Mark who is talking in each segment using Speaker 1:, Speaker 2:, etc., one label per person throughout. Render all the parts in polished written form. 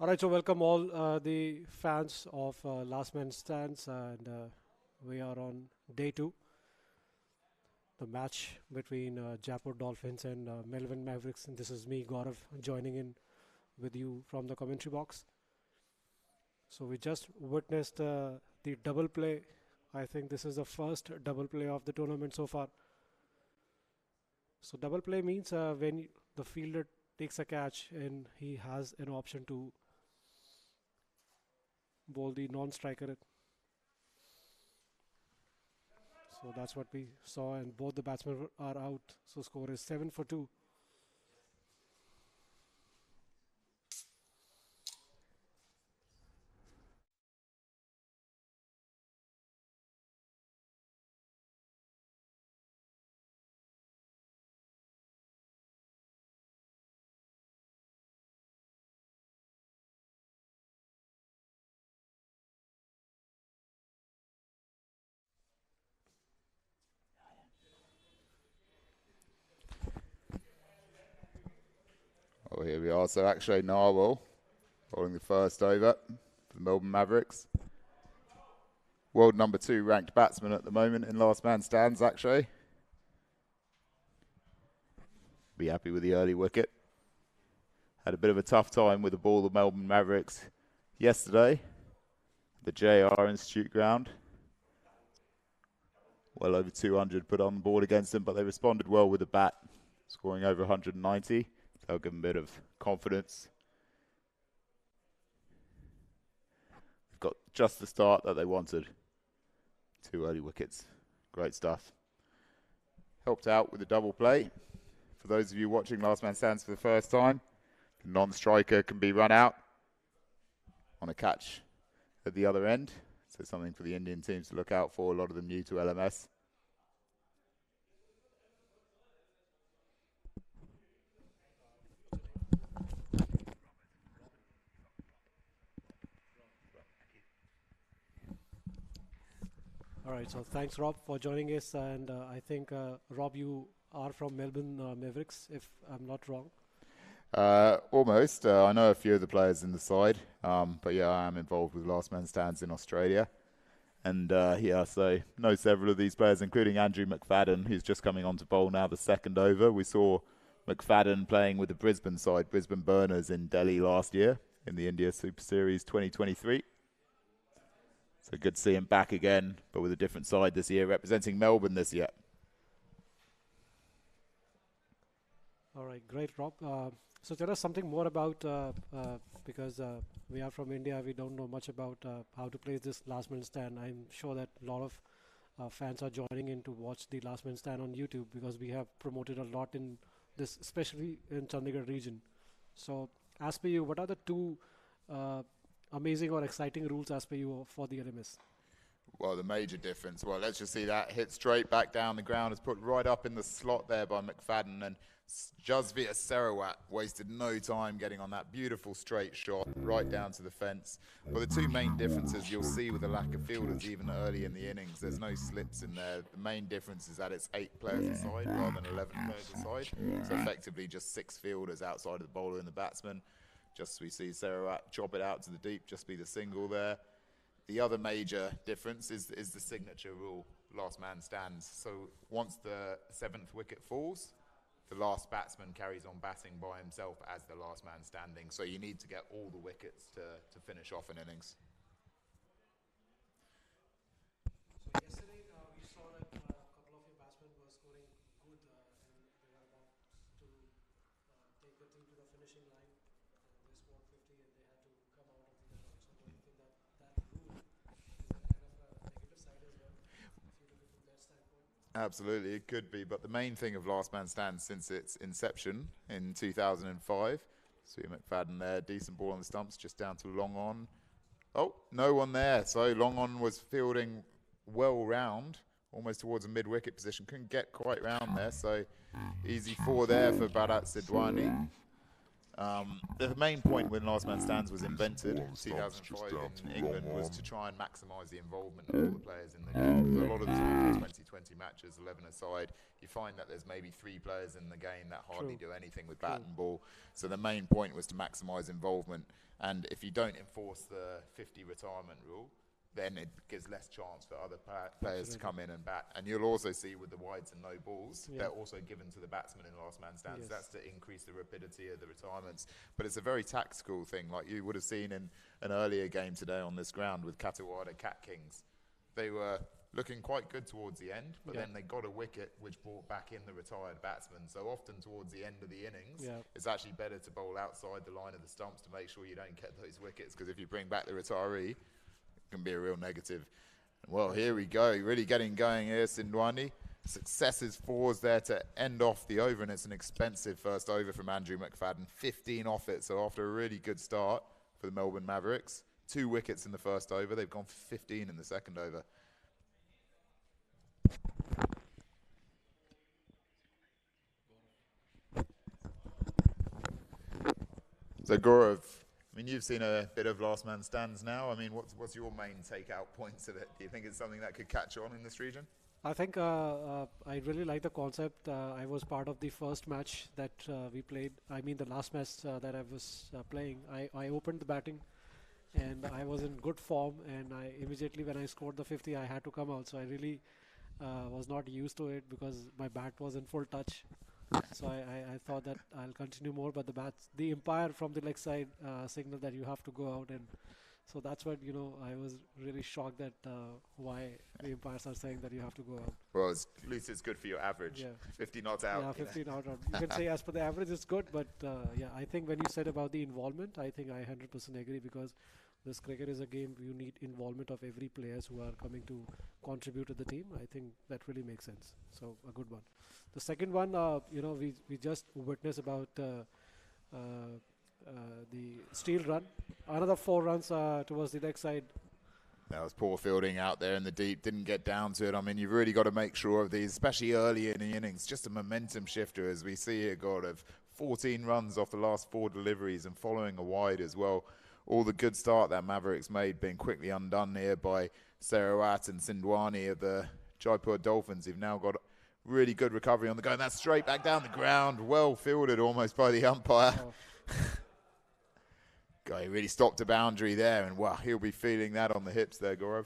Speaker 1: All right, so welcome all the fans of Last Man Stands, and we are on day two, the match between Jaipur Dolphins and Melbourne Mavericks. And this is me, Gaurav, joining in with you from the commentary box. So we just witnessed the double play. I think this is the first double play of the tournament so far. So double play means when the fielder takes a catch and he has an option to bowl the non-striker. So that's what we saw, and both the batsmen are out. So score is 7 for 2.
Speaker 2: Oh, here we are. So Akshay Narwal bowling the first over for the Melbourne Mavericks. World number 2 ranked batsman at the moment in last man stands, Akshay. Be happy with the early wicket. Had a bit of a tough time with the ball of Melbourne Mavericks yesterday. The JR Institute ground. Well over 200 put on the board against them, but they responded well with the bat, scoring over 190. That'll give them a bit of confidence. They've got just the start that they wanted. 2 early wickets. Great stuff. Helped out with the double play. For those of you watching Last Man Stands for the first time, the non-striker can be run out on a catch at the other end. So something for the Indian teams to look out for, a lot of them new to LMS.
Speaker 1: All right, so thanks, Rob, for joining us. And I think, Rob, you are from Melbourne Mavericks, if I'm not wrong.
Speaker 2: Almost. I know a few of the players in the side, but yeah, I am involved with Last Man Stands in Australia. And yeah, so know several of these players, including Andrew McFadden, who's just coming on to bowl now the second over. We saw McFadden playing with the Brisbane side, Brisbane Burners, in Delhi last year in the India Super Series 2023. So good to see him back again, but with a different side this year, representing Melbourne this year.
Speaker 1: All right, great, Rob. So tell us something more about, because we are from India, we don't know much about how to play this last man stand. I'm sure that a lot of fans are joining in to watch the last man stand on YouTube, because we have promoted a lot in this, especially in Chandigarh region. So as per you, what are the two amazing or exciting rules as per you for the LMS?
Speaker 2: Well, the major difference, well, let's just see that hit straight back down the ground. It's put right up in the slot there by McFadden, and Jasveer Sawat wasted no time getting on that beautiful straight shot right down to the fence. Well, the two main differences you'll see with the lack of fielders even early in the innings, there's no slips in there. The main difference is that it's 8 players aside rather than 11 players aside. So effectively just 6 fielders outside of the bowler and the batsman. Just we see Sawat chop it out to the deep, just be the single there. The other major difference is the signature rule, last man stands. So once the 7th wicket falls, the last batsman carries on batting by himself as the last man standing. So you need to get all the wickets to finish off an innings.
Speaker 1: So yesterday we saw that a couple of your batsmen were scoring good, and they were about to take the team to the finishing line, and they scored 50 and they had to come out of the dugout. So do you think that that rule is a kind of a negative side as well, if you look at from that standpoint?
Speaker 2: Absolutely, it could be. But the main thing of Last Man Stand since its inception in 2005, see McFadden there, decent ball on the stumps, just down to long on. Oh, no one there. So long on was fielding well round, almost towards a mid-wicket position. Couldn't get quite round there. So easy 4 there for Bharat Sidwani. The main point when Last Man Stands was invented in 2005 in England was to try and maximise the involvement of all the players in the game. Because a lot of the time in 2020 matches, 11 aside, you find that there's maybe 3 players in the game that hardly do anything with bat and ball. So the main point was to maximise involvement. And if you don't enforce the 50 retirement rule, then it gives less chance for other players to come in and bat. And you'll also see with the wides and no balls, they're also given to the batsman in Last Man Stands. That's to increase the rapidity of the retirements. But it's a very tactical thing, like you would have seen in an earlier game today on this ground with Katawada Cat Kings. They were looking quite good towards the end, but then they got a wicket which brought back in the retired batsman. So often towards the end of the innings, it's actually better to bowl outside the line of the stumps to make sure you don't get those wickets, because if you bring back the retiree, can be a real negative. Well, here we go, really getting going here, Sindwani. Successes 4s there to end off the over, and it's an expensive first over from Andrew McFadden. 15 off it, so after a really good start for the Melbourne Mavericks, 2 wickets in the first over, they've gone for 15 in the second over. So Gaurav, I mean, you've seen a bit of Last Man Stands now. I mean, what's your main takeout points of it? Do you think it's something that could catch on in this region?
Speaker 1: I think I really like the concept. I was part of the first match that we played. I mean, the last match that I was playing. I opened the batting, and I was in good form. And I immediately, when I scored the 50, I had to come out. So I really was not used to it because my bat was in full touch. So I thought that I'll continue more, but the umpire from the leg side signaled that you have to go out, and so that's what, I was really shocked that why the umpires are saying that you have to go out.
Speaker 2: Well, at least it's good for your average. 50 not out.
Speaker 1: Yeah, 50 not out. You can say as per the average it's good, but I think when you said about the involvement, I think I 100% agree, because this cricket is a game you need involvement of every players who are coming to contribute to the team. I think that really makes sense. So a good one. The second one, we just witnessed about the steal run. Another 4 runs towards the leg side.
Speaker 2: That was poor fielding out there in the deep. Didn't get down to it. I mean, you've really got to make sure of these, especially early in the innings. Just a momentum shifter, as we see here, God, of 14 runs off the last 4 deliveries and following a wide as well. All the good start that Mavericks made being quickly undone here by Sawat and Sindwani of the Jaipur Dolphins, who've now got really good recovery on the go. And that's straight back down the ground. Well fielded almost by the umpire. Guy really stopped a boundary there. And wow, he'll be feeling that on the hips there, Gaurav.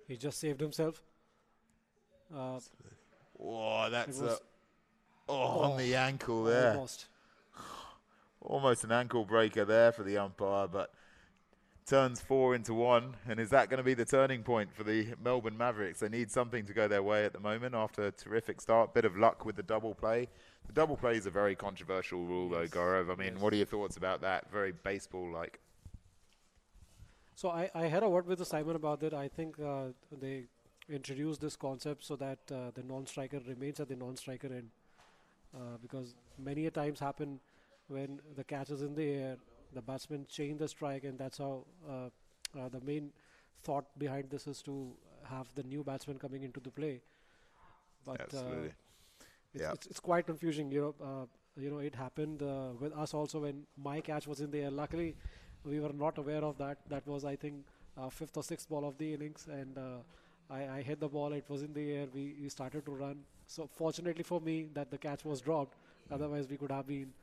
Speaker 1: He just saved himself.
Speaker 2: That's on the ankle there. Almost an ankle breaker there for the umpire, but turns 4 into 1. And is that going to be the turning point for the Melbourne Mavericks? They need something to go their way at the moment after a terrific start. Bit of luck with the double play. The double play is a very controversial rule, though, Gaurav. I mean, what are your thoughts about that? Very baseball-like.
Speaker 1: So I had a word with Simon about it. I think they introduced this concept so that the non-striker remains at the non-striker end, because many a times happen when the catch is in the air, the batsmen change the strike, and that's how the main thought behind this is to have the new batsman coming into the play. But
Speaker 2: absolutely.
Speaker 1: It's quite confusing. It happened with us also when my catch was in the air. Luckily, we were not aware of that. That was, I think, 5th or 6th ball of the innings, and I hit the ball. It was in the air. We started to run. So fortunately for me, that the catch was dropped. Otherwise, we could have been.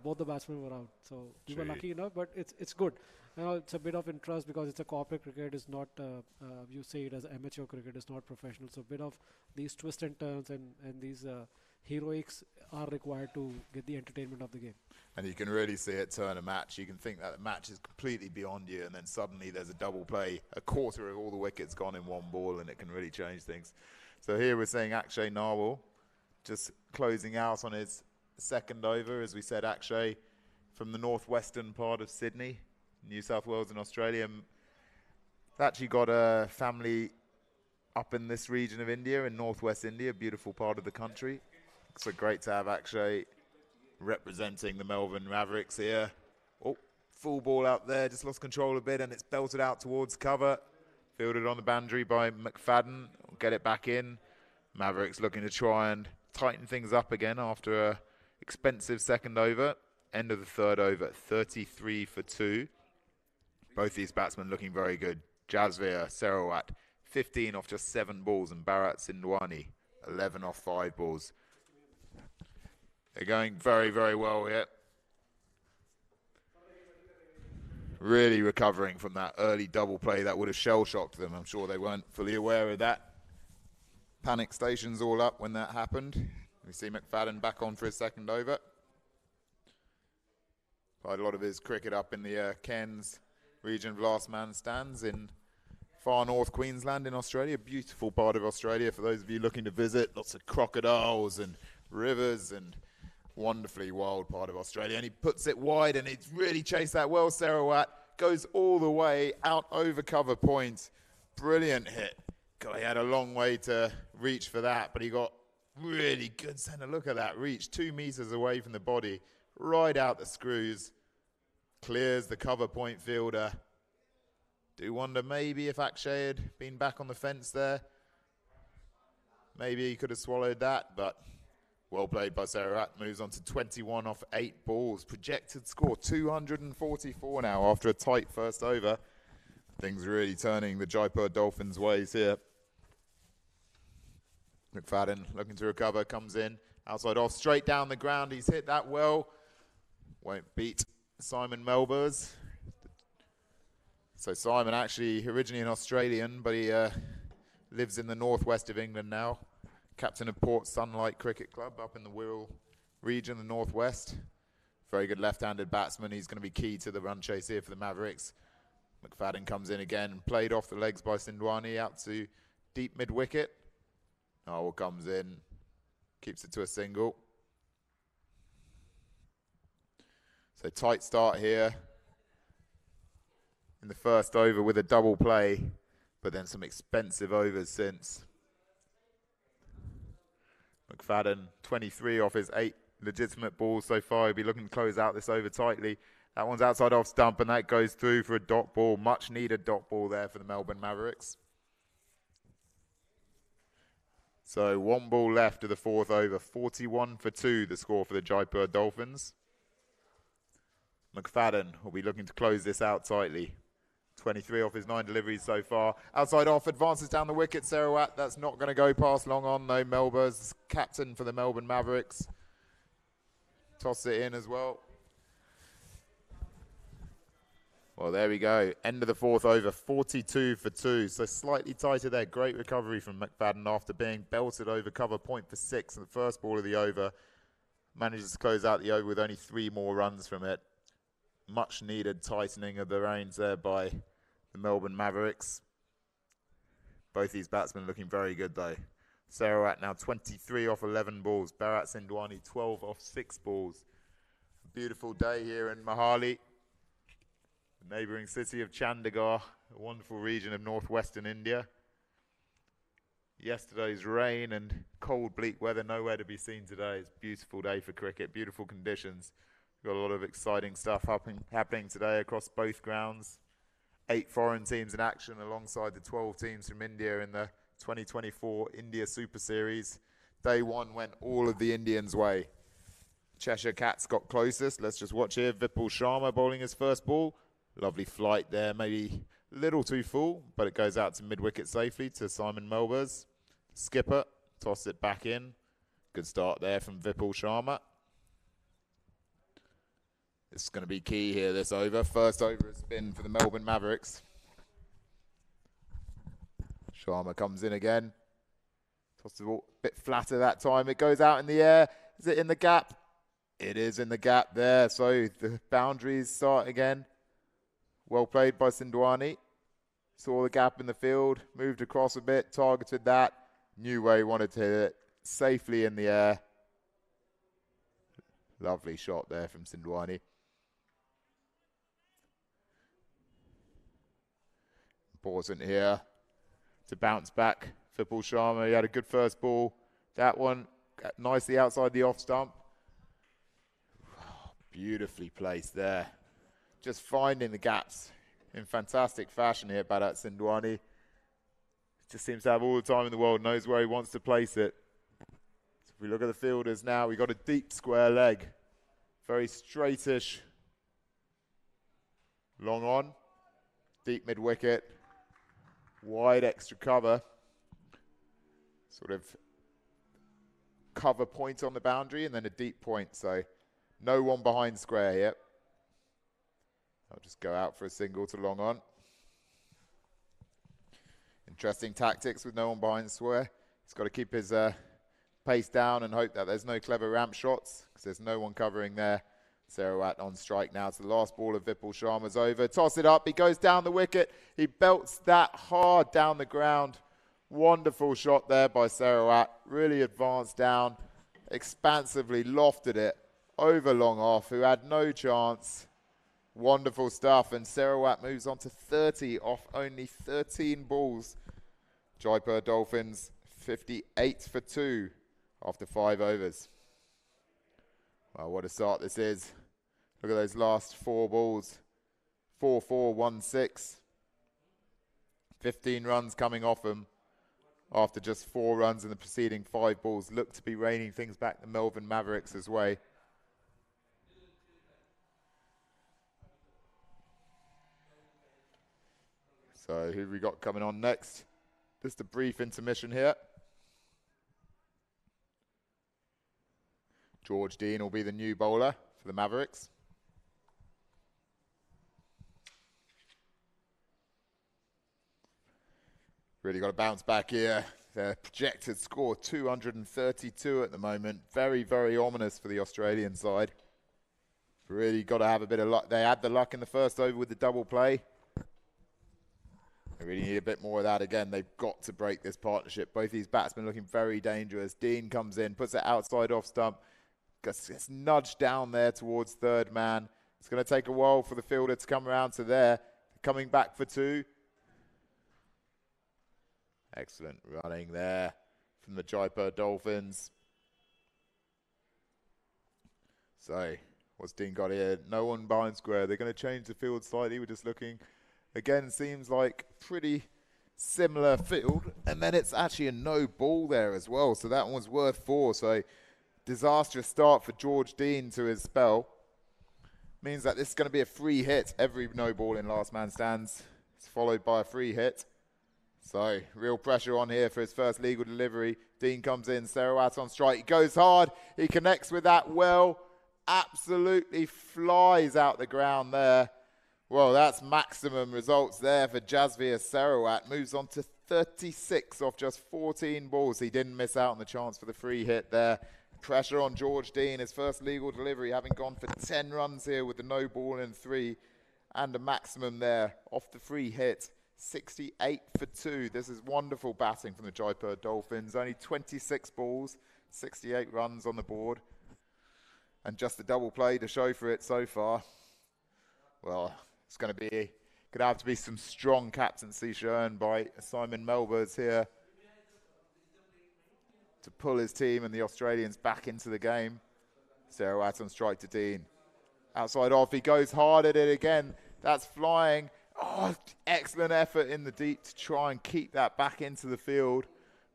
Speaker 1: Both the batsmen were out, so we were lucky enough. But it's good. It's a bit of interest because it's a corporate cricket. It's not you say it as amateur cricket. It's not professional. So a bit of these twists and turns and these heroics are required to get the entertainment of the game.
Speaker 2: And you can really see it turn a match. You can think that the match is completely beyond you, and then suddenly there's a double play. A quarter of all the wickets gone in one ball, and it can really change things. So here we're seeing Akshay Narwal just closing out on his second over. As we said, Akshay from the northwestern part of Sydney, New South Wales in Australia. Actually got a family up in this region of India, in northwest India, beautiful part of the country. So great to have Akshay representing the Melbourne Mavericks here. Oh, full ball out there, just lost control a bit, and it's belted out towards cover. Fielded on the boundary by McFadden. Get it back in. Mavericks looking to try and tighten things up again after a Expensive second over. End of the third over, 33 for 2. Both these batsmen looking very good. Jasveer, Sawat, 15 off just 7 balls, and Bharat Sindwani, 11 off 5 balls. They're going very, very well here. Really recovering from that early double play that would have shell-shocked them. I'm sure they weren't fully aware of that. Panic stations all up when that happened. We see McFadden back on for his second over. Played a lot of his cricket up in the Cairns region of last man stands in far north Queensland in Australia. Beautiful part of Australia for those of you looking to visit. Lots of crocodiles and rivers and wonderfully wild part of Australia. And he puts it wide and it's really chased that well. Sawat goes all the way out over cover point. Brilliant hit. God, he had a long way to reach for that, but he got really good centre. Look at that reach, 2 meters away from the body, right out the screws. Clears the cover point fielder. Do wonder maybe if Akshay had been back on the fence there, maybe he could have swallowed that, but well played by Sawat. Moves on to 21 off 8 balls. Projected score 244 now after a tight first over. Things really turning the Jaipur Dolphins' ways here. McFadden looking to recover, comes in. Outside off, straight down the ground. He's hit that well. Won't beat Simon Melbourne. So Simon actually originally an Australian, but he lives in the northwest of England now. Captain of Port Sunlight Cricket Club up in the Wirral region, the northwest. Very good left-handed batsman. He's going to be key to the run chase here for the Mavericks. McFadden comes in again, played off the legs by Sindwani out to deep mid-wicket. Howell comes in, keeps it to a single. So tight start here in the first over with a double play, but then some expensive overs since. McFadden, 23 off his 8 legitimate balls so far. He'll be looking to close out this over tightly. That one's outside off stump, and that goes through for a dot ball. Much needed dot ball there for the Melbourne Mavericks. So 1 ball left of the 4th over. 41 for 2, the score for the Jaipur Dolphins. McFadden will be looking to close this out tightly. 23 off his 9 deliveries so far. Outside off, advances down the wicket. Sawat, that's not going to go past long on though. Melbourne's captain for the Melbourne Mavericks. Toss it in as well. Well, there we go. End of the 4th over, 42 for 2. So slightly tighter there. Great recovery from McFadden after being belted over cover point for 6 in the first ball of the over. Manages to close out the over with only 3 more runs from it. Much needed tightening of the reins there by the Melbourne Mavericks. Both these batsmen looking very good though. Sawat now 23 off 11 balls. Bharat Sindwani 12 off 6 balls. Beautiful day here in Mohali, the neighbouring city of Chandigarh, a wonderful region of northwestern India. Yesterday's rain and cold, bleak weather nowhere to be seen today. It's a beautiful day for cricket, beautiful conditions. Got a lot of exciting stuff happening today across both grounds. 8 foreign teams in action alongside the 12 teams from India in the 2024 India Super Series. Day 1 went all of the Indians' way. Cheshire Cats got closest. Let's just watch here. Vipul Sharma bowling his first ball. Lovely flight there, maybe a little too full, but it goes out to mid-wicket safely to Simon Melbourne. Skipper, toss it back in. Good start there from Vipul Sharma. This is going to be key here, this over. First over has been for the Melbourne Mavericks. Sharma comes in again. Toss the ball a bit flatter that time. It goes out in the air. Is it in the gap? It is in the gap there. So the boundaries start again. Well played by Sindwani. Saw the gap in the field. Moved across a bit. Targeted that. Knew where he wanted to hit it. Safely in the air. Lovely shot there from Sindwani. Important here to bounce back. Vipul Sharma, he had a good first ball. That one nicely outside the off stump. Beautifully placed there. Just finding the gaps in fantastic fashion here, Bharat Sindwani. Just seems to have all the time in the world, knows where he wants to place it. It's we look at the fielders now, we've got a deep square leg. Very straightish. Long on. Deep mid-wicket. Wide extra cover. Sort of cover point on the boundary and then a deep point. So no one behind square here. I'll just go out for a single to long on. Interesting tactics with no one behind square. He's got to keep his pace down and hope that there's no clever ramp shots because there's no one covering there. Sawat on strike now. It's the last ball of Vipul Sharma's over. Toss it up. He goes down the wicket. He belts that hard down the ground. Wonderful shot there by Sawat. Really advanced down. Expansively lofted it over long off, who had no chance. Wonderful stuff. And Sawat moves on to 30 off only 13 balls. Jaipur Dolphins 58 for 2 after 5 overs. Well, what a start this is. Look at those last 4 balls. 4-4, 1-6. 15 runs coming off them after just 4 runs in the preceding 5 balls. Look to be reining things back the Melbourne Mavericks' way. So who have we got coming on next? Just a brief intermission here. George Dean will be the new bowler for the Mavericks. Really got to bounce back here. Their projected score 232 at the moment. Very, very ominous for the Australian side. Really got to have a bit of luck. They had the luck in the first over with the double play. They really need a bit more of that again. They've got to break this partnership. Both these batsmen looking very dangerous. Dean comes in, puts it outside off stump. Gets nudged down there towards third man. It's going to take a while for the fielder to come around to there. Coming back for 2. Excellent running there from the Jaipur Dolphins. So, what's Dean got here? No one behind square. They're going to change the field slightly. We're just looking. Again, seems like pretty similar field. And then it's actually a no ball there as well. So that one was worth 4. So disastrous start for George Dean to his spell. Means that this is going to be a free hit. Every no ball in last man stands. It's followed by a free hit. So real pressure on here for his first legal delivery. Dean comes in. Sawat on strike. He goes hard. He connects with that well. Absolutely flies out the ground there. Well, that's maximum results there for Jaipur Sawat. Moves on to 36 off just 14 balls. He didn't miss out on the chance for the free hit there. Pressure on George Dean. His first legal delivery, having gone for 10 runs here with the no ball in 3. And a maximum there off the free hit. 68 for 2. This is wonderful batting from the Jaipur Dolphins. Only 26 balls, 68 runs on the board. And just a double play to show for it so far. Well, it's going to have to be some strong captaincy shown by Simon Melbourne here to pull his team and the Australians back into the game. Sawat on strike to Dean. Outside off, he goes hard at it again. That's flying. Oh, excellent effort in the deep to try and keep that back into the field.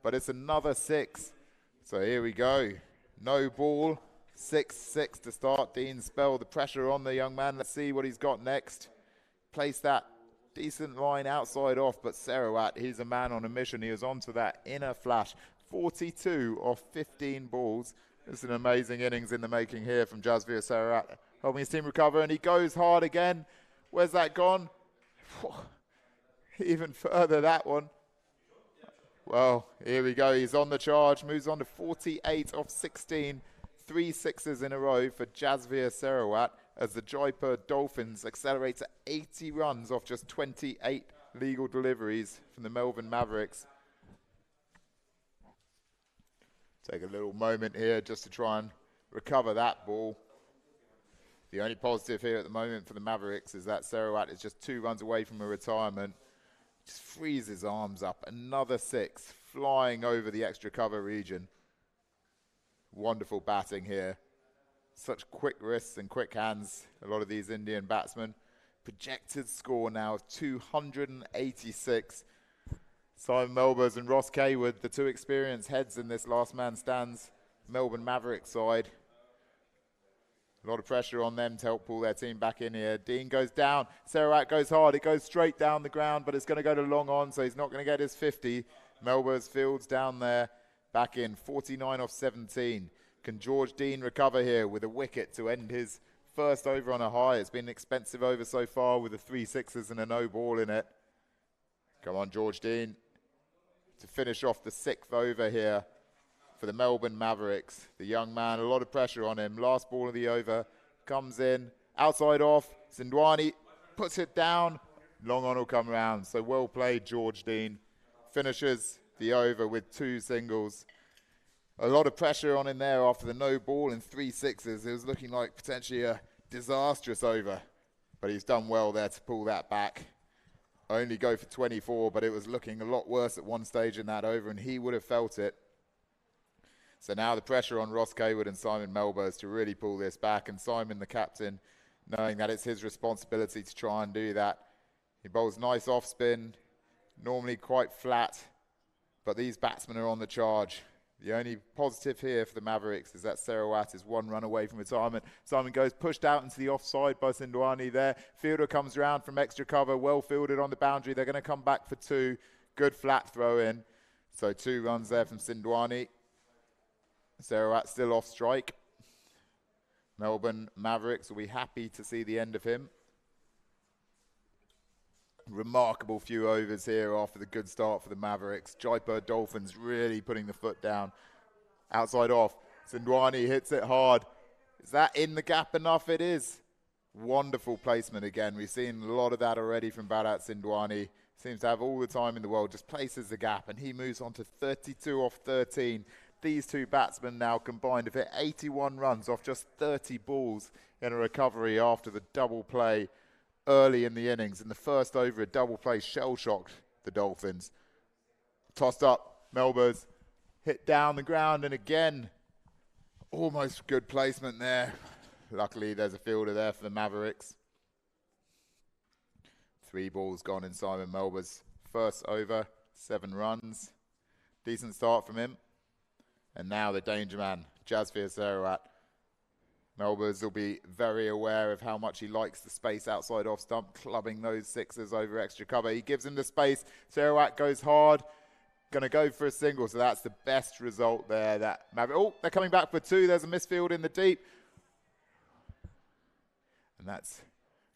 Speaker 2: But it's another 6. So here we go. No ball. 6-6 to start Dean's spell. The pressure on the young man. Let's see what he's got next. Place that decent line outside off. But Sawat, he's a man on a mission. He was onto that inner flash. 42 off 15 balls. It's an amazing innings in the making here from Jaipur Sawat. Helping his team recover. And he goes hard again. Where's that gone? Even further, that one. Well, here we go. He's on the charge. Moves on to 48 off 16. 3 6s in a row for Jaipur Sawat as the Jaipur Dolphins accelerate to 80 runs off just 28 legal deliveries from the Melbourne Mavericks. Take a little moment here just to try and recover that ball. The only positive here at the moment for the Mavericks is that Sawat is just 2 runs away from a retirement. Just frees his arms up. Another 6 flying over the extra cover region. Wonderful batting here. Such quick wrists and quick hands, a lot of these Indian batsmen. Projected score now of 286. Simon Melbourne and Ross Cawood, the 2 experienced heads in this last man stands. Melbourne Mavericks side. A lot of pressure on them to help pull their team back in here. Dean goes down. Sawat goes hard. It goes straight down the ground, but it's going to go to long on, so he's not going to get his 50. Melbourne's fields down there. Back in. 49 off 17. Can George Dean recover here with a wicket to end his first over on a high? It's been an expensive over so far with the 3 sixes and a no ball in it. Come on, George Dean. To finish off the 6th over here for the Melbourne Mavericks. The young man, a lot of pressure on him. Last ball of the over, comes in, outside off. Sindwani puts it down. Long on will come round. So well played, George Dean. Finishes the over with 2 singles. A lot of pressure on him there after the no ball and 3 sixes. It was looking like potentially a disastrous over. But he's done well there to pull that back. Only go for 24, but it was looking a lot worse at one stage in that over, and he would have felt it. So now the pressure on Ross Kaywood and Simon Melbourne to really pull this back. And Simon, the captain, knowing that it's his responsibility to try and do that. He bowls nice off spin, normally quite flat. But these batsmen are on the charge. The only positive here for the Mavericks is that Sawat is 1 run away from retirement. Simon goes pushed out into the offside by Sindwani there. Fielder comes around from extra cover, well fielded on the boundary. They're going to come back for 2. Good flat throw in. So 2 runs there from Sindwani. Sawat still off strike. Melbourne Mavericks will be happy to see the end of him. Remarkable few overs here after the good start for the Mavericks. Jaipur Dolphins really putting the foot down. Outside off. Sindwani hits it hard. Is that in the gap enough? It is. Wonderful placement again. We've seen a lot of that already from Bharat Sindwani. Seems to have all the time in the world. Just places the gap and he moves on to 32 off 13. These 2 batsmen now combined have hit 81 runs off just 30 balls in a recovery after the double play early in the innings. In the first over, a double play shell-shocked the Dolphins. Tossed up, Melbourne's hit down the ground, and again, almost good placement there. Luckily, there's a fielder there for the Mavericks. 3 balls gone in Simon Melbourne's first over, 7 runs. Decent start from him. And now the danger man, Jasveer Sawat. Melbourne will be very aware of how much he likes the space outside off stump, clubbing those 6s over extra cover. He gives him the space. Sawat goes hard. Going to go for a single, so that's the best result there. Oh, they're coming back for 2. There's a misfield in the deep. And that's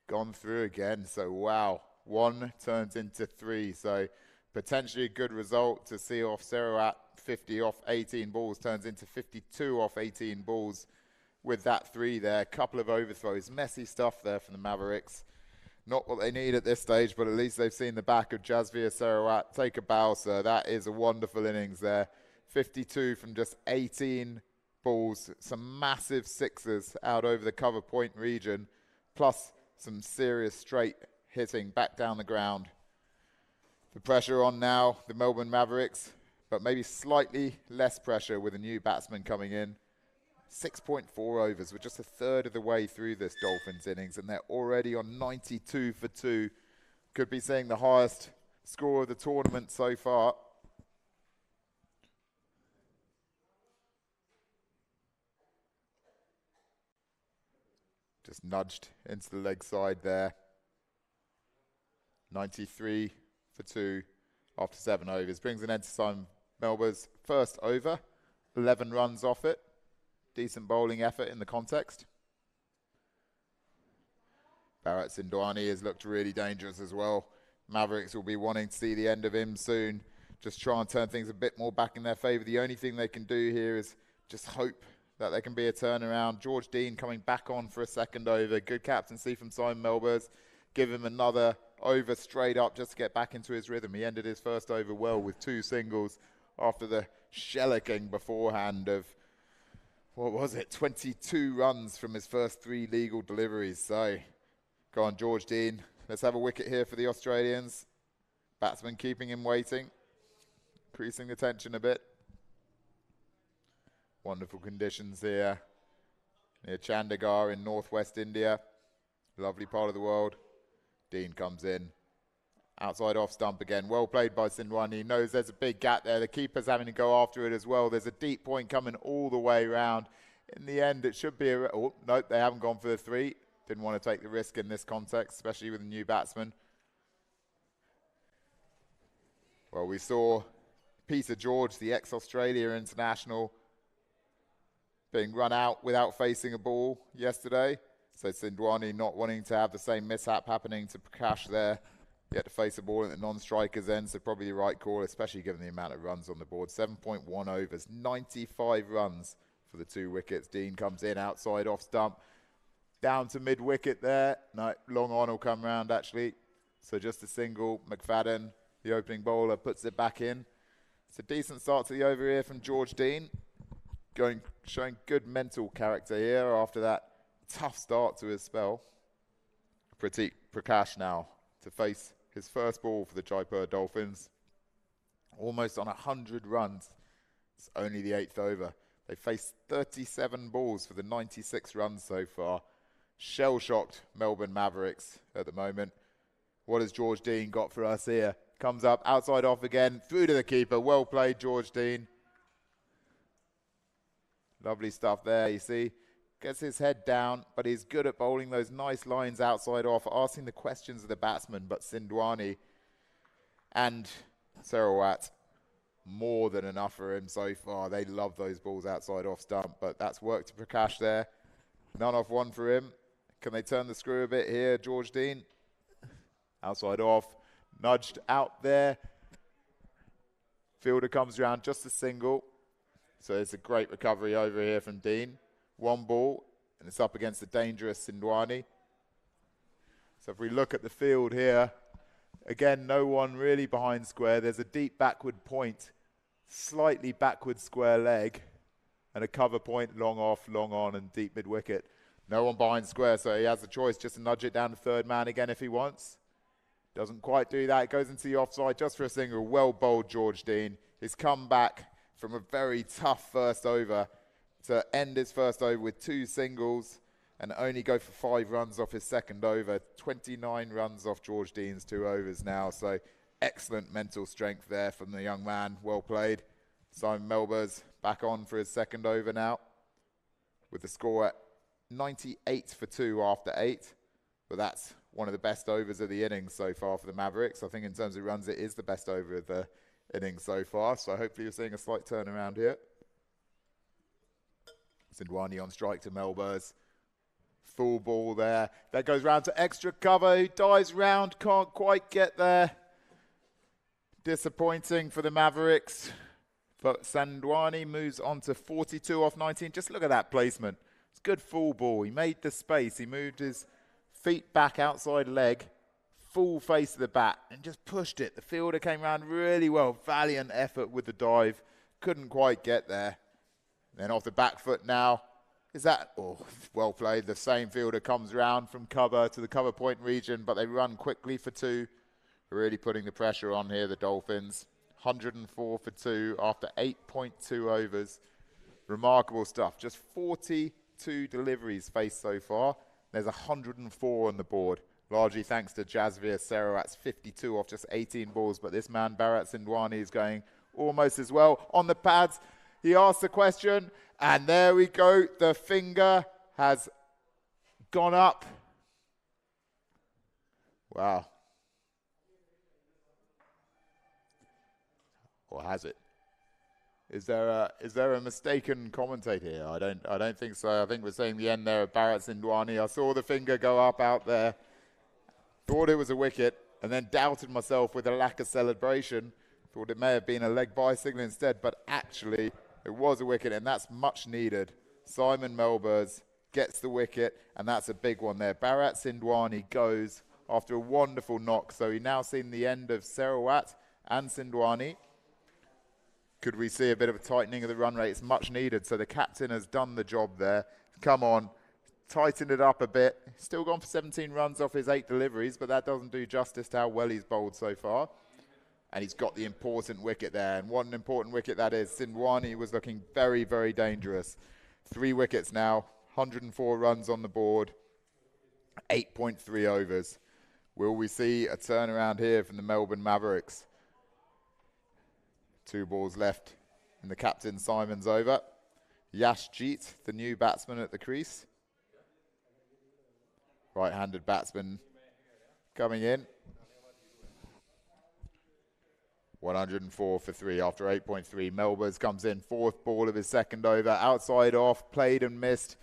Speaker 2: gone through again. So, wow. 1 turns into 3. So, potentially a good result to see off Sawat. 50 off 18 balls turns into 52 off 18 balls with that 3 there. Couple of overthrows. Messy stuff there from the Mavericks. Not what they need at this stage, but at least they've seen the back of Jasveer Sawat. Take a bow, sir. That is a wonderful innings there. 52 from just 18 balls. Some massive 6s out over the cover point region, plus some serious straight hitting back down the ground. The pressure on now, the Melbourne Mavericks, but maybe slightly less pressure with a new batsman coming in. 6.4 overs. We're just a third of the way through this Dolphins innings, and they're already on 92 for 2. Could be seeing the highest score of the tournament so far. Just nudged into the leg side there. 93 for 2 after 7 overs. Brings an end to Simon Melbourne's first over. 11 runs off it. Decent bowling effort in the context. Bharat Sindwani has looked really dangerous as well. Mavericks will be wanting to see the end of him soon. Just try and turn things a bit more back in their favour. The only thing they can do here is just hope that there can be a turnaround. George Dean coming back on for a second over. Good captaincy from Simon Melbourne. Give him another over straight up just to get back into his rhythm. He ended his first over well with 2 singles after the shellacking beforehand of, what was it, 22 runs from his first 3 legal deliveries. So, go on, George Dean. Let's have a wicket here for the Australians. Batsman keeping him waiting. Increasing the tension a bit. Wonderful conditions here near Chandigarh in northwest India. Lovely part of the world. Dean comes in. Outside off stump again. Well played by Sindwani. He knows there's a big gap there. The keeper's having to go after it as well. There's a deep point coming all the way around. In the end, it should be a... Oh, nope, they haven't gone for the 3. Didn't want to take the risk in this context, especially with a new batsman. Well, we saw Peter George, the ex-Australia international, being run out without facing a ball yesterday. So Sindwani not wanting to have the same mishap happening to Prakash there. He had to face a ball at the non-striker's end, so probably the right call, especially given the amount of runs on the board. 7.1 overs, 95 runs for the 2 wickets. Dean comes in outside off stump. Down to mid-wicket there. No, long on will come round actually. So just a single. McFadden, the opening bowler, puts it back in. It's a decent start to the over here from George Dean. Showing good mental character here after that tough start to his spell. Pratik Prakash now to face his first ball for the Jaipur Dolphins. Almost on 100 runs. It's only the 8th over. They faced 37 balls for the 96 runs so far. Shell-shocked Melbourne Mavericks at the moment. What has George Dean got for us here? Comes up, outside off again, through to the keeper. Well played, George Dean. Lovely stuff there, you see. Gets his head down, but he's good at bowling those nice lines outside off, asking the questions of the batsman. But Sindwani and Sawat, more than enough for him so far. They love those balls outside off stump, but that's worked to Prakash there. None off one for him. Can they turn the screw a bit here, George Dean? Outside off, nudged out there. Fielder comes around, just a single. So it's a great recovery over here from Dean. 1 ball, and it's up against the dangerous Sindwani. So if we look at the field here, again, no one really behind square. There's a deep backward point, slightly backward square leg, and a cover point, long off, long on, and deep mid-wicket. No one behind square, so he has the choice just to nudge it down to third man again if he wants. Doesn't quite do that. It goes into the offside just for a single. Well bowled, George Dean. He's come back from a very tough first over to end his first over with 2 singles and only go for 5 runs off his second over. 29 runs off George Dean's 2 overs now. So excellent mental strength there from the young man. Well played. Simon Melbourne's back on for his second over now with the score at 98 for 2 after 8. But that's one of the best overs of the innings so far for the Mavericks. I think in terms of runs, it is the best over of the innings so far. So hopefully you're seeing a slight turnaround here. Sindwani on strike to Melbourne's. Full ball there. That goes round to extra cover. Who dives round, can't quite get there. Disappointing for the Mavericks. But Sindwani moves on to 42 off 19. Just look at that placement. It's good full ball. He made the space. He moved his feet back outside leg. Full face of the bat and just pushed it. The fielder came round really well. Valiant effort with the dive. Couldn't quite get there. Then off the back foot now. Is that... Oh, well played. The same fielder comes round from cover to the cover point region, but they run quickly for 2. Really putting the pressure on here, the Dolphins. 104 for 2 after 8.2 overs. Remarkable stuff. Just 42 deliveries faced so far. There's 104 on the board. Largely thanks to Jaipur Dolphins' 52 off just 18 balls. But this man, Bharat Sindwani, is going almost as well. On the pads, he asked the question, and there we go. The finger has gone up. Wow. Or has it? Is there a mistaken commentator here? I don't think so. I think we're saying the end there of Bharat Sindwani. I saw the finger go up out there. Thought it was a wicket, and then doubted myself with a lack of celebration. Thought it may have been a leg by signal instead, but actually it was a wicket, and that's much needed. Simon Melbourne gets the wicket, and that's a big one there. Bharat Sindwani goes after a wonderful knock. So we've now seen the end of Sawat and Sindwani. Could we see a bit of a tightening of the run rate? It's much needed. So the captain has done the job there. Come on. Tighten it up a bit. Still gone for 17 runs off his 8 deliveries, but that doesn't do justice to how well he's bowled so far. And he's got the important wicket there. And what an important wicket that is. Sindwani was looking very, very dangerous. 3 wickets now. 104 runs on the board. 8.3 overs. Will we see a turnaround here from the Melbourne Mavericks? 2 balls left in the captain Simon's over. Yashjeet, the new batsman at the crease. Right-handed batsman coming in. 104 for 3 after 8.3. Melbourne comes in, 4th ball of his second over. Outside off, played and missed.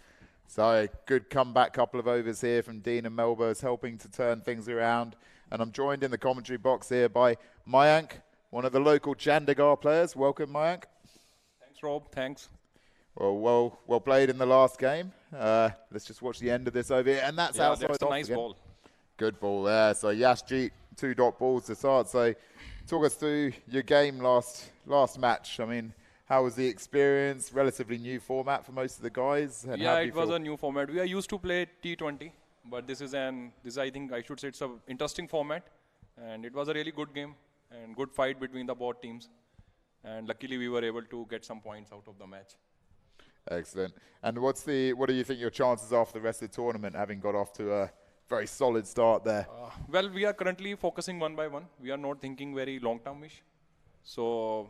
Speaker 2: So a good comeback couple of overs here from Dean and Melbourne, helping to turn things around. And I'm joined in the commentary box here by Mayank, one of the local Chandigarh players. Welcome, Mayank.
Speaker 3: Thanks, Rob. Thanks.
Speaker 2: Well played in the last game. Let's just watch the end of this over here. And that's outside
Speaker 3: that's a
Speaker 2: off
Speaker 3: nice
Speaker 2: again.
Speaker 3: ball.
Speaker 2: Good ball there. So Yashjeet, 2 dot balls to start. So talk us through your game last match. I mean, how was the experience? Relatively new format for most of the guys. And
Speaker 3: Yeah, it was a new format. We are used to play T20, but this I think I should say it's an interesting format. And it was a really good game and good fight between the both teams. And luckily we were able to get some points out of the match.
Speaker 2: Excellent. And what do you think your chances are for the rest of the tournament, having got off to a very solid start there?
Speaker 3: Well, we are currently focusing one by one. We are not thinking very long-termish. So,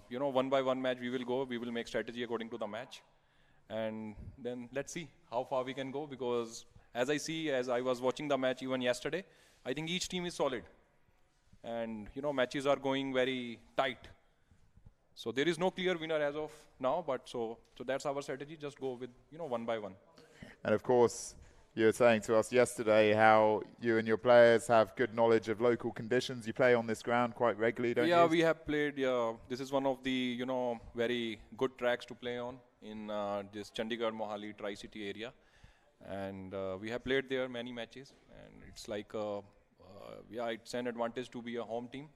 Speaker 3: one by one match we will go. We will make strategy according to the match. And then let's see how far we can go, because as I was watching the match even yesterday, I think each team is solid. And, matches are going very tight. So there is no clear winner as of now, but so that's our strategy. Just go with, one by one.
Speaker 2: And of course, you were saying to us yesterday how you and your players have good knowledge of local conditions. You play on this ground quite regularly, don't you?
Speaker 3: Yeah, we have played. This is one of the, very good tracks to play on in this Chandigarh, Mohali, Tri-City area. And we have played there many matches. And it's like, it's an advantage to be a home team.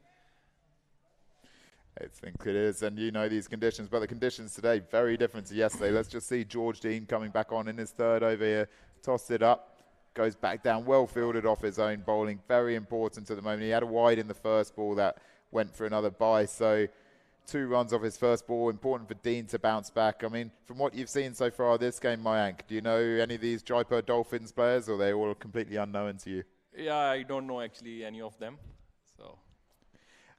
Speaker 2: I think it is, and you know these conditions, but the conditions today very different to yesterday. Let's just see George Dean coming back on in his 3rd over here. Tossed it up, goes back down, well fielded off his own bowling. Very important at the moment. He had a wide in the first ball that went for another bye, so 2 runs off his first ball. Important for Dean to bounce back. I mean, from what you've seen so far this game, Mayank, do you know any of these Jaipur Dolphins players, or are they all completely unknown to you?
Speaker 3: Yeah, I don't know actually any of them. So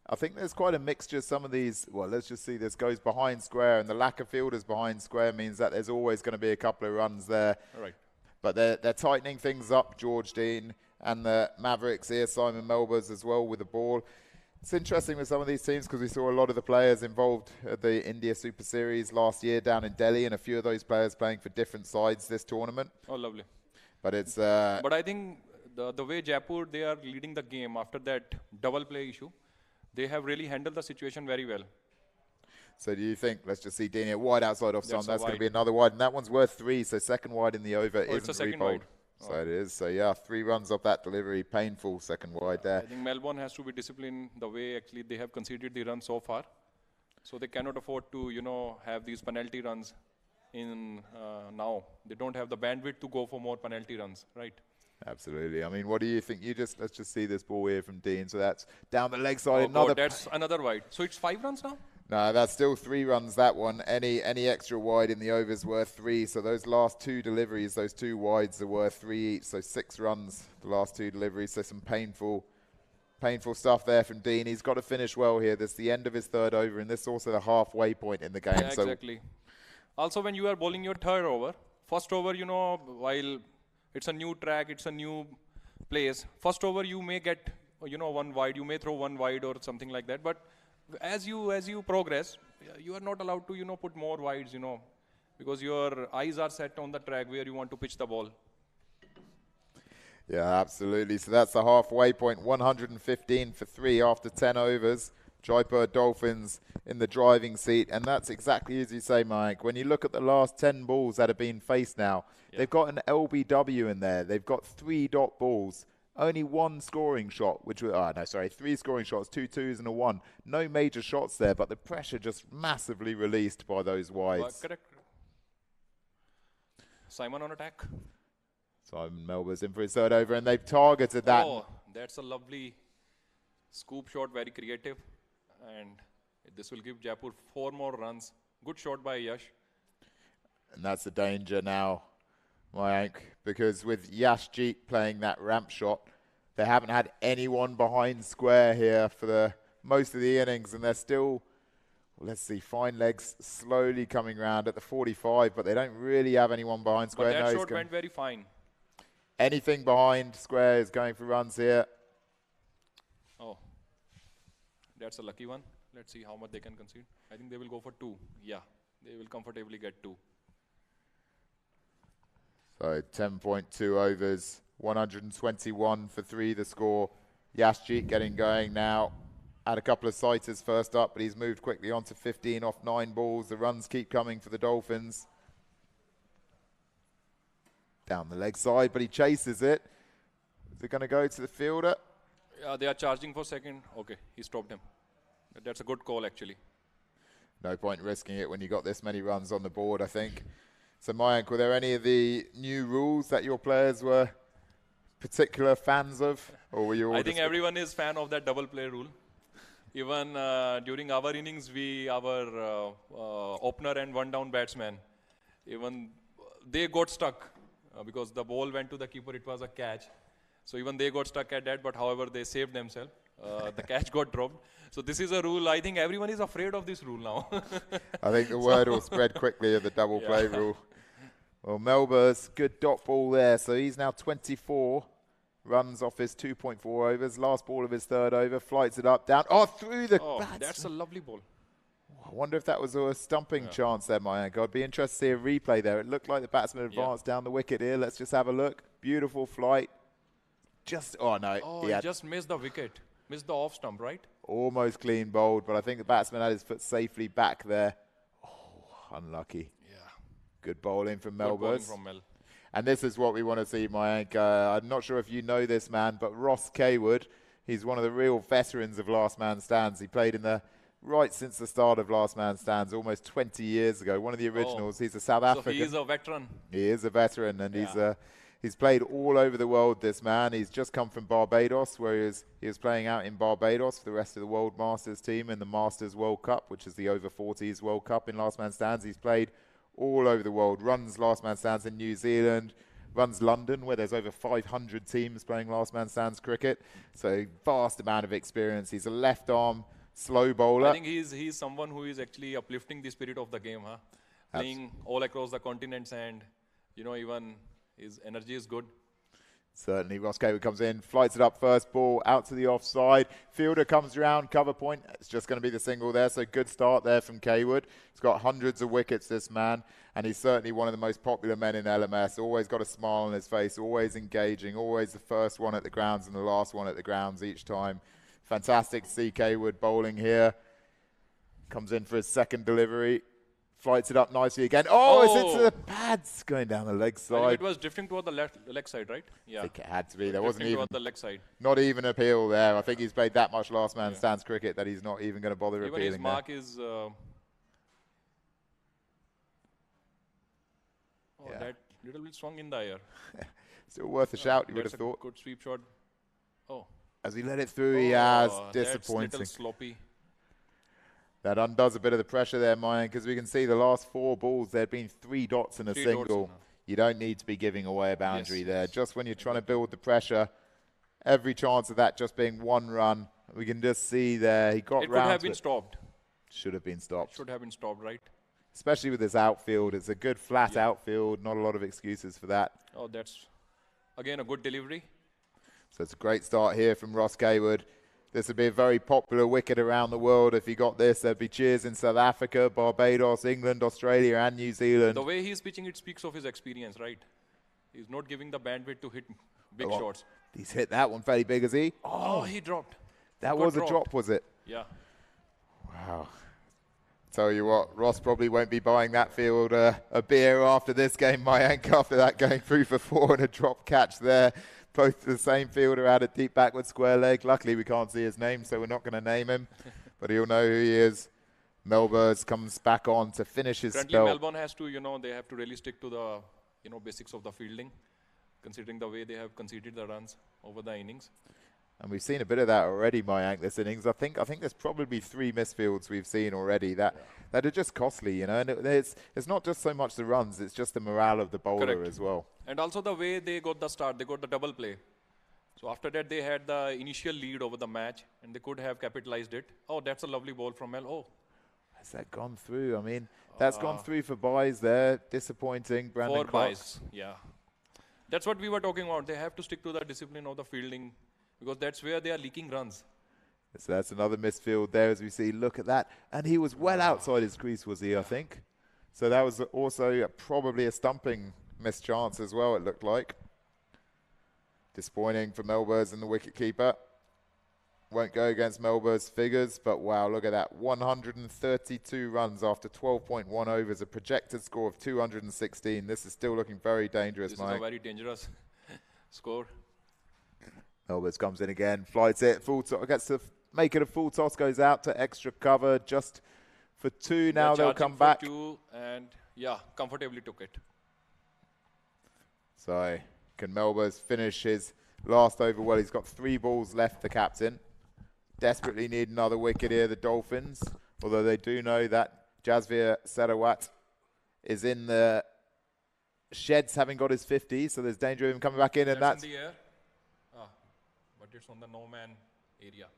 Speaker 2: I think there's quite a mixture. Some of these, well, let's just see, this goes behind square, and the lack of fielders behind square means that there's always going to be a couple of runs there.
Speaker 3: all right.
Speaker 2: But they're tightening things up, George Dean, and the Mavericks here, Simon Melbourne as well with the ball. It's interesting with some of these teams because we saw a lot of the players involved at the India Super Series last year down in Delhi, and a few of those players playing for different sides this tournament.
Speaker 3: Oh, lovely.
Speaker 2: But it's...
Speaker 3: but I think the way Jaipur, they are leading the game after that double play issue, they have really handled the situation very well.
Speaker 2: So do you think, let's just see Dean here, wide outside off Son, that's going to
Speaker 3: wide.
Speaker 2: be another wide, and that one's worth 3, so second wide in the over
Speaker 3: It's a
Speaker 2: isn't
Speaker 3: second
Speaker 2: re-bowled.
Speaker 3: wide.
Speaker 2: So it is, so yeah, 3 runs off that delivery, painful second wide there.
Speaker 3: I think Melbourne has to be disciplined the way actually they have conceded the run so far. So they cannot afford to, have these penalty runs in now. They don't have the bandwidth to go for more penalty runs, right?
Speaker 2: Absolutely. I mean, what do you think? Let's just see this ball here from Dean. So that's down the leg side.
Speaker 3: Oh God, that's another wide. So it's 5 runs now?
Speaker 2: No, that's still 3 runs, that one. Any extra wide in the overs worth 3. So those last 2 deliveries, those 2 wides are worth 3 each. So 6 runs, the last 2 deliveries. So some painful stuff there from Dean. He's got to finish well here. This is the end of his 3rd over, and this is also the halfway point in the game.
Speaker 3: Yeah, exactly. Also, when you are bowling your 3rd over, first over, while it's a new track, it's a new place. First over, you may get, 1 wide. You may throw 1 wide or something like that. But as you progress, you are not allowed to, put more wides, because your eyes are set on the track where you want to pitch the ball.
Speaker 2: Yeah, absolutely. So that's the halfway point. 115 for 3 after 10 overs. Jaipur Dolphins in the driving seat. And that's exactly as you say, Mike. When you look at the last 10 balls that have been faced now, they've got an LBW in there. They've got 3 dot balls. Only 1 scoring shot, 3 scoring shots, 2 twos and a 1. No major shots there, but the pressure just massively released by those wides.
Speaker 3: Correct. Simon on attack.
Speaker 2: Simon Melbourne's in for his 3rd over, and they've targeted that.
Speaker 3: Oh, that's a lovely scoop shot, very creative. And this will give Jaipur 4 more runs. Good shot by Yash.
Speaker 2: And that's the danger now, Mayank, because with Yashjeet playing that ramp shot, They haven't had anyone behind square here for the most of the innings, and they're still, let's see, fine legs slowly coming round at the 45, but they don't really have anyone behind square.
Speaker 3: But that shot went very fine.
Speaker 2: Anything behind square is going for runs here.
Speaker 3: Oh, that's a lucky one. Let's see how much they can concede. I think they will go for 2. Yeah, they will comfortably get 2.
Speaker 2: So 10.2 overs, 121 for 3 the score. Yashjeet getting going now. Had a couple of sighters first up, but he's moved quickly on to 15 off 9 balls. The runs keep coming for the Dolphins. Down the leg side, but he chases it. Is it going to go to the fielder?
Speaker 3: Yeah, they are charging for second. Okay, he stopped him. That's a good call, actually.
Speaker 2: No point risking it when you got this many runs on the board, I think. So, Mayank, were there any of the new rules that your players were particular fans of? Or were you all
Speaker 3: I think everyone is fan of that double play rule. Even during our innings, our opener and one down batsman, even they got stuck because the ball went to the keeper. It was a catch. So even they got stuck at that, but however, they saved themselves. The catch got dropped. So this is a rule. I think everyone is afraid of this rule now.
Speaker 2: I think the word will spread quickly of the double play rule. Well, Melbourne's good dot ball there. So he's now 24 runs off his 2.4 overs. Last ball of his third over. Flights it up, down. Oh, through the batsman.
Speaker 3: That's a lovely ball.
Speaker 2: I wonder if that was a stumping chance there, Mayank. I'd be interested to see a replay there. It looked like the batsman advanced down the wicket here. Let's just have a look. Beautiful flight. Just, oh no.
Speaker 3: Oh, he just missed the wicket. Missed the off stump, right?
Speaker 2: Almost clean bowled, but I think the batsman had his foot safely back there. Oh, unlucky.
Speaker 3: Yeah.
Speaker 2: Good bowling from
Speaker 3: Good
Speaker 2: Melbourne.
Speaker 3: bowling from Mel.
Speaker 2: And this is what we want to see, Mayank. I'm not sure if you know this man, but Ross Kaywood, he's one of the real veterans of Last Man Stands. He played in the right since the start of Last Man Stands, almost 20 years ago. One of the originals. He's a South African.
Speaker 3: So he is a veteran.
Speaker 2: He is a veteran, and he's played all over the world, this man. He's just come from Barbados, where he was playing out in Barbados for the rest of the World Masters team in the Masters World Cup, which is the over 40s World Cup in Last Man Stands. He's played all over the world, runs Last Man Stands in New Zealand, runs London, where there's over 500 teams playing Last Man Stands cricket. So vast amount of experience. He's a left-arm slow bowler.
Speaker 3: I think he's someone who is actually uplifting the spirit of the game, huh? Playing all across the continents, and even his energy is good.
Speaker 2: Certainly, Ross Kaywood comes in, flights it up first ball, out to the offside. Fielder comes around, cover point. It's just going to be the single there, so good start there from Kaywood. He's got hundreds of wickets, this man, and he's certainly one of the most popular men in LMS. Always got a smile on his face, always engaging, always the first one at the grounds and the last one at the grounds each time. Fantastic to see Kaywood bowling here. Comes in for his second delivery. Flights it up nicely again. Oh, it's into the pads going down the leg side.
Speaker 3: It was drifting toward the leg side, right? Yeah.
Speaker 2: I think it had to be. There wasn't even
Speaker 3: toward the leg side.
Speaker 2: Not even appeal there. I think he's played that much Last Man Stands cricket that he's not even going to bother
Speaker 3: even
Speaker 2: appealing.
Speaker 3: His mark is. That little bit swung in the air.
Speaker 2: Still worth a shout, you would have thought.
Speaker 3: Good sweep shot. Oh.
Speaker 2: As he let it through, he has. Disappointing.
Speaker 3: That's a little sloppy.
Speaker 2: That undoes a bit of the pressure there, Mayan, because we can see the last 4 balls, there had been 3 dots and a single. You don't need to be giving away a boundary there. Just when you're trying to build the pressure, every chance of that just being 1 run. We can just see there, he got round.
Speaker 3: It could have been stopped.
Speaker 2: Should have been stopped.
Speaker 3: Should have been stopped, right?
Speaker 2: Especially with his outfield. It's a good flat outfield. Not a lot of excuses for that.
Speaker 3: Oh, that's, again, a good delivery.
Speaker 2: So it's a great start here from Ross Kaywood. This would be a very popular wicket around the world. If he got this, there'd be cheers in South Africa, Barbados, England, Australia, and New Zealand.
Speaker 3: The way he's pitching, it speaks of his experience, right? He's not giving the bandwidth to hit big shots.
Speaker 2: He's hit that one fairly big, has he?
Speaker 3: Oh, he dropped.
Speaker 2: That was a drop, was it?
Speaker 3: Yeah.
Speaker 2: Wow. Tell you what, Ross probably won't be buying that field a beer after this game, Mayank, after that going through for 4 and a drop catch there. Both the same fielder had a deep backward square leg. Luckily, we can't see his name, so we're not going to name him. But he'll know who he is. Melbourne comes back on to finish his
Speaker 3: Currently,
Speaker 2: spell.
Speaker 3: Melbourne has to, they have to really stick to the, basics of the fielding, considering the way they have conceded the runs over the innings.
Speaker 2: And we've seen a bit of that already, Mayank, this innings. I think there's probably 3 misfields we've seen already that are just costly, And it's not just so much the runs, it's just the morale of the bowler as well.
Speaker 3: And also the way they got the start, they got the double play. So So after that, they had the initial lead over the match, and they could have capitalized it. Oh, that's a lovely ball from Mel. Oh,
Speaker 2: Has that gone through? I mean, that's gone through for buys there. Disappointing. Brandon
Speaker 3: 4
Speaker 2: Clark.
Speaker 3: buys. Yeah. That's what we were talking about. They have to stick to the discipline of the fielding because that's where they are leaking runs.
Speaker 2: So that's another misfield there as we see. Look at that. And he was well outside his crease, was he, I think? So that was also probably a stumping missed chance as well, it looked like. Disappointing for Melbourne and the wicketkeeper. Won't go against Melbourne's figures, but wow, look at that. 132 runs after 12.1 overs, a projected score of 216. This is still looking very dangerous,
Speaker 3: This
Speaker 2: Mike.
Speaker 3: is a very dangerous score.
Speaker 2: Melbourne comes in again, flights it, full toss, gets to make it a full toss, goes out to extra cover just for 2. Now they'll come back.
Speaker 3: 2 and yeah, comfortably took it.
Speaker 2: So can Melbourne finish his last over? Well, he's got 3 balls left, the captain. Desperately need another wicket here, the Dolphins. Although they do know that Jaipur Dolphins is in the sheds having got his 50, so there's danger of him coming back in. And that's
Speaker 3: in the air. But it's on the no-man area.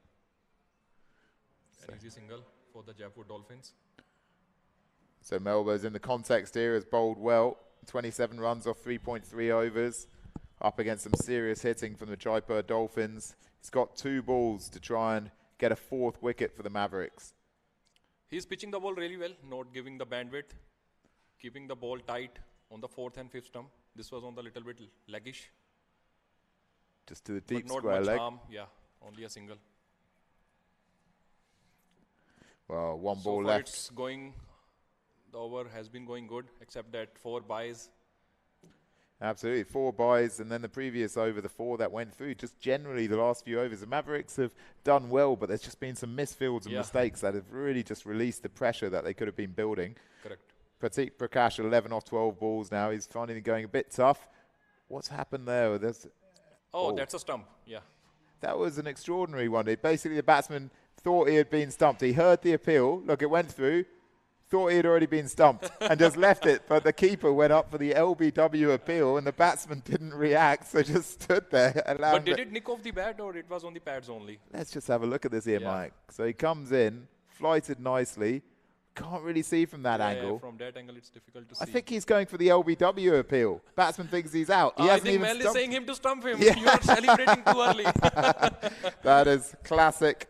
Speaker 3: An easy single for the Jaipur Dolphins.
Speaker 2: So Melbourne's in the context here has bowled well. 27 runs off 3.3 overs. Up against some serious hitting from the Jaipur Dolphins. He's got 2 balls to try and get a 4th wicket for the Mavericks.
Speaker 3: He's pitching the ball really well, not giving the bandwidth, keeping the ball tight on the 4th and 5th stump. This was on the little bit leggish.
Speaker 2: Just to the deep
Speaker 3: but not
Speaker 2: square
Speaker 3: much
Speaker 2: leg.
Speaker 3: harm. Yeah, only a single.
Speaker 2: Well, 1
Speaker 3: So
Speaker 2: ball
Speaker 3: far
Speaker 2: left.
Speaker 3: it's going, the over has been going good, except that 4 buys.
Speaker 2: Absolutely, 4 buys, and then the previous over, the 4 that went through. Just generally, the last few overs, the Mavericks have done well, but there's just been some misfields and mistakes that have really just released the pressure that they could have been building.
Speaker 3: Correct.
Speaker 2: Pratik Prakash, 11 off 12 balls now. He's finding it going a bit tough. What's happened there?
Speaker 3: That's a stump. Yeah.
Speaker 2: That was an extraordinary one. Basically, the batsman thought he had been stumped. He heard the appeal. Look, it went through. Thought he had already been stumped and just left it. But the keeper went up for the LBW appeal and the batsman didn't react, so just stood there.
Speaker 3: But did it nick off the bat or it was on the pads only?
Speaker 2: Let's just have a look at this here, Mike. So he comes in, flighted nicely. Can't really see from that angle.
Speaker 3: Yeah, from that angle, it's difficult to see.
Speaker 2: I think he's going for the LBW appeal. Batsman thinks he's out. He
Speaker 3: I
Speaker 2: hasn't
Speaker 3: think
Speaker 2: even
Speaker 3: Mel is
Speaker 2: stumped.
Speaker 3: saying him to stump him.
Speaker 2: Yeah.
Speaker 3: You are celebrating too early.
Speaker 2: That is classic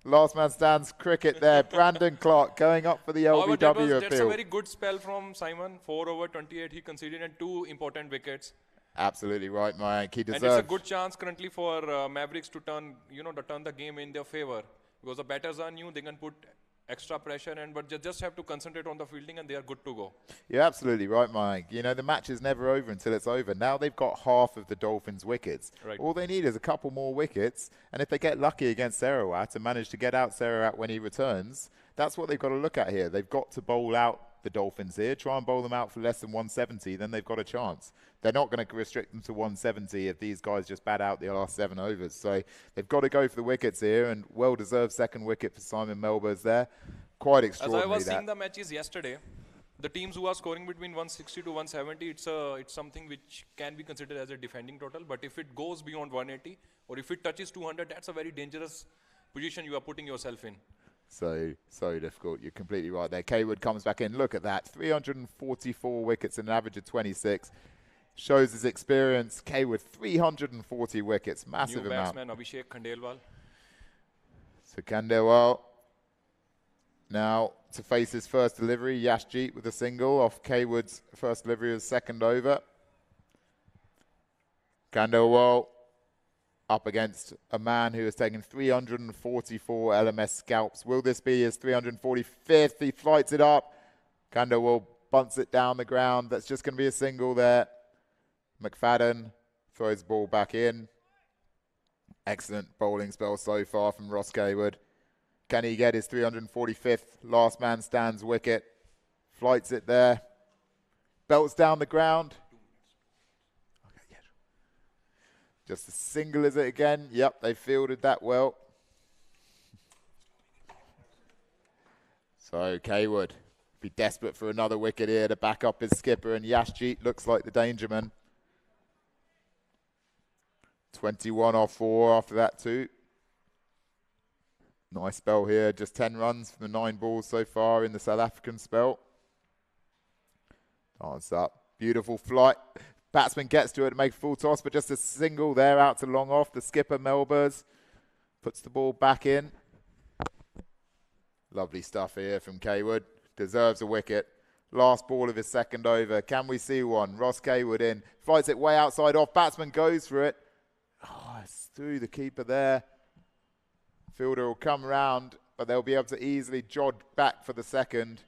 Speaker 2: last man stands cricket there. Brandon Clark going up for the LBW
Speaker 3: That's
Speaker 2: appeal.
Speaker 3: a very good spell from Simon. 4 over 28 he conceded and 2 important wickets.
Speaker 2: Absolutely right, Mike. He
Speaker 3: And
Speaker 2: deserves.
Speaker 3: it's a good chance currently for Mavericks to turn the game in their favor. Because the batters are new, they can put extra pressure but they just have to concentrate on the fielding and they are good to go.
Speaker 2: You're absolutely right, Mike. You know, the match is never over until it's over. Now they've got half of the Dolphins' wickets.
Speaker 3: Right.
Speaker 2: All they need is a couple more wickets. And if they get lucky against Sawat and manage to get out Sawat when he returns, that's what they've got to look at here. They've got to bowl out the Dolphins here, try and bowl them out for less than 170, then they've got a chance. They're not going to restrict them to 170 if these guys just bat out the last 7 overs. So they've got to go for the wickets here, and well-deserved second wicket for Simon Melbourne there. Quite extraordinary.
Speaker 3: As I was seeing the matches yesterday, the teams who are scoring between 160 to 170, it's something which can be considered as a defending total. But if it goes beyond 180 or if it touches 200, that's a very dangerous position you are putting yourself in.
Speaker 2: So difficult. You're completely right there. Kaywood comes back in. Look at that. 344 wickets and an average of 26. Shows his experience. Kaywood, 340 wickets. Massive
Speaker 3: New
Speaker 2: amount.
Speaker 3: batsman Abhishek Khandelwal.
Speaker 2: So Khandelwal now to face his first delivery. Yashjeet with a single off Kaywood's first delivery of second over. Khandelwal up against a man who has taken 344 LMS scalps. Will this be his 345th? He flights it up. Khandelwal bunts it down the ground. That's just going to be a single there. McFadden throws the ball back in. Excellent bowling spell so far from Ross Kaywood. Can he get his 345th last man stands wicket? Flights it there. Belts down the ground. Just a single, is it again? Yep, they fielded that well. So Kaywood be desperate for another wicket here to back up his skipper, and Yashjeet looks like the danger man. 21 off 4 after that too. Nice spell here, just 10 runs from the 9 balls so far in the South African spell. Dance up, beautiful flight. Batsman gets to it to make a full toss, but just a single there out to long off. The skipper, Melbourne, puts the ball back in. Lovely stuff here from Kaywood. Deserves a wicket. Last ball of his second over. Can we see one? Ross Kaywood in. Flies it way outside off. Batsman goes for it. Oh, it's through the keeper there. Fielder will come round, but they'll be able to easily jog back for the second.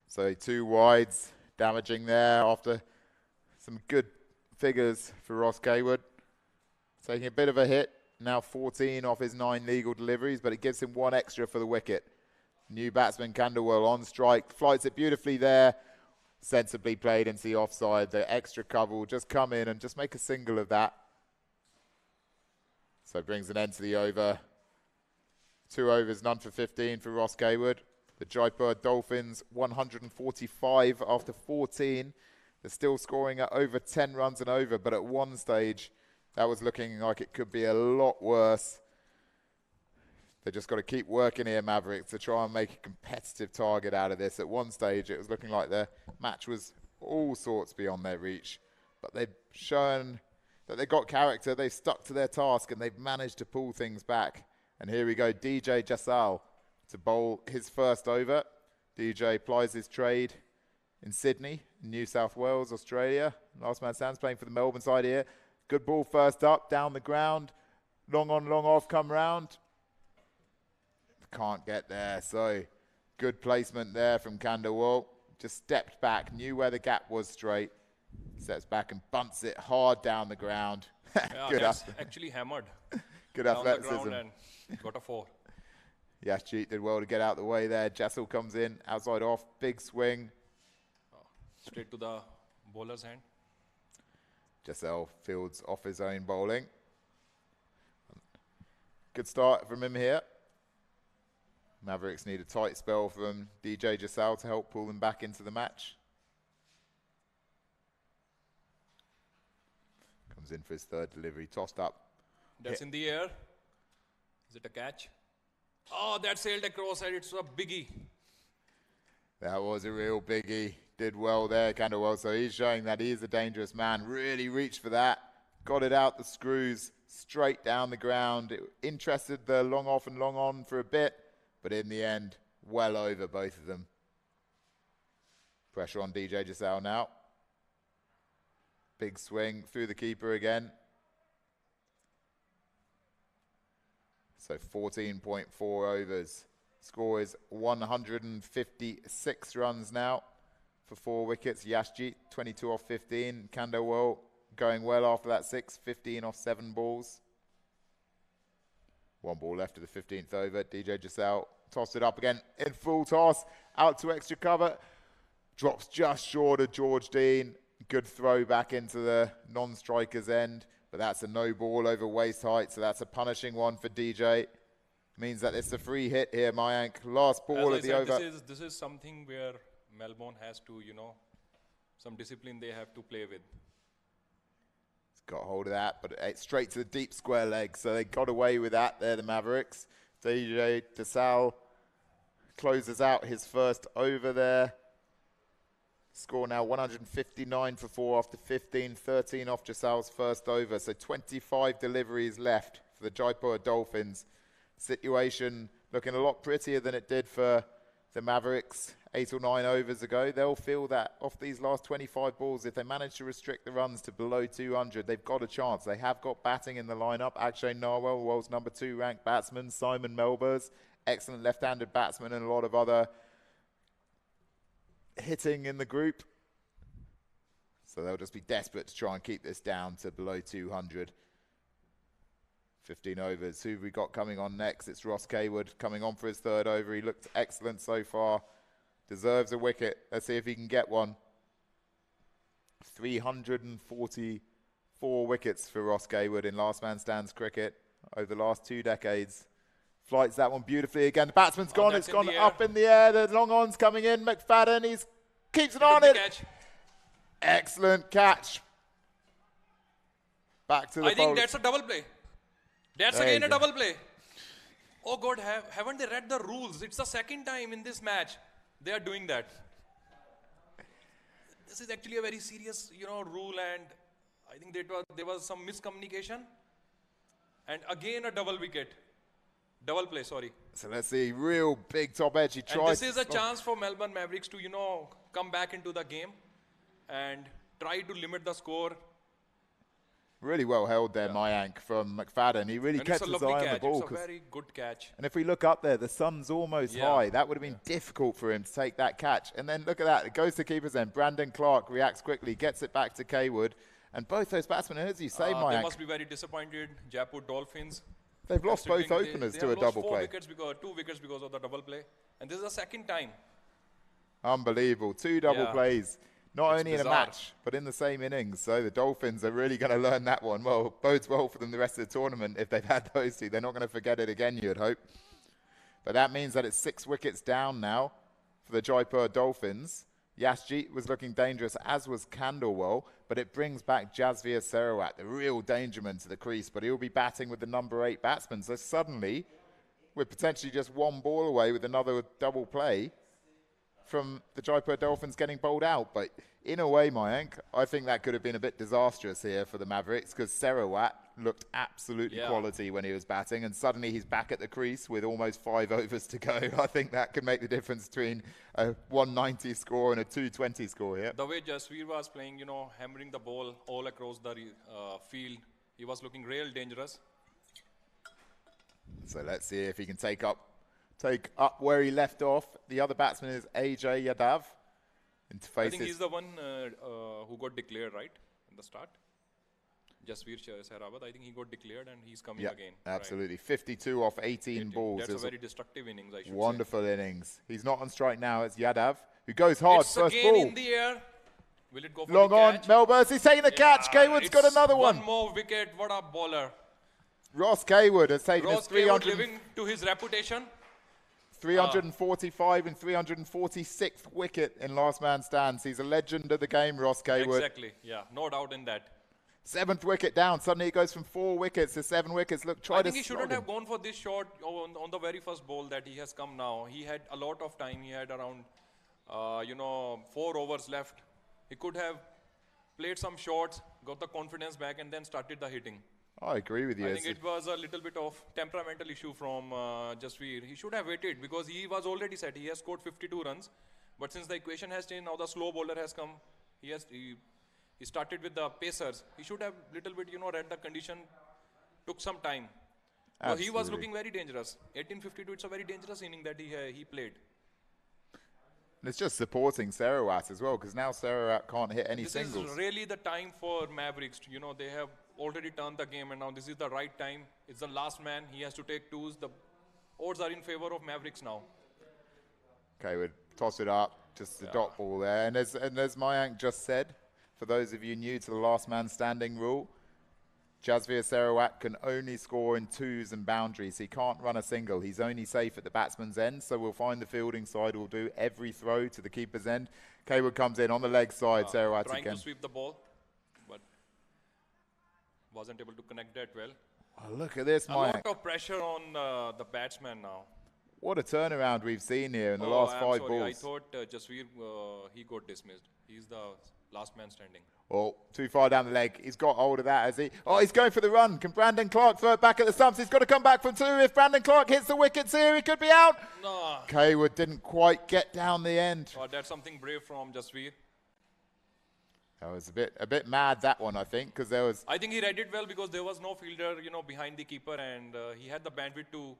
Speaker 2: So 2 wides, damaging there after some good figures for Ross Kaywood. Taking a bit of a hit, now 14 off his 9 legal deliveries, but it gives him 1 extra for the wicket. New batsman Kandawal on strike, flights it beautifully there. Sensibly played into the offside. The extra cover will just come in and just make a single of that. So it brings an end to the over. 2 overs, none for 15 for Ross Kaywood. The Jaipur Dolphins, 145 after 14. They're still scoring at over 10 runs and over, but at one stage, that was looking like it could be a lot worse. They just got to keep working here, Mavericks, to try and make a competitive target out of this. At one stage, it was looking like the match was all sorts beyond their reach, but they've shown that they've got character, they've stuck to their task, and they've managed to pull things back. And here we go, DJ Jasal to bowl his first over. DJ plies his trade in Sydney, New South Wales, Australia. Last man stands, playing for the Melbourne side here. Good ball first up, down the ground. Long on, long off, come round. Can't get there, so good placement there from Kandawal. Just stepped back, knew where the gap was straight. Steps back and bunts it hard down the ground.
Speaker 3: Yeah,
Speaker 2: good
Speaker 3: that's actually hammered.
Speaker 2: Good
Speaker 3: down
Speaker 2: athleticism.
Speaker 3: the ground and got a 4.
Speaker 2: Yashjeet did well to get out the way there. Jessel comes in, outside off, big swing.
Speaker 3: Straight to the bowler's hand.
Speaker 2: Jessel fields off his own bowling. Good start from him here. Mavericks need a tight spell from DJ Jasal to help pull them back into the match. Comes in for his third delivery, tossed up.
Speaker 3: That's in the air. Is it a catch? Oh, that sailed across and it's a biggie.
Speaker 2: That was a real biggie. Did well there, Kandawal. So he's showing that he's a dangerous man. Really reached for that. Got it out the screws, straight down the ground. It interested the long off and long on for a bit, but in the end, well over both of them. Pressure on DJ Jasal now. Big swing through the keeper again. So 14.4 overs. Score is 156 runs now for 4 wickets. Yashjeet, 22 off 15. Kandawal going well after that 6, 15 off 7 balls. 1 ball left of the 15th over. DJ Jasal tossed it up again in full toss. Out to extra cover. Drops just short of George Dean. Good throw back into the non-striker's end. But that's a no ball over waist height. So that's a punishing one for DJ. Means that it's a free hit here, Mayank. Last ball of the over.
Speaker 3: This is something where Melbourne has to, some discipline they have to play with.
Speaker 2: Got hold of that, but straight to the deep square leg. So they got away with that there, the Mavericks. DJ Jasal closes out his first over there. Score now 159 for 4 after 15, 13 off Jasal's first over. So 25 deliveries left for the Jaipur Dolphins. Situation looking a lot prettier than it did for the Mavericks 8 or 9 overs ago. They'll feel that off these last 25 balls. If they manage to restrict the runs to below 200, they've got a chance. They have got batting in the lineup. Akshay Narwal, world's number 2 ranked batsman. Simon Melbourne, excellent left-handed batsman, and a lot of other hitting in the group. So they'll just be desperate to try and keep this down to below 200. 15 overs. Who have we got coming on next? It's Ross Kaywood coming on for his third over. He looked excellent so far. Deserves a wicket. Let's see if he can get one. 344 wickets for Ross Kaywood in last man stands cricket over the last 2 decades. Flights that one beautifully again. The batsman's gone. It's gone up in the air. The long on's coming in. McFadden, keeps it on it.
Speaker 3: Catch.
Speaker 2: Excellent catch. Back to the
Speaker 3: I think
Speaker 2: bowler.
Speaker 3: that's a double play. That's
Speaker 2: There
Speaker 3: again
Speaker 2: you
Speaker 3: a
Speaker 2: go.
Speaker 3: double play. Oh God, haven't they read the rules? It's the second time in this match they are doing that. This is actually a very serious, rule, and I think there was some miscommunication. And again a double wicket. Double play, sorry.
Speaker 2: So let's see, real big top edge. He
Speaker 3: And
Speaker 2: tried.
Speaker 3: this is a chance for Melbourne Mavericks to, come back into the game and try to limit the score.
Speaker 2: Really well held there, Mayank, from McFadden. He really
Speaker 3: And
Speaker 2: kept
Speaker 3: it's a
Speaker 2: his
Speaker 3: lovely
Speaker 2: eye on the
Speaker 3: catch.
Speaker 2: ball.
Speaker 3: It's a very good catch.
Speaker 2: And if we look up there, the sun's almost high. That would have been difficult for him to take that catch. And then look at that. It goes to keeper's end. Brandon Clark reacts quickly, gets it back to Kaywood. And both those batsmen, as you say, Mayank,
Speaker 3: They must be very disappointed. Jaipur Dolphins.
Speaker 2: they've lost both
Speaker 3: Considering
Speaker 2: openers
Speaker 3: they
Speaker 2: to a
Speaker 3: have lost
Speaker 2: double play.
Speaker 3: 2 wickets because of the double play. And this is the second time.
Speaker 2: Unbelievable. 2 double
Speaker 3: Yeah.
Speaker 2: plays. Not
Speaker 3: It's
Speaker 2: only in a
Speaker 3: bizarre.
Speaker 2: match, but in the same innings. So the Dolphins are really going to learn that one. Well, bodes well for them the rest of the tournament if they've had those two. They're not going to forget it again, you'd hope. But that means that it's 6 wickets down now for the Jaipur Dolphins. Yasjeet was looking dangerous, as was Kandalwal, but it brings back Jasvir Sarawat, the real dangerman, to the crease. But he'll be batting with the number 8 batsman. So suddenly, we're potentially just 1 ball away with another double play from the Jaipur Dolphins getting bowled out. But in a way, Mayank, I think that could have been a bit disastrous here for the Mavericks because Sarawat looked absolutely quality when he was batting, and suddenly he's back at the crease with almost 5 overs to go. I think that could make the difference between a 190 score and a 220 score here.
Speaker 3: The way Jasveer was playing, hammering the ball all across the field, he was looking real dangerous.
Speaker 2: So let's see if he can take up where he left off. The other batsman is AJ Yadav.
Speaker 3: I think he's the one who got declared, right, in the start. Jasveer Sehrawat, I think he got declared and he's coming again.
Speaker 2: Absolutely. Right. 52 off 18 balls.
Speaker 3: That's a very destructive innings, I should
Speaker 2: Wonderful innings. He's not on strike now. It's Yadav, who goes hard.
Speaker 3: It's
Speaker 2: first
Speaker 3: again
Speaker 2: ball.
Speaker 3: in the air. Will it go for
Speaker 2: Long
Speaker 3: the
Speaker 2: on.
Speaker 3: catch?
Speaker 2: Melbourne, he's taking the catch. Kaywood's got another one.
Speaker 3: One more wicket. What a bowler.
Speaker 2: Ross Kaywood has taken
Speaker 3: Ross
Speaker 2: his 300.
Speaker 3: living to his reputation.
Speaker 2: 345 and 346th wicket in last man stands. He's a legend of the game, Ross Kaywood.
Speaker 3: Exactly. Yeah, no doubt in that.
Speaker 2: 7th wicket down. Suddenly it goes from 4 wickets to 7 wickets. Look,
Speaker 3: I think he shouldn't have gone for this shot on the very first ball that he has come now. He had a lot of time. He had around, 4 overs left. He could have played some shots, got the confidence back, and then started the hitting.
Speaker 2: I agree with you.
Speaker 3: I think it was a little bit of temperamental issue from Jasveer. He should have waited because he was already set. He has scored 52 runs. But since the equation has changed, now the slow bowler has come. He started with the pacers. He should have little bit, read the condition. Took some time. So he was looking very dangerous. 1852, it's a very dangerous inning that he played.
Speaker 2: And it's just supporting Sarawat as well, because now Sarawat can't hit any singles.
Speaker 3: This is really the time for Mavericks. They have already turned the game, and now this is the right time. It's the last man. He has to take 2s. The odds are in favor of Mavericks now.
Speaker 2: Okay, we'll toss it up. Just a dot ball there. And as Mayank just said, for those of you new to the last man standing rule, Jasvir Sarawat can only score in 2s and boundaries. He can't run a single. He's only safe at the batsman's end, so we'll find the fielding side will do every throw to the keeper's end. Kaywood comes in on the leg side. Sarawat
Speaker 3: trying
Speaker 2: again.
Speaker 3: To sweep the ball, but wasn't able to connect that well.
Speaker 2: Oh, look at this,
Speaker 3: A
Speaker 2: Mayank.
Speaker 3: lot of pressure on the batsman now.
Speaker 2: What a turnaround we've seen here in the last 5 balls.
Speaker 3: I thought Jasveer, he got dismissed. He's the last man standing.
Speaker 2: Oh, too far down the leg. He's got hold of that, has he? Oh, he's going for the run. Can Brandon Clark throw it back at the stumps? He's got to come back from 2. If Brandon Clark hits the wickets here, he could be out.
Speaker 3: No.
Speaker 2: Kaywood didn't quite get down the end.
Speaker 3: Oh, that's something brave from Jasveer.
Speaker 2: That was a bit mad, that one, I think, because there was...
Speaker 3: I think he read it well because there was no fielder, behind the keeper, and he had the bandwidth to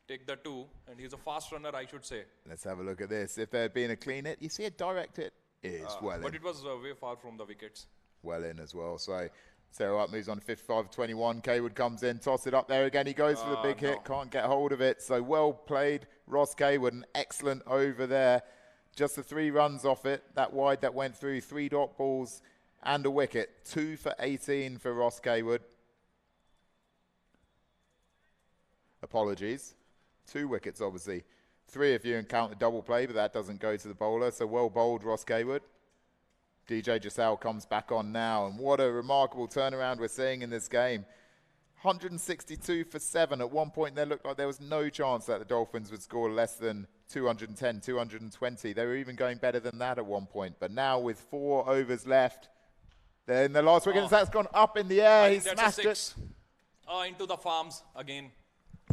Speaker 3: take the 2, and he's a fast runner, I should say.
Speaker 2: Let's have a look at this. If there had been a clean hit, you see a direct hit. It is well in.
Speaker 3: But it was way far from the wickets.
Speaker 2: Well in as well. So Sarawat moves on 55-21. Kaywood comes in, toss it up there again. He goes for the big hit, can't get hold of it. So well played, Ross Kaywood. An excellent over there. Just the 3 runs off it. That wide that went through, 3 dot balls and a wicket. 2 for 18 for Ross Kaywood. Apologies. 2 wickets, obviously. 3 if you count the double play, but that doesn't go to the bowler. So well bowled, Ross Kaywood. DJ Giselle comes back on now, and what a remarkable turnaround we're seeing in this game. 162 for 7. At one point there looked like there was no chance that the Dolphins would score less than 210, 220. They were even going better than that at one point. But now with 4 overs left, then the last wicket, that's gone up in the air. He smashed it.
Speaker 3: Into the farms again.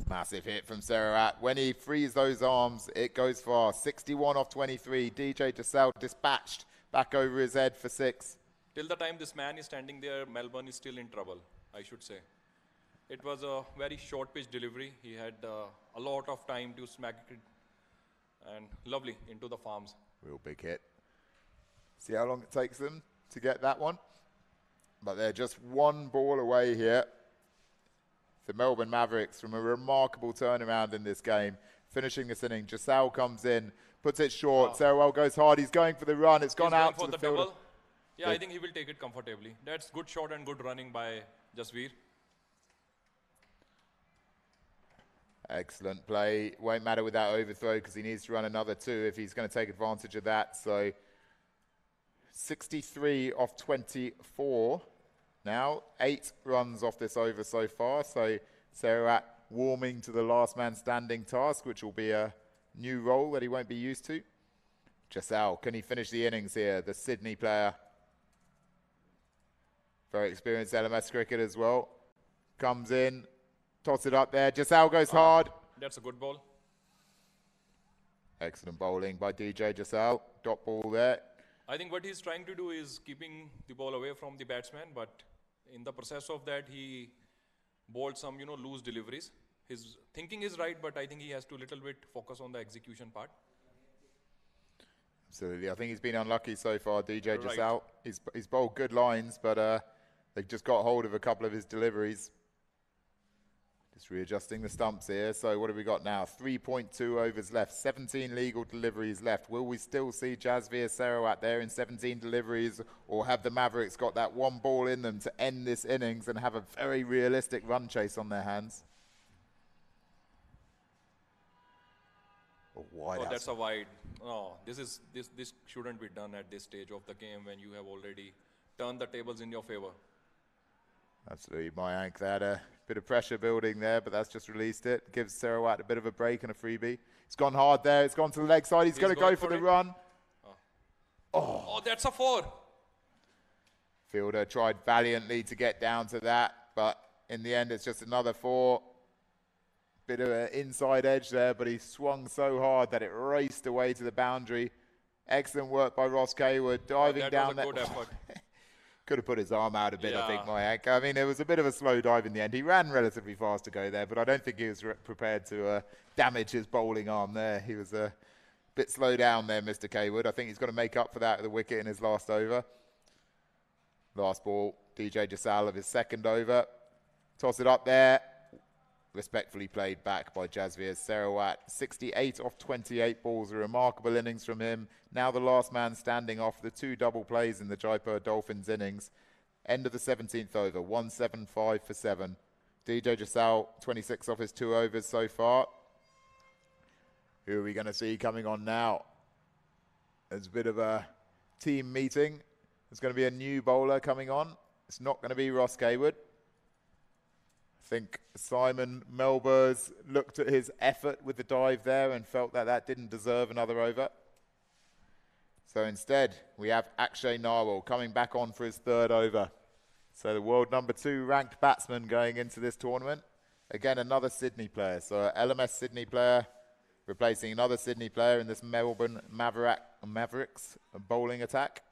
Speaker 2: Massive hit from Sawat. When he frees those arms, it goes far. 61 off 23. DJ Giselle dispatched back over his head for 6.
Speaker 3: Till the time this man is standing there, Melbourne is still in trouble, I should say. It was a very short pitch delivery. He had a lot of time to smack it, and lovely into the farms.
Speaker 2: Real big hit. See how long it takes them to get that one? But they're just 1 ball away here. The Melbourne Mavericks from a remarkable turnaround in this game. Finishing this inning, Giselle comes in, puts it short. Sarawell goes hard. He's going for the run. It's gone out to the field.
Speaker 3: Double. Yeah, I think he will take it comfortably. That's good shot and good running by Jasveer.
Speaker 2: Excellent play. Won't matter with that overthrow because he needs to run another 2 if he's going to take advantage of that. So 63 off 24. Now 8 runs off this over so far. So Sawat warming to the last man standing task, which will be a new role that he won't be used to. Giselle, can he finish the innings here? The Sydney player. Very experienced LMS cricket as well. Comes in. Toss it up there. Giselle goes hard.
Speaker 3: That's a good ball.
Speaker 2: Excellent bowling by DJ Giselle. Dot ball there.
Speaker 3: I think what he's trying to do is keeping the ball away from the batsman, but in the process of that, he bowled some, loose deliveries. His thinking is right, but I think he has to little bit focus on the execution part.
Speaker 2: Absolutely. I think he's been unlucky so far, DJ
Speaker 3: Right.
Speaker 2: Giselle. He's bowled good lines, but they've just got hold of a couple of his deliveries. Just readjusting the stumps here. So what have we got now? 3.2 overs left. 17 legal deliveries left. Will we still see Jasveer Sawat there in 17 deliveries? Or have the Mavericks got that 1 ball in them to end this innings and have a very realistic run chase on their hands?
Speaker 3: That's a wide. No, this shouldn't be done at this stage of the game when you have already turned the tables in your favor.
Speaker 2: Absolutely, Mayank. They had a bit of pressure building there, but that's just released it. Gives Sawat a bit of a break and a freebie. It's gone hard there. It's gone to the leg side. He's going to go for the run.
Speaker 3: Oh, that's a 4.
Speaker 2: Fielder tried valiantly to get down to that, but in the end, it's just another 4. Bit of an inside edge there, but he swung so hard that it raced away to the boundary. Excellent work by Ross Hayward, diving down there.
Speaker 3: That was a good effort.
Speaker 2: Could have put his arm out a bit, I think, Mayank. I mean, it was a bit of a slow dive in the end. He ran relatively fast to go there, but I don't think he was prepared to damage his bowling arm there. He was a bit slow down there, Mr. Hayward. I think he's got to make up for that with the wicket in his last over. Last ball, DJ Giselle of his second over. Toss it up there. Respectfully played back by Jasveer Sawat. 68 off 28 balls, a remarkable innings from him. Now the last man standing off the 2 double plays in the Jaipur Dolphins innings. End of the 17th over, 175 for 7. DJ Giselle, 26 off his 2 overs so far. Who are we going to see coming on now? There's a bit of a team meeting. There's going to be a new bowler coming on. It's not going to be Ross Hayward. I think Simon Melbourne looked at his effort with the dive there and felt that that didn't deserve another over. So instead, we have Akshay Narwal coming back on for his 3rd over. So the world number 2 ranked batsman going into this tournament. Again, another Sydney player. So LMS Sydney player replacing another Sydney player in this Melbourne Mavericks bowling attack.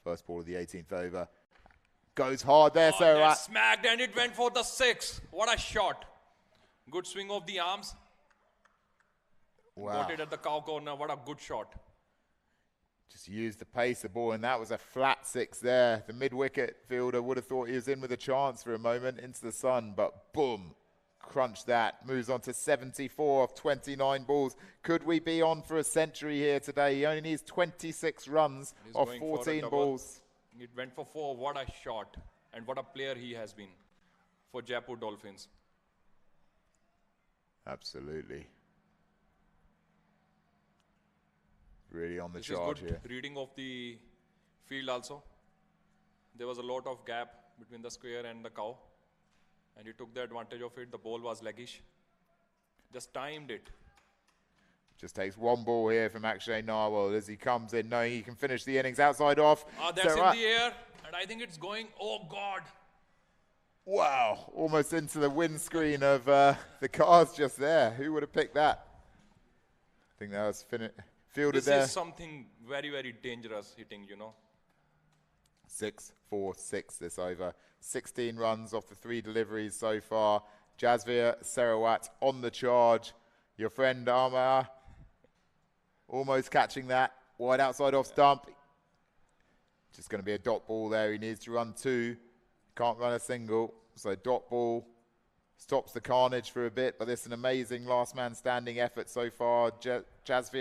Speaker 2: First ball of the 18th over. Goes hard there, Sawat.
Speaker 3: Smacked and it went for the 6. What a shot. Good swing of the arms.
Speaker 2: Wow.
Speaker 3: Got it at the cow corner. What a good shot.
Speaker 2: Just used the pace of ball, and that was a flat 6 there. The mid-wicket fielder would have thought he was in with a chance for a moment into the sun, but boom, crunched that. Moves on to 74 off 29 balls. Could we be on for a century here today? He only needs 26 runs off 14 balls.
Speaker 3: It went for 4. What a shot. And what a player he has been for Jaipur Dolphins.
Speaker 2: Absolutely. Really on the
Speaker 3: This
Speaker 2: charge
Speaker 3: is good
Speaker 2: here.
Speaker 3: reading of the field also. There was a lot of gap between the square and the cow. And he took the advantage of it. The ball was leggish. Just timed it.
Speaker 2: Just takes one ball here from Akshay Narwal as he comes in knowing he can finish the innings outside off.
Speaker 3: That's in the air. And I think it's going, oh God.
Speaker 2: Wow, almost into the windscreen of the cars just there. Who would have picked that? I think that was fielded there.
Speaker 3: This is something very, very dangerous hitting, you know.
Speaker 2: 6-4-6 this over. 16 runs off the 3 deliveries so far. Jasveer Sehrawat on the charge. Your friend Amar almost catching that. Wide outside off stump. Just going to be a dot ball there. He needs to run 2. Can't run a single. So dot ball stops the carnage for a bit. But it's an amazing last man standing effort so far. Jasveer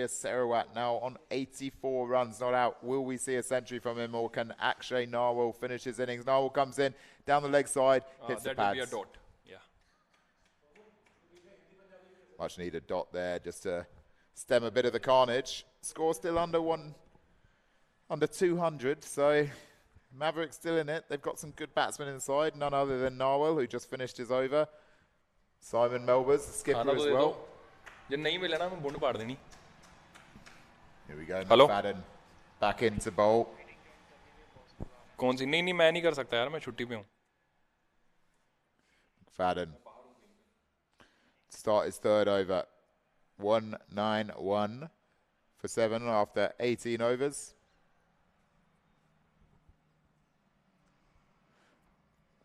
Speaker 2: Sehrawat now on 84 runs, not out. Will we see a century from him, or can Akshay Narwal finish his innings? Narwal comes in down the leg side, hits the pads.
Speaker 3: That will be a dot. Yeah.
Speaker 2: Much needed dot there just to stem a bit of the carnage. Score still under 200, so Mavericks still in it. They've got some good batsmen inside, none other than Narwal, who just finished his over. Simon Melbers, the skipper as well. Here we go, McFadden back into bowl.
Speaker 3: कौन सी? नहीं मैं नहीं कर सकता यार, मैं छुट्टी पे हूँ.
Speaker 2: McFadden start his third over. 1-9-1 for 7 after 18 overs.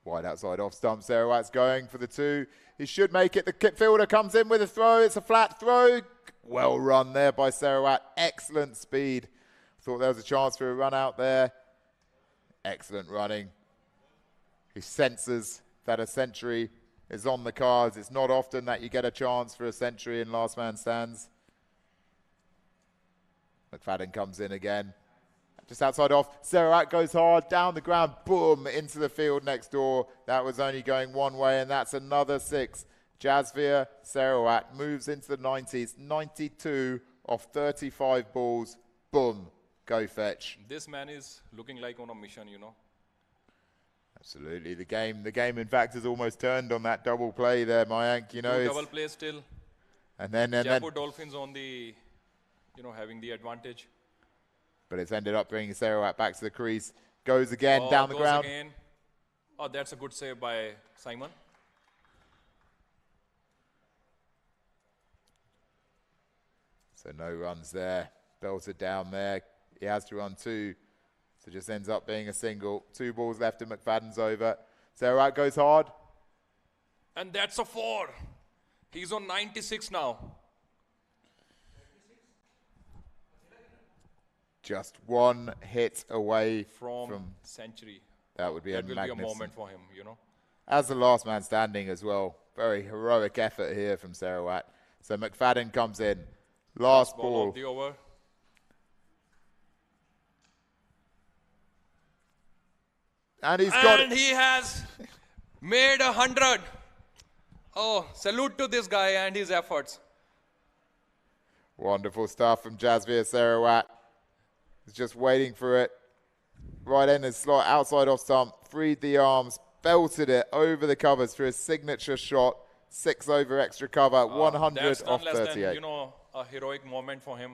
Speaker 2: Wide outside off stump. Sehrawat's going for the 2. He should make it. The fielder comes in with a throw. It's a flat throw. Well run there by Sehrawat. Excellent speed. Thought there was a chance for a run out there. Excellent running. He senses that a century is on the cards. It's not often that you get a chance for a century in last man stands. McFadden comes in again. Just outside off, Sehrawat goes hard, down the ground, boom, into the field next door. That was only going one way, and that's another 6. Jasveer Sehrawat moves into the 90s, 92 off 35 balls, boom, go fetch.
Speaker 3: This man is looking like on a mission, you know.
Speaker 2: Absolutely, the game in fact has almost turned on that double play there, Mayank. You know,
Speaker 3: double play still.
Speaker 2: And then
Speaker 3: Jaipur Dolphins on the, you know, having the advantage.
Speaker 2: But it's ended up bringing Sehrawat back to the crease. Goes again, down the ground.
Speaker 3: Again. Oh, that's a good save by Simon.
Speaker 2: So no runs there. Belted down there. He has to run 2. So just ends up being a single. 2 balls left in McFadden's over. Sehrawat goes hard.
Speaker 3: And that's a 4. He's on 96 now.
Speaker 2: Just one hit away
Speaker 3: from century.
Speaker 2: That would be a magnificent.
Speaker 3: That will be a moment for him, you know.
Speaker 2: As the last man standing as well. Very heroic effort here from Sehrawat. So McFadden comes in. Last ball
Speaker 3: of the over.
Speaker 2: And he's got it.
Speaker 3: And he has made 100. Oh, salute to this guy and his efforts.
Speaker 2: Wonderful stuff from Jasveer Sehrawat. He's just waiting for it. Right end and slot, outside off stump, freed the arms, belted it over the covers for his signature shot. 6 over extra cover, 100 off 38.
Speaker 3: Less than, you know, a heroic moment for him.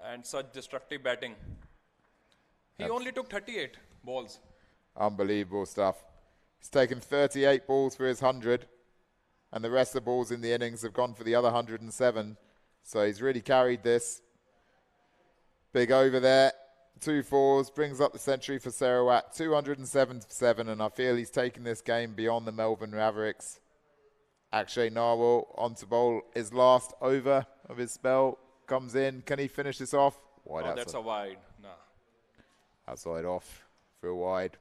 Speaker 3: And such destructive batting. He only took 38 balls.
Speaker 2: Unbelievable stuff. He's taken 38 balls for his 100. And the rest of the balls in the innings have gone for the other 107. So he's really carried this. Big over there. 2 4s, brings up the century for Sehrawat. 207 for 7, and I feel he's taken this game beyond the Melbourne Mavericks. Akshay Narwal on to bowl his last over of his spell. Comes in. Can he finish this off? Wide outside.
Speaker 3: That's a wide. Nah.
Speaker 2: Outside off for a wide.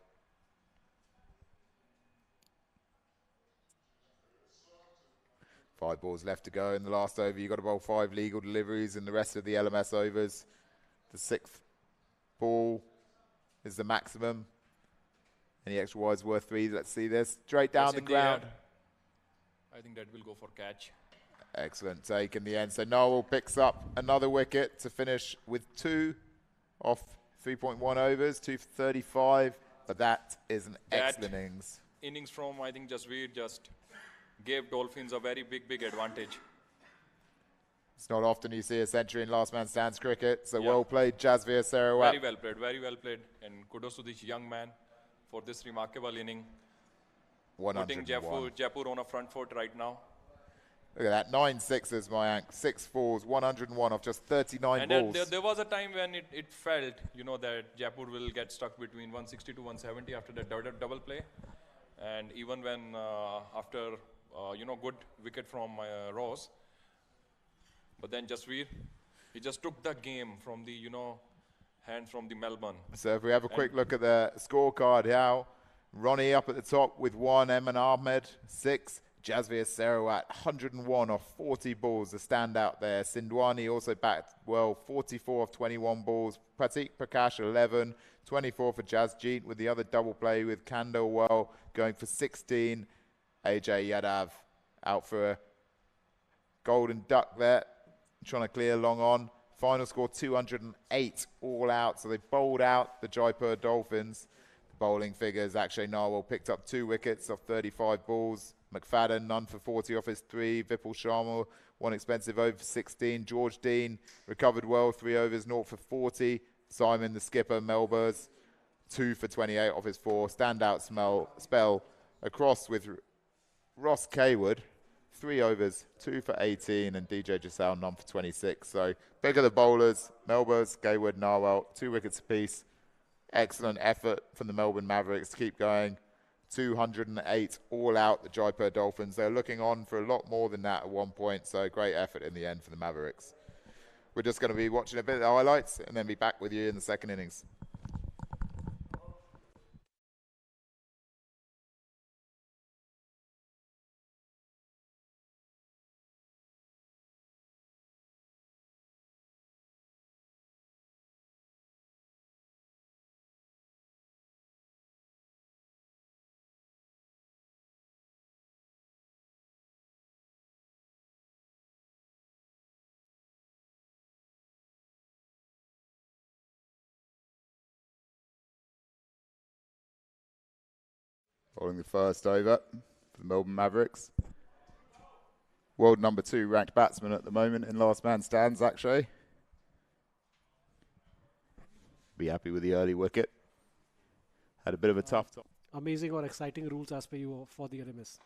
Speaker 2: Five balls left to go in the last over. You've got to bowl 5 legal deliveries in the rest of the LMS overs. The 6th ball is the maximum. Any extra wides worth 3. Let's see this. Straight down the ground.
Speaker 3: I think that will go for catch.
Speaker 2: Excellent take in the end. So Narwal picks up another wicket to finish with 2 off 3.1 overs, 2 for 35, but that is an excellent innings.
Speaker 3: Innings from, I think, Jasveer just gave Dolphins a very big advantage.
Speaker 2: It's not often you see a century in last man stands cricket, so well played, Jasveer Sarawat.
Speaker 3: Very well played, and kudos to this young man for this remarkable inning.
Speaker 2: 101.
Speaker 3: Putting Jaipur on a front foot right now.
Speaker 2: Look at that, 9 sixes, Mayank, 6 fours, 101 off just 39 balls.
Speaker 3: And there was a time when it felt, that Jaipur will get stuck between 160 to 170 after that double play. And even when after, good wicket from Ross. But then Jasveer, he just took the game from the, hands from the Melbourne.
Speaker 2: So if we have a quick look at the scorecard now, Ronnie up at the top with 1, Eman Ahmed 6, Jasveer Sarawat 101 off 40 balls, a standout there. Sindwani also backed well, 44 off 21 balls. Pratik Prakash 11, 24 for Jasjeet with the other double play with Kandawal going for 16. AJ Yadav out for a golden duck there, trying to clear long on. Final score 208 all out, so they bowled out the Jaipur Dolphins. The bowling figures, Akshay Narwal picked up 2 wickets off 35 balls. McFadden, none for 40 off his 3. Vipul Sharma, 1 expensive over for 16. George Dean recovered well, 3 overs, 0 for 40. Simon, the skipper, Melbourne, 2 for 28 off his 4. Standout spell across with Ross Kaywood, 3 overs, 2 for 18, and DJ Jasal, none for 26. So big of the bowlers, Melbourne, Kaywood, Narwal, 2 wickets apiece. Excellent effort from the Melbourne Mavericks to keep going. 208 all out, the Jaipur Dolphins. They're looking on for a lot more than that at one point, so great effort in the end for the Mavericks. We're just going to be watching a bit of the highlights and then be back with you in the second innings. Bowling the first over for the Melbourne Mavericks. World number 2 ranked batsman at the moment in last man stands, actually. Be happy with the early wicket. Had a bit of a tough time.
Speaker 1: Amazing or exciting rules as per you for the LMS?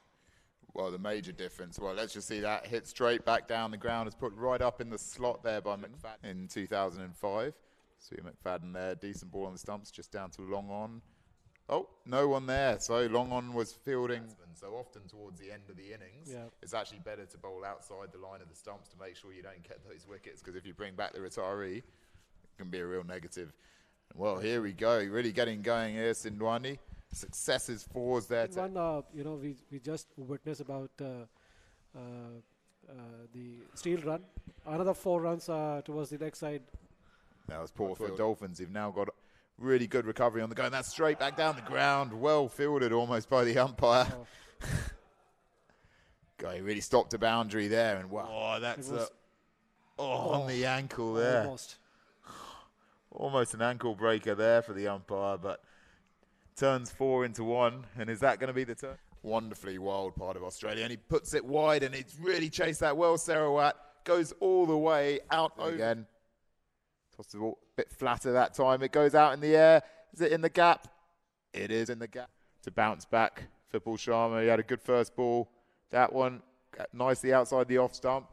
Speaker 2: Well, the major difference, well, let's just see that hit straight back down the ground. It's put right up in the slot there by McFadden in 2005. See McFadden there, decent ball on the stumps, just down to long on. Oh, no one there. So long on was fielding. So often towards the end of the innings, it's actually better to bowl outside the line of the stumps to make sure you don't get those wickets, because if you bring back the retiree, it can be a real negative. Well, here we go. Really getting going here, Sindwani. Successes 4s there.
Speaker 1: We just witnessed about the steal run. Another 4 runs towards the leg side.
Speaker 2: That was poor for the Dolphins. Who've now got really good recovery on the go, and that's straight back down the ground. Well fielded almost by the umpire. Guy really stopped a boundary there, and wow, that's on the ankle there. Almost an ankle breaker there for the umpire, but turns 4 into 1, and is that going to be the turn? Wonderfully wild part of Australia, and he puts it wide, and it's really chased that well. Sarawat goes all the way out again. Tossed the ball a bit flatter that time. It goes out in the air. Is it in the gap? It is in the gap. To bounce back, Vipul Sharma. He had a good first ball. That one nicely outside the off stump.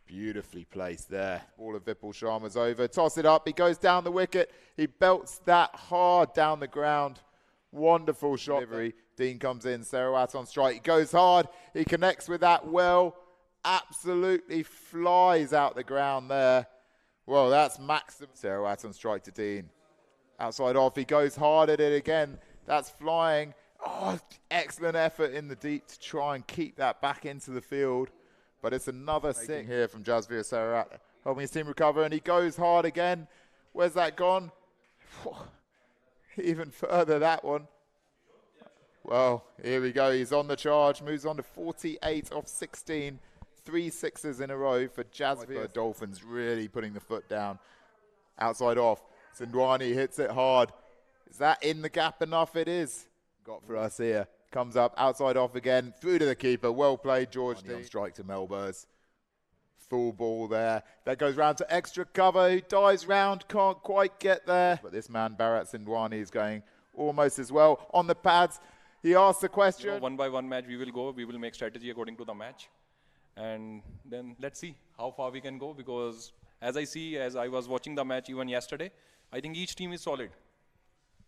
Speaker 2: Beautifully placed there. All of Vipul Sharma's over. Toss it up. He goes down the wicket. He belts that hard down the ground. Wonderful shot delivery. Dean comes in. Sarawat on strike. He goes hard. He connects with that well. Absolutely flies out the ground there. Well, that's maximum. Sarawat on strike to Dean. Outside off. He goes hard at it again. That's flying. Oh, excellent effort in the deep to try and keep that back into the field. But it's another 6 here from Jasveer Sarawat, helping his team recover, and he goes hard again. Where's that gone? Even further, that one. Well, here we go. He's on the charge, moves on to 48 off 16. 3 sixes in a row for Jasveer Dolphins, really putting the foot down. Outside off. Sindwani hits it hard. Is that in the gap enough? It is. Got for us here. Comes up, outside off again. Through to the keeper. Well played, George D. Strike to Melbourne. Full ball there. That goes round to extra cover. Who dives round. Can't quite get there. But this man, Bharat Sindwani, is going almost as well. On the pads. He asked the question.
Speaker 3: You know, one by one match we will go. We will make strategy according to the match. And then let's see how far we can go. Because as I was watching the match even yesterday, I think each team is solid.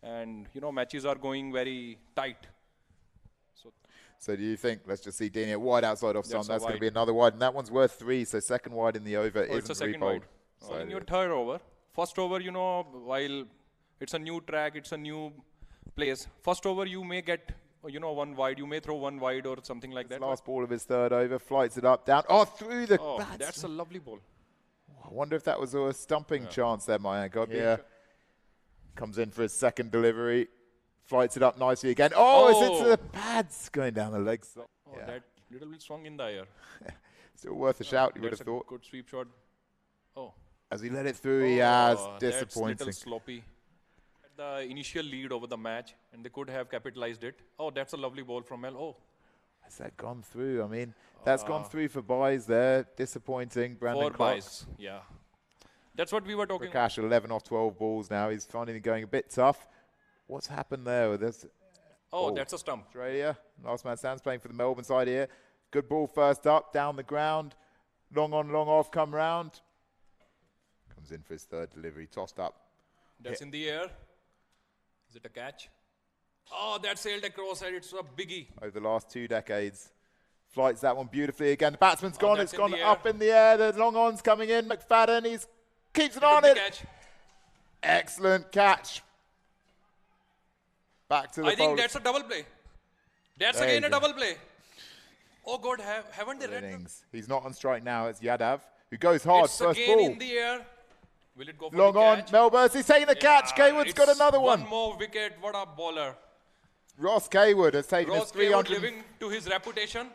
Speaker 3: And, you know, matches are going very tight.
Speaker 2: So do you think, let's just see Dini wide outside off Son. That's going to be another wide. And that one's worth 3. So second wide in the over isn't
Speaker 3: it's a second
Speaker 2: repoled.
Speaker 3: wide. So in your third over. First over, you know, while it's a new track, it's a new place. First over, you may get, you know, one wide. You may throw one wide or something like that.
Speaker 2: Last ball of his third over. Flights it up, down. Oh, through the bats.
Speaker 3: That's a lovely ball.
Speaker 2: I wonder if that was a stumping chance there, Mayank. Yeah. Comes in for his second delivery. Flights it up nicely again. Oh, it's into the pads going down the legs.
Speaker 3: Oh, that little bit swung in the air.
Speaker 2: Still worth a shout, you would have thought.
Speaker 3: Good sweep shot. Oh.
Speaker 2: As he let it through, he has. Disappointing.
Speaker 3: That's little sloppy. The initial lead over the match, and they could have capitalized it. Oh, that's a lovely ball from Mel. Oh.
Speaker 2: Has that gone through? I mean, that's gone through for buys there. Disappointing. Brandon Clark.
Speaker 3: Buys, yeah. That's what we were talking
Speaker 2: about. Cash 11 off 12 balls now. He's finding it going a bit tough. What's happened there with this?
Speaker 3: Oh, that's a stump.
Speaker 2: Australia. Last man stands playing for the Melbourne side here. Good ball first up, down the ground. Long on, long off, come round. Comes in for his third delivery, tossed up.
Speaker 3: That's in the air. Is it a catch? Oh, that sailed across and it's a biggie.
Speaker 2: Over the last 2 decades. Flights that one beautifully again. The batsman's gone. It's gone up in the air. The long on's coming in. McFadden, he keeps it on it.
Speaker 3: Catch.
Speaker 2: Excellent catch. Back to the
Speaker 3: I think that's a double play. That's
Speaker 2: there
Speaker 3: again a double play. Oh God, haven't they read
Speaker 2: innings. He's not on strike now. It's Yadav who goes hard.
Speaker 3: It's
Speaker 2: first
Speaker 3: again
Speaker 2: ball.
Speaker 3: In the air. Will it go for
Speaker 2: long
Speaker 3: the
Speaker 2: on.
Speaker 3: catch?
Speaker 2: Melbourne. He's taking the catch. Kaywood's got another one.
Speaker 3: One more wicket. What a bowler.
Speaker 2: Ross Kaywood has taken his 300.
Speaker 3: Living to his reputation.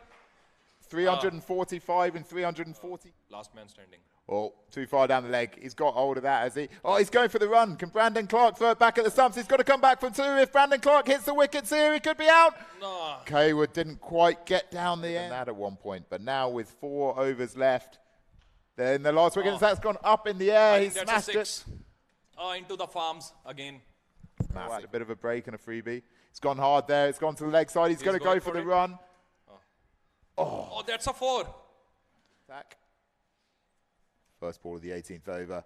Speaker 2: 345 and 340.
Speaker 3: Last man standing.
Speaker 2: Oh, too far down the leg. He's got hold of that, has he? Oh, he's going for the run. Can Brandon Clark throw it back at the stumps? He's got to come back from 2. If Brandon Clark hits the wickets here, he could be out.
Speaker 3: No.
Speaker 2: Kaywood didn't quite get down the end. That at one point, but now with 4 overs left, then the last wicket, that's gone up in the air. He smashed it.
Speaker 3: Into the farms again.
Speaker 2: Massive. A bit of a break and a freebie. It's gone hard there. It's gone to the leg side. He's going to go for the run.
Speaker 3: Oh, that's a 4.
Speaker 2: Back. First ball of the 18th over.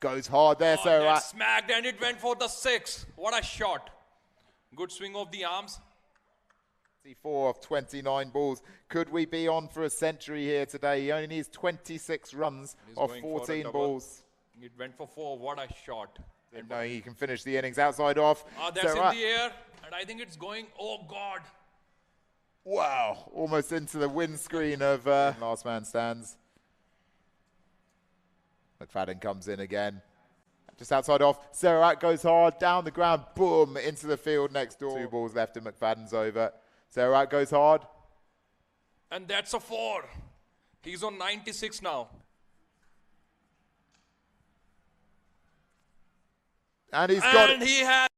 Speaker 2: Goes hard there, Sawat.
Speaker 3: That smacked and it went for the 6. What a shot. Good swing of the arms.
Speaker 2: 4 of 29 balls. Could we be on for a century here today? He only needs 26 runs off 14 balls.
Speaker 3: It went for 4. What a shot.
Speaker 2: And knowing he can finish the innings outside off.
Speaker 3: That's in the air. And I think it's going, oh God.
Speaker 2: Wow. Almost into the windscreen of last man stands. McFadden comes in again. Just outside off. Sawat goes hard. Down the ground. Boom. Into the field next door. 2 balls left and McFadden's over. Sawat goes hard.
Speaker 3: And that's a 4. He's on 96 now.
Speaker 2: And he's got it.
Speaker 3: And he has.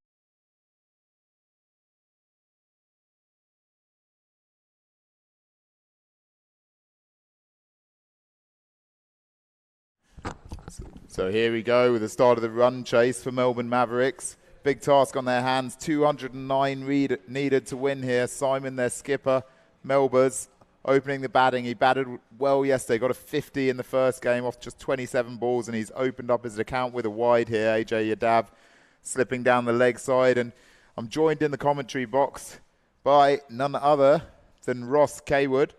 Speaker 2: So here we go with the start of the run chase for Melbourne Mavericks. Big task on their hands. 209 needed to win here. Simon, their skipper. Melbourne's opening the batting. He batted well yesterday. Got a 50 in the first game off just 27 balls, and he's opened up his account with a wide here. AJ Yadav slipping down the leg side. And I'm joined in the commentary box by none other than Ross Kaywood,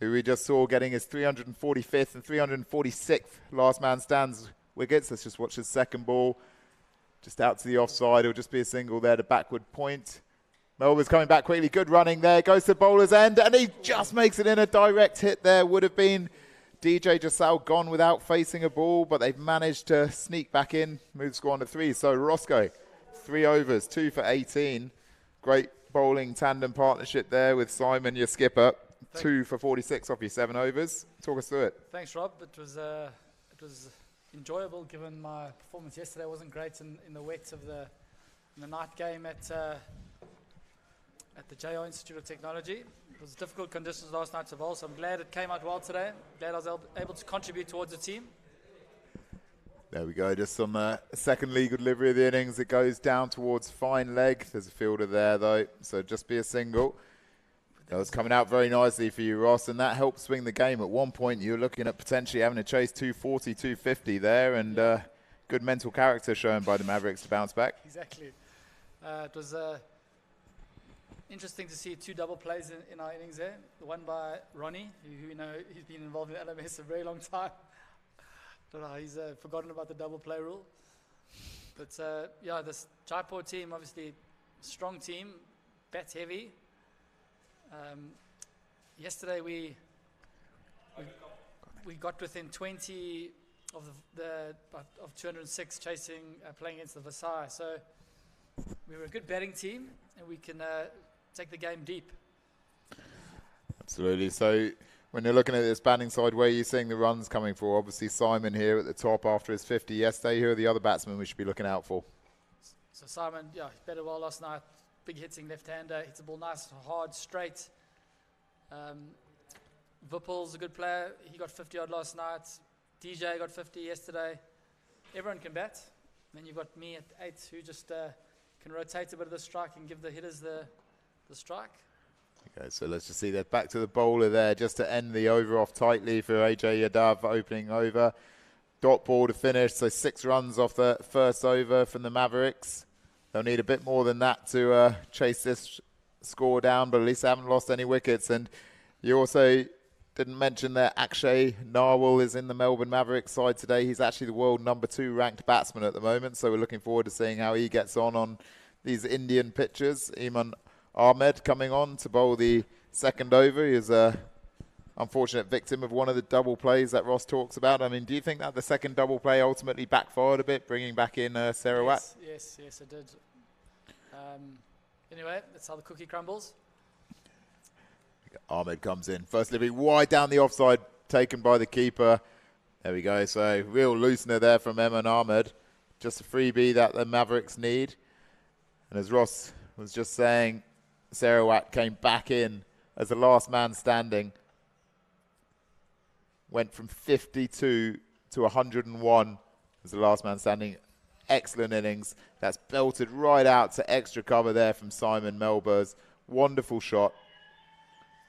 Speaker 2: who we just saw getting his 345th and 346th last man stands wickets. Let's just watch his second ball. Just out to the offside. It'll just be a single there to backward point. Melbourne's coming back quickly. Good running there. Goes to bowler's end. And he just makes it in. A direct hit there. Would have been DJ Jasal gone without facing a ball. But they've managed to sneak back in. Move score on to 3. So Roscoe, 3 overs, 2 for 18. Great bowling tandem partnership there with Simon, your skipper. 2 for 46 off your 7 overs. Talk us through it.
Speaker 4: Thanks, Rob. It was enjoyable given my performance yesterday wasn't great in the wet of the night game at the JO Institute of Technology. It was difficult conditions last night to bowl, so I'm glad it came out well today. Glad I was able to contribute towards the team.
Speaker 2: There we go, just on the second legal delivery of the innings. It goes down towards fine leg. There's a fielder there, though, so just be a single. That was coming out very nicely for you, Ross, and that helped swing the game. At one point, you were looking at potentially having to chase 240, 250 there, and good mental character shown by the Mavericks to bounce back.
Speaker 4: Exactly. It was interesting to see two double plays in our innings there. The one by Ronnie, who you know, he's been involved in LMS a very long time. Don't know how he's forgotten about the double play rule. But yeah, this Jaipur team, obviously strong team, bats heavy. Yesterday we got within 20 of of 206 chasing, playing against the Versailles. So we were a good batting team, and we can take the game deep.
Speaker 2: Absolutely. So when you're looking at this batting side, where are you seeing the runs coming for? Obviously Simon here at the top after his 50 yesterday. Who are the other batsmen we should be looking out for?
Speaker 4: So Simon, yeah, he batted well last night. Big hitting left-hander, hits the ball nice, hard, straight. Vipul's a good player. He got 50 odd last night. DJ got 50 yesterday. Everyone can bat. Then you've got me at 8, who just can rotate a bit of the strike and give the hitters the strike.
Speaker 2: Okay, so let's just see that. Back to the bowler there, just to end the over off tightly for AJ Yadav opening over. Dot ball to finish, so 6 runs off the first over from the Mavericks. They'll need a bit more than that to chase this score down, but at least they haven't lost any wickets. And you also didn't mention that Akshay Narwal is in the Melbourne Mavericks side today. He's actually the world number 2 ranked batsman at the moment, so we're looking forward to seeing how he gets on these Indian pitches. Iman Ahmed coming on to bowl the second over. He was a unfortunate victim of one of the double plays that Ross talks about. I mean, do you think that the second double play ultimately backfired a bit, bringing back in Sawat?
Speaker 4: Yes, it did. Anyway, that's how the cookie crumbles.
Speaker 2: Ahmed comes in. First delivery wide down the offside, taken by the keeper. There we go. So real loosener there from Eman Ahmed. Just a freebie that the Mavericks need. And as Ross was just saying, Sawat came back in as the last man standing. Went from 52 to 101 as the last man standing. Excellent innings. That's belted right out to extra cover there from Simon Melbourne. Wonderful shot.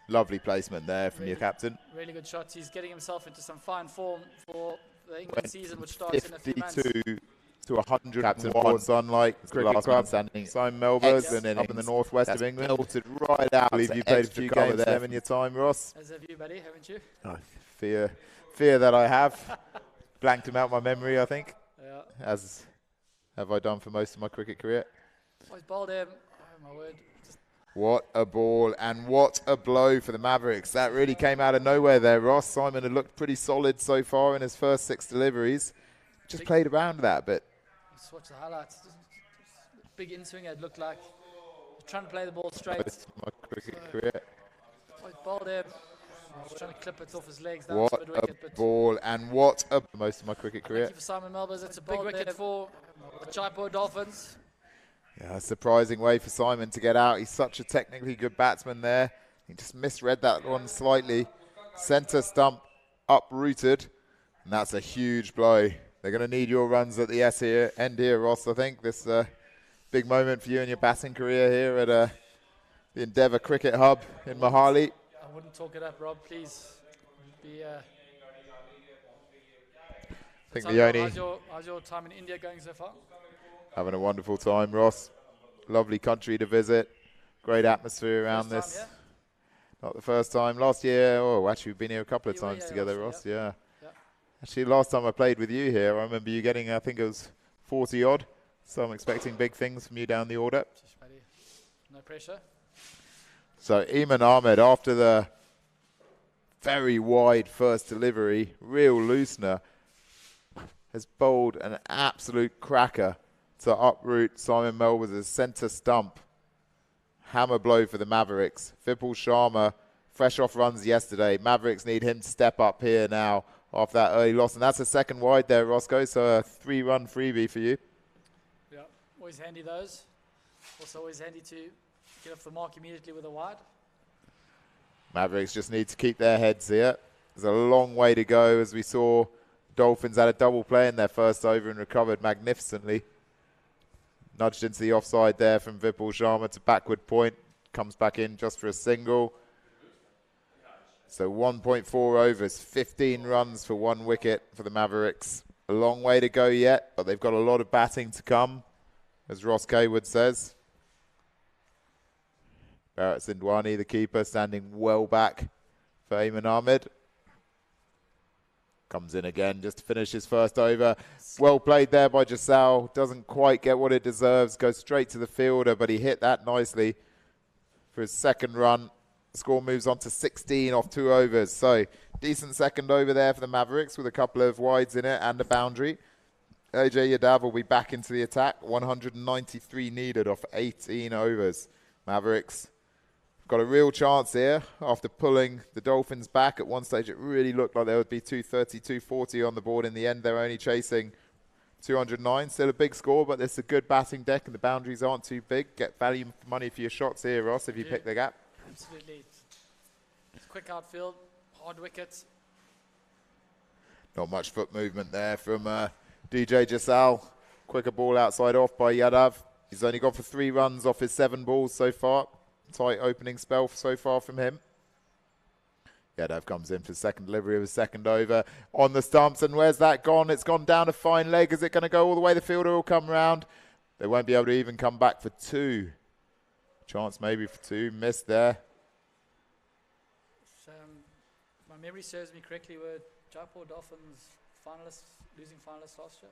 Speaker 2: Lovely placement there from your captain.
Speaker 4: Really good shots. He's getting himself into some fine form for the England season, which starts in a few months.
Speaker 2: 52 to 100. Captain Ward Sunlight, cricket club standing. Simon Melbourne up in the northwest of England. Belted right out. I believe you played a few games there in your time, Ross.
Speaker 4: As have you, buddy, haven't you?
Speaker 2: Oh, fear that I have. Blanked him out my memory, I think.
Speaker 4: Yeah.
Speaker 2: As have I done for most of my cricket career.
Speaker 4: Oh, he's bowled him. Oh, my word.
Speaker 2: What a ball and what a blow for the Mavericks. That really came out of nowhere there, Ross. Simon had looked pretty solid so far in his first 6 deliveries. Just played around that a bit.
Speaker 4: Just watch the highlights. Big in-swinger, it looked like. Trying to play the ball straight.
Speaker 2: Most of my cricket career.
Speaker 4: Oh, he's bowled him. I was trying to clip it off his legs. That
Speaker 2: what
Speaker 4: was a wicket,
Speaker 2: a ball and what a... Most of my cricket career.
Speaker 4: Thank you for Simon Melbourne. It's a big wicket for the Jaipur Dolphins.
Speaker 2: Yeah, a surprising way for Simon to get out. He's such a technically good batsman there. He just misread that one slightly. Centre stump uprooted. And that's a huge blow. They're going to need your runs at the end here, Ross, I think. This big moment for you in your batting career here at the Endeavour Cricket Hub in Mohali.
Speaker 4: I wouldn't talk it up, Rob, please. I
Speaker 2: think the only...
Speaker 4: How's your time in India going so far?
Speaker 2: Having a wonderful time, Ross. Lovely country to visit. Great atmosphere around this.
Speaker 4: Time, yeah?
Speaker 2: Not the first time. Last year, actually we've been here a couple of times together, Ross. Yeah. Actually, last time I played with you here, I remember you getting, I think it was 40 odd. So I'm expecting big things from you down the order.
Speaker 4: No pressure.
Speaker 2: So Iman Ahmed, after the very wide first delivery, real loosener, has bowled an absolute cracker to uproot Simon Melbourne's centre stump. Hammer blow for the Mavericks. Vipul Sharma, fresh off runs yesterday. Mavericks need him to step up here now after that early loss. And that's a second wide there, Roscoe, so a 3-run freebie for you.
Speaker 4: Yeah, always handy those. Also always handy to get off the mark immediately with a wide.
Speaker 2: Mavericks just need to keep their heads here. There's a long way to go, as we saw Dolphins had a double play in their first over and recovered magnificently. Nudged into the offside there from Vipul Sharma to backward point. Comes back in just for a single. So 1.4 overs, 15 runs for 1 wicket for the Mavericks. A long way to go yet, but they've got a lot of batting to come, as Ross Kaywood says. Bharat Sindwani, the keeper, standing well back for Ayman Ahmed. Comes in again just to finish his first over. Well played there by Jasal. Doesn't quite get what it deserves. Goes straight to the fielder, but he hit that nicely for his second run. The score moves on to 16 off 2 overs. So decent second over there for the Mavericks with a couple of wides in it and a boundary. AJ Yadav will be back into the attack. 193 needed off 18 overs. Mavericks got a real chance here after pulling the Dolphins back. At one stage, it really looked like there would be 230, 240 on the board. In the end, they're only chasing 209. Still a big score, but it's a good batting deck and the boundaries aren't too big. Get value for money for your shots here, Ross, if you pick the gap.
Speaker 4: Absolutely. It's quick outfield, hard wickets.
Speaker 2: Not much foot movement there from DJ Jasal. Quicker ball outside off by Yadav. He's only gone for 3 runs off his 7 balls so far. Tight opening spell so far from him. Yadav comes in for the second delivery of his second over on the stumps. And where's that gone? It's gone down a fine leg. Is it going to go all the way? The fielder will come round. They won't be able to even come back for 2. Chance maybe for 2. Missed there.
Speaker 4: My memory serves me correctly, were Jaipur Dolphins finalists, losing finalists last year?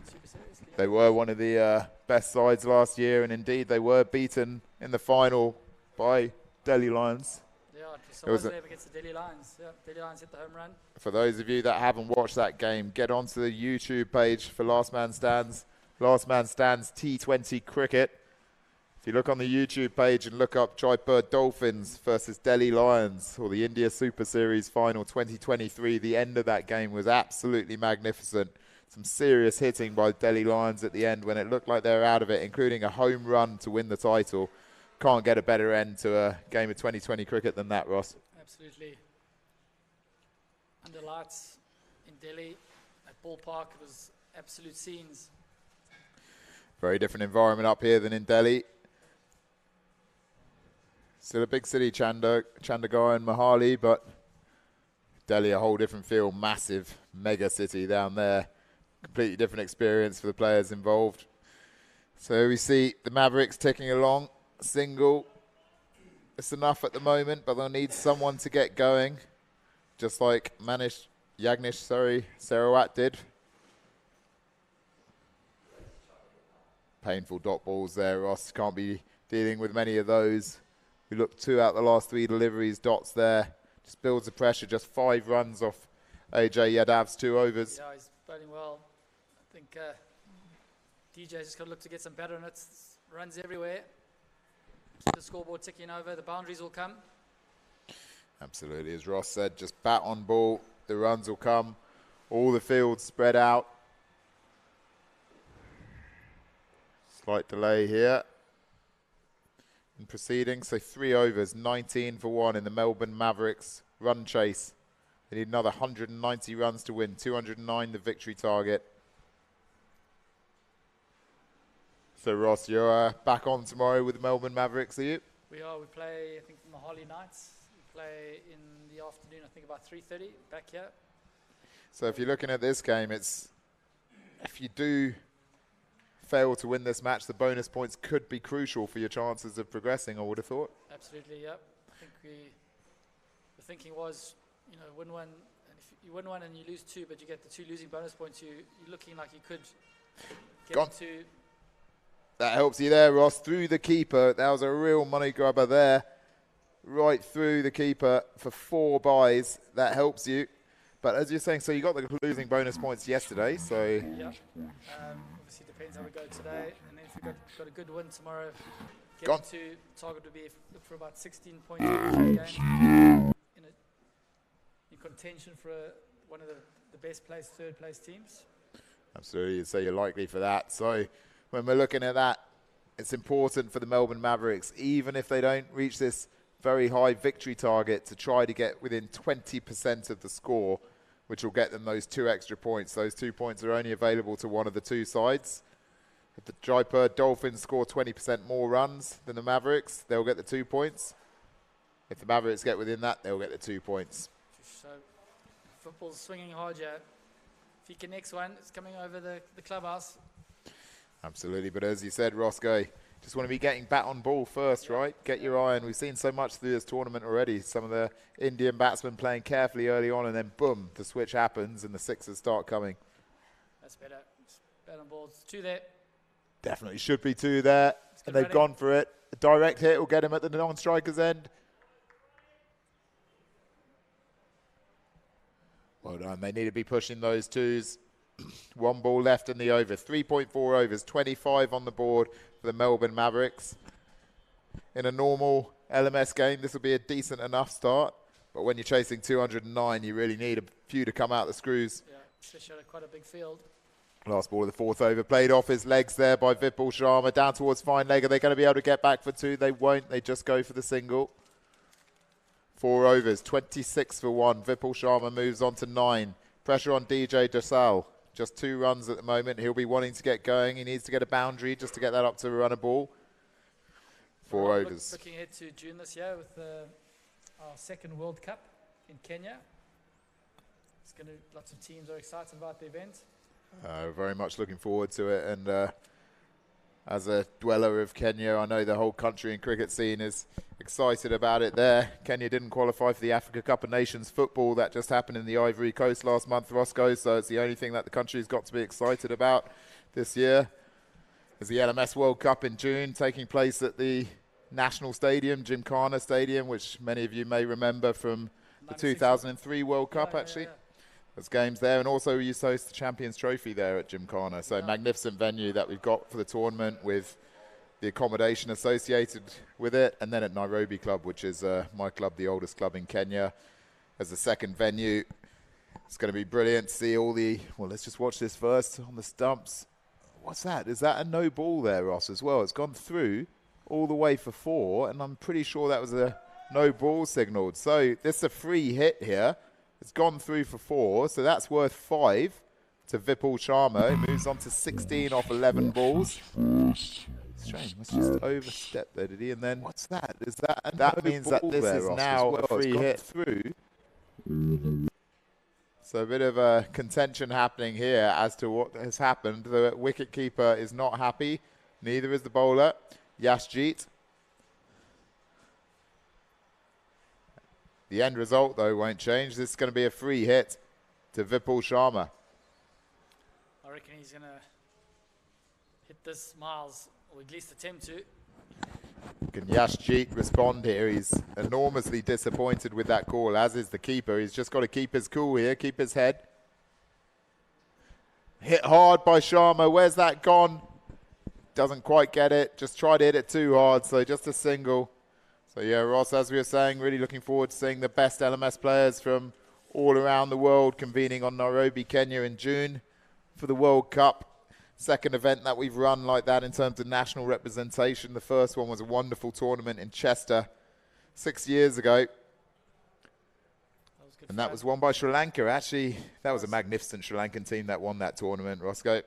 Speaker 4: Super Series?
Speaker 2: They were one of the best sides last year, and indeed they were beaten in the final by Delhi Lions.
Speaker 4: Yeah, it was against the Delhi Lions. Yeah, Delhi Lions hit the home run.
Speaker 2: For those of you that haven't watched that game, get onto the YouTube page for Last Man Stands. Last Man Stands T20 cricket. If you look on the YouTube page and look up Jaipur Dolphins versus Delhi Lions, or the India Super Series final 2023, the end of that game was absolutely magnificent. Some serious hitting by Delhi Lions at the end when it looked like they were out of it, including a home run to win the title. Can't get a better end to a game of 2020 cricket than that, Ross.
Speaker 4: Absolutely. Under lights in Delhi at Ballpark, it was absolute scenes.
Speaker 2: Very different environment up here than in Delhi. Still a big city, Chandigarh and Mohali, but Delhi a whole different feel. Massive mega city down there. Completely different experience for the players involved. So we see the Mavericks ticking along. Single. It's enough at the moment, but they'll need someone to get going, just like Yagnish Sawat did. Painful dot balls there, Ross. Can't be dealing with many of those. We look 2 out the last 3 deliveries, dots there. Just builds the pressure. Just 5 runs off AJ Yadav's 2 overs.
Speaker 4: Yeah, he's batting well. I think DJ's just got to look to get some better on it. Runs everywhere. Keep the scoreboard ticking over. The boundaries will come.
Speaker 2: Absolutely. As Ross said, just bat on ball. The runs will come. All the fields spread out. Slight delay here in proceedings. So 3 overs, 19 for 1 in the Melbourne Mavericks run chase. They need another 190 runs to win. 209 the victory target. So Ross, you're back on tomorrow with the Melbourne Mavericks, are you?
Speaker 4: We are. We play, I think, Mohali nights. We play in the afternoon, I think about 3:30 back here.
Speaker 2: So if you're looking at this game, it's if you do fail to win this match, the bonus points could be crucial for your chances of progressing, I would have thought.
Speaker 4: Absolutely, yep. I think the thinking was, win one, and if you win one and you lose 2, but you get the 2 losing bonus points, you're looking like you could get into.
Speaker 2: That helps you there, Ross. Through the keeper. That was a real money grabber there. Right through the keeper for 4 buys. That helps you. But as you're saying, so you got the losing bonus points yesterday, so...
Speaker 4: Yeah. Obviously, it depends how we go today. And then if we've got a good win tomorrow, get to target would be look for about 16 points in the game. in contention for one of the best placed, third place teams.
Speaker 2: Absolutely, so you're likely for that. So when we're looking at that, it's important for the Melbourne Mavericks, even if they don't reach this very high victory target, to try to get within 20% of the score, which will get them those 2 extra points. Those 2 points are only available to one of the 2 sides. If the Jaipur Dolphins score 20% more runs than the Mavericks, they'll get the 2 points. If the Mavericks get within that, they'll get the 2 points.
Speaker 4: So football's swinging hard here. If he connects one, it's coming over the clubhouse.
Speaker 2: Absolutely, but as you said, Roscoe, just want to be getting bat on ball first, right? Get your iron. We've seen so much through this tournament already. Some of the Indian batsmen playing carefully early on, and then boom, the switch happens and the sixes start coming.
Speaker 4: That's better. Bat on balls. 2 there.
Speaker 2: Definitely should be 2 there, and they've gone for it. A direct hit will get him at the non-striker's end. Well done. They need to be pushing those 2s. 1 ball left in the over. 3.4 overs, 25 on the board for the Melbourne Mavericks. In a normal LMS game, this will be a decent enough start. But when you're chasing 209, you really need a few to come out the screws.
Speaker 4: Yeah, especially quite a big field.
Speaker 2: Last ball of the 4th over. Played off his legs there by Vipul Sharma. Down towards fine leg. Are they going to be able to get back for 2? They won't. They just go for the single. 4 overs, 26 for 1. Vipul Sharma moves on to 9. Pressure on DJ Desal. Just 2 runs at the moment. He'll be wanting to get going. He needs to get a boundary just to get that up to a runner ball. 4 overs.
Speaker 4: Looking ahead to June this year with our 2nd World Cup in Kenya. Lots of teams are excited about the event.
Speaker 2: Very much looking forward to it. And as a dweller of Kenya, I know the whole country and cricket scene is excited about it there. Kenya didn't qualify for the Africa Cup of Nations football. That just happened in the Ivory Coast last month, Roscoe, so it's the only thing that the country's got to be excited about this year. There's the LMS World Cup in June, taking place at the National Stadium, Gymkhana Stadium, which many of you may remember from the 2003 World Cup, actually. Yeah. There's games there, and also we used to host the Champions Trophy there at Gymkhana. So magnificent venue that we've got for the tournament with the accommodation associated with it. And then at Nairobi Club, which is my club, the oldest club in Kenya, as the 2nd venue. It's going to be brilliant to see all the... Well, let's just watch this first on the stumps. What's that? Is that a no ball there, Ross, as well? It's gone through all the way for 4, and I'm pretty sure that was a no ball signalled. So this is a free hit here. It's gone through for 4, so that's worth 5 to Vipul Sharma. He moves on to 16 off 11 balls. Strange, must just overstep there, did he? And then what's that? Is that means that this is now a free hit through. So a bit of a contention happening here as to what has happened. The wicketkeeper is not happy. Neither is the bowler, Yashjeet. The end result, though, won't change. This is going to be a free hit to Vipul Sharma.
Speaker 4: I reckon he's going to hit this miles, or at least attempt to.
Speaker 2: Can Yashjeet respond here? He's enormously disappointed with that call, as is the keeper. He's just got to keep his cool here, keep his head. Hit hard by Sharma. Where's that gone? Doesn't quite get it. Just tried to hit it too hard, so just a single. So yeah, Ross, as we were saying, really looking forward to seeing the best LMS players from all around the world convening on Nairobi, Kenya in June for the World Cup. 2nd event that we've run like that in terms of national representation. The first one was a wonderful tournament in Chester 6 years ago. And that was won by Sri Lanka. Actually, that was a magnificent Sri Lankan team that won that tournament, Roscoe.
Speaker 4: It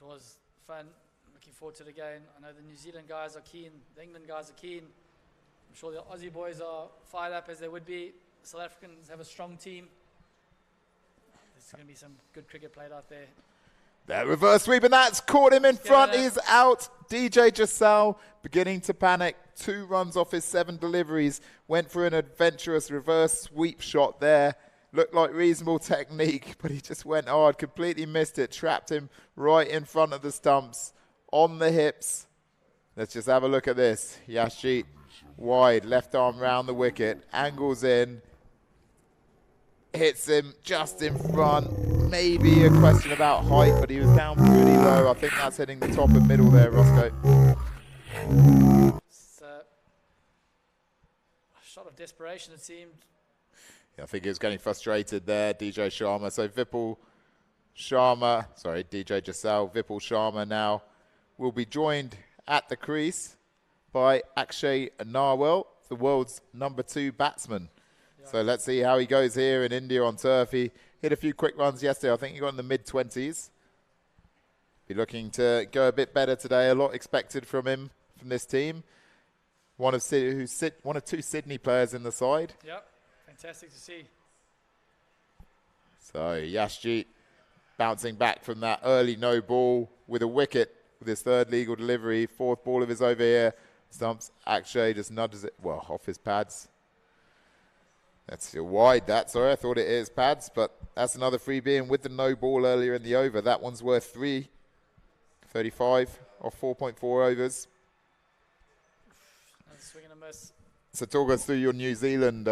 Speaker 4: was fun. Looking forward to it again. I know the New Zealand guys are keen. The England guys are keen. I'm sure the Aussie boys are fired up as they would be. South Africans have a strong team. There's going to be some good cricket played out there.
Speaker 2: That reverse sweep, and that's caught him in front. He's out. DJ Jasal beginning to panic. 2 runs off his 7 deliveries. Went for an adventurous reverse sweep shot there. Looked like reasonable technique, but he just went hard. Completely missed it. Trapped him right in front of the stumps. On the hips. Let's just have a look at this. Yashjeet wide. Left arm round the wicket. Angles in. Hits him just in front. Maybe a question about height, but he was down pretty low. I think that's hitting the top and middle there, Roscoe.
Speaker 4: shot of desperation, it seemed.
Speaker 2: Yeah, I think he was getting frustrated there, DJ Sharma. So DJ Jasal, Vipul Sharma now will be joined at the crease by Akshay Narwal, the world's #2 batsman. Yeah. So let's see how he goes here in India on turf. He hit a few quick runs yesterday. I think he got in the mid-20s. Be looking to go a bit better today. A lot expected from him, from this team. One of two Sydney players in the side.
Speaker 4: Yep, fantastic to see.
Speaker 2: So Yashjeet bouncing back from that early no ball with a wicket with his third legal delivery. Fourth ball of his over here. Stumps. Akshay just nudges it, well, off his pads. That's wide, that. Sorry, I thought it is pads, but that's another freebie. And with the no ball earlier in the over, that one's worth 3. 35 off 4.4 overs.
Speaker 4: That's swing and a miss.
Speaker 2: So talk us through your New Zealand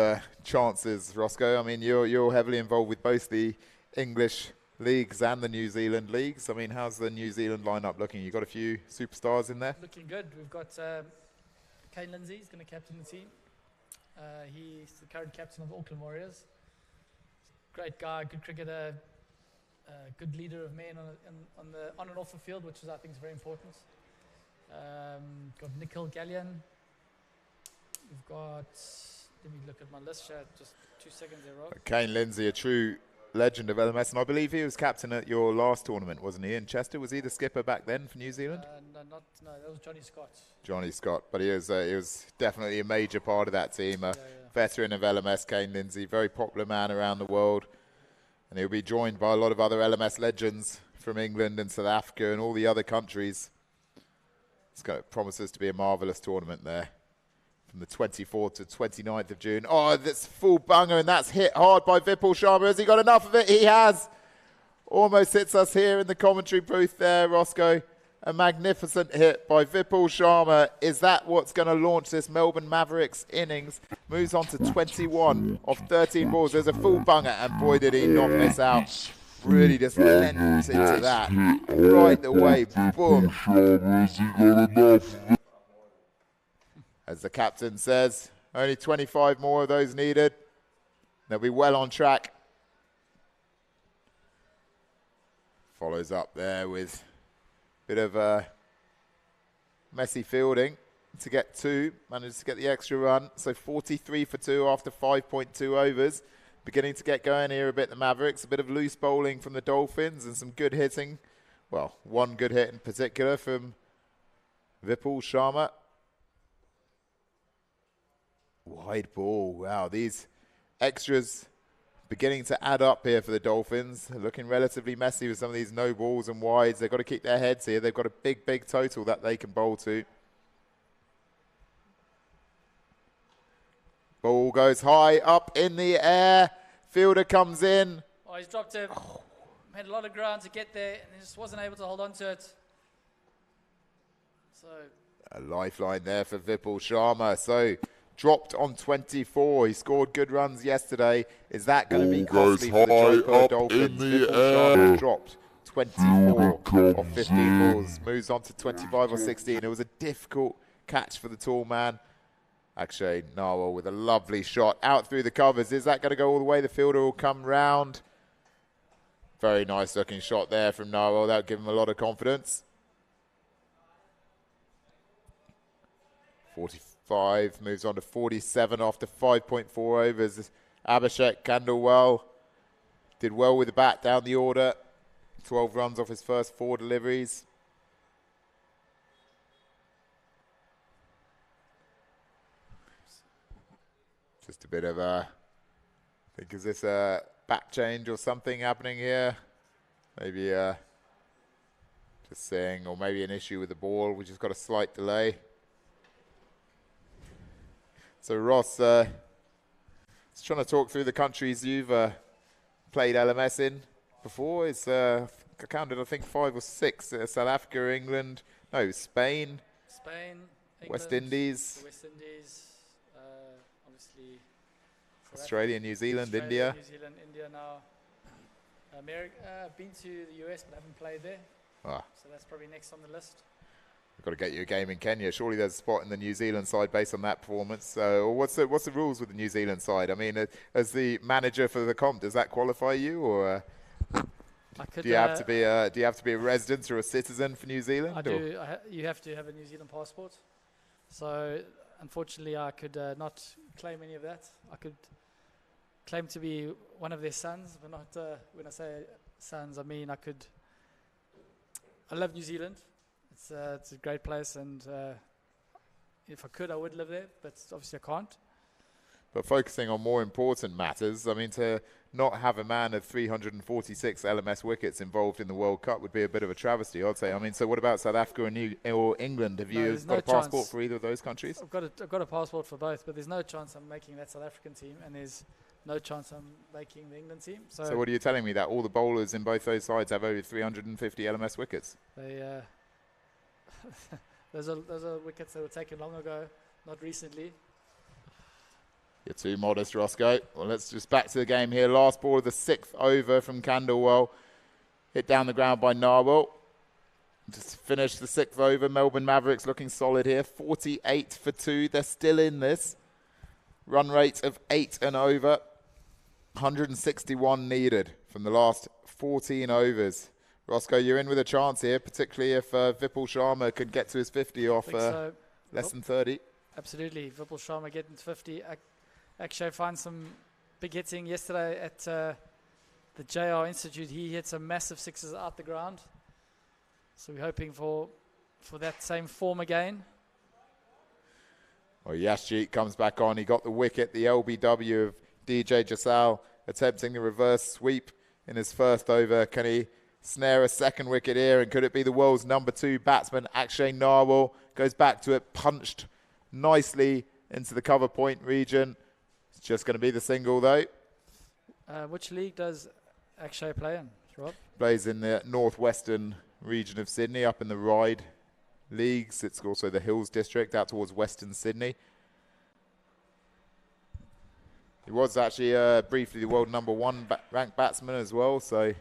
Speaker 2: chances, Roscoe. I mean, you're heavily involved with both the English leagues and the New Zealand leagues. I mean, how's the New Zealand lineup looking? You got a few superstars in there?
Speaker 4: Looking good. We've got Kane Lindsay is going to captain the team. He's the current captain of the Auckland Warriors. Great guy, good cricketer, good leader of men on and off the field, which is, I think, is very important. Got Nikhil Gallian. We've got, let me look at my list here, just 2 seconds there, Rob.
Speaker 2: Kane Lindsay, a true legend of LMS, and I believe he was captain at your last tournament, wasn't he, in Chester? Was he the skipper back then for New Zealand?
Speaker 4: No, that was Johnny Scott.
Speaker 2: Johnny Scott, but he was definitely a major part of that team. Veteran of LMS, Kane Lindsay, very popular man around the world, and he'll be joined by a lot of other LMS legends from England and South Africa and all the other countries. Promises to be a marvellous tournament there. From the 24th to 29th of June. Oh, that's full bunger, and that's hit hard by Vipul Sharma. Has he got enough of it? He has. Almost hits us here in the commentary booth there, Roscoe. A magnificent hit by Vipul Sharma. Is that what's going to launch this Melbourne Mavericks innings? Moves on to 21 of 13 balls. There's a full bunger, and boy, did he knock this out. Really just lends into that. Right away, boom. As the captain says, only 25 more of those needed. They'll be well on track. Follows up there with a bit of messy fielding to get 2. Manages to get the extra run. So 43 for 2 after 5.2 overs. Beginning to get going here a bit, the Mavericks. A bit of loose bowling from the Dolphins and some good hitting. Well, one good hit in particular from Vipul Sharma. Wide ball. Wow, these extras beginning to add up here for the Dolphins. They're looking relatively messy with some of these no balls and wides. They've got to keep their heads here. They've got a big, big total that they can bowl to. Ball goes high up in the air. Fielder comes in.
Speaker 4: Oh, he's dropped him. Made a lot of ground to get there, and he just wasn't able to hold on to it. So
Speaker 2: a lifeline there for Vipul Sharma. So dropped on 24. He scored good runs yesterday. Is that going to be costly for the Jaipur Dolphins? Vipul Sharma dropped 24 of 15 balls. Moves on to 25 or 16. It was a difficult catch for the tall man. Akshay Narwal with a lovely shot out through the covers. Is that going to go all the way? The fielder will come round. Very nice looking shot there from Narwal. That'll give him a lot of confidence. 45 moves on to 47 after 5.4 overs. Abhishek Khandelwal did well with the bat down the order. 12 runs off his first 4 deliveries. Just a bit of a, I think, is this a back change or something happening here? Maybe just saying, or maybe an issue with the ball. We just got a slight delay. So Ross, just trying to talk through the countries you've played LMS in before. It's I counted, I think, 5 or 6. South Africa, England, no, Spain,
Speaker 4: England,
Speaker 2: West Indies.
Speaker 4: Obviously
Speaker 2: Australia, New Zealand, India.
Speaker 4: New Zealand, India now. America, been to the US but haven't played there.
Speaker 2: Ah.
Speaker 4: So that's probably next on the list.
Speaker 2: We've got to get you a game in Kenya. Surely there's a spot in the New Zealand side based on that performance. So what's the rules with the New Zealand side? I mean, as the manager for the comp, does that qualify you, or do you have to be a resident or a citizen for New Zealand?
Speaker 4: I do. You have to have a New Zealand passport. So unfortunately, I could not claim any of that. I could claim to be one of their sons, but not. When I say sons, I mean I love New Zealand. It's a great place, and if I could, I would live there, but obviously I can't.
Speaker 2: But focusing on more important matters, I mean, to not have a man of 346 LMS wickets involved in the World Cup would be a bit of a travesty, I'd say. I mean, so what about South Africa or England? Have you got a passport for either of those countries?
Speaker 4: I've got a passport for both, but there's no chance I'm making that South African team, and there's no chance I'm making the England team. So
Speaker 2: what are you telling me, that all the bowlers in both those sides have over 350 LMS wickets?
Speaker 4: They those are wickets that were taken long ago, not recently.
Speaker 2: You're too modest, Roscoe. Well, let's just back to the game here. Last ball of the 6th over from Candlewell. Hit down the ground by Narwhal. Just finished the 6th over. Melbourne Mavericks looking solid here. 48 for 2. They're still in this. Run rate of 8 and over. 161 needed from the last 14 overs. Roscoe, you're in with a chance here, particularly if Vipul Sharma could get to his 50 off less than 30.
Speaker 4: Absolutely. Vipul Sharma getting to 50. Actually, I found some big hitting yesterday at the JR Institute. He hit some massive sixes out the ground. So we're hoping for that same form again.
Speaker 2: Well, Yashjeet comes back on. He got the wicket. The LBW of DJ Jasal attempting the reverse sweep in his first over. Can he snare a second wicket here? And could it be the world's number 2 batsman, Akshay Narwhal? Goes back to it, punched nicely into the cover point region. It's just going to be the single, though.
Speaker 4: Which league does Akshay play in, Rob?
Speaker 2: Plays in the northwestern region of Sydney, up in the Ryde leagues. It's also the Hills district out towards western Sydney. He was actually briefly the world number 1 ranked batsman as well, so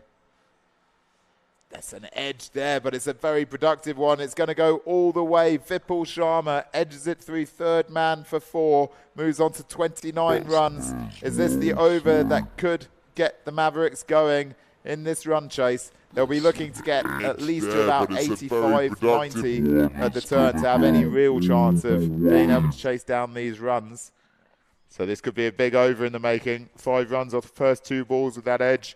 Speaker 2: that's an edge there, but it's a very productive one. It's going to go all the way. Vipul Sharma edges it through third man for 4, moves on to 29 runs. Is this the over that could get the Mavericks going in this run chase? They'll be looking to get at least to about 85, 90 at the turn to have any real chance of being able to chase down these runs. So this could be a big over in the making. 5 runs off the first 2 balls with that edge.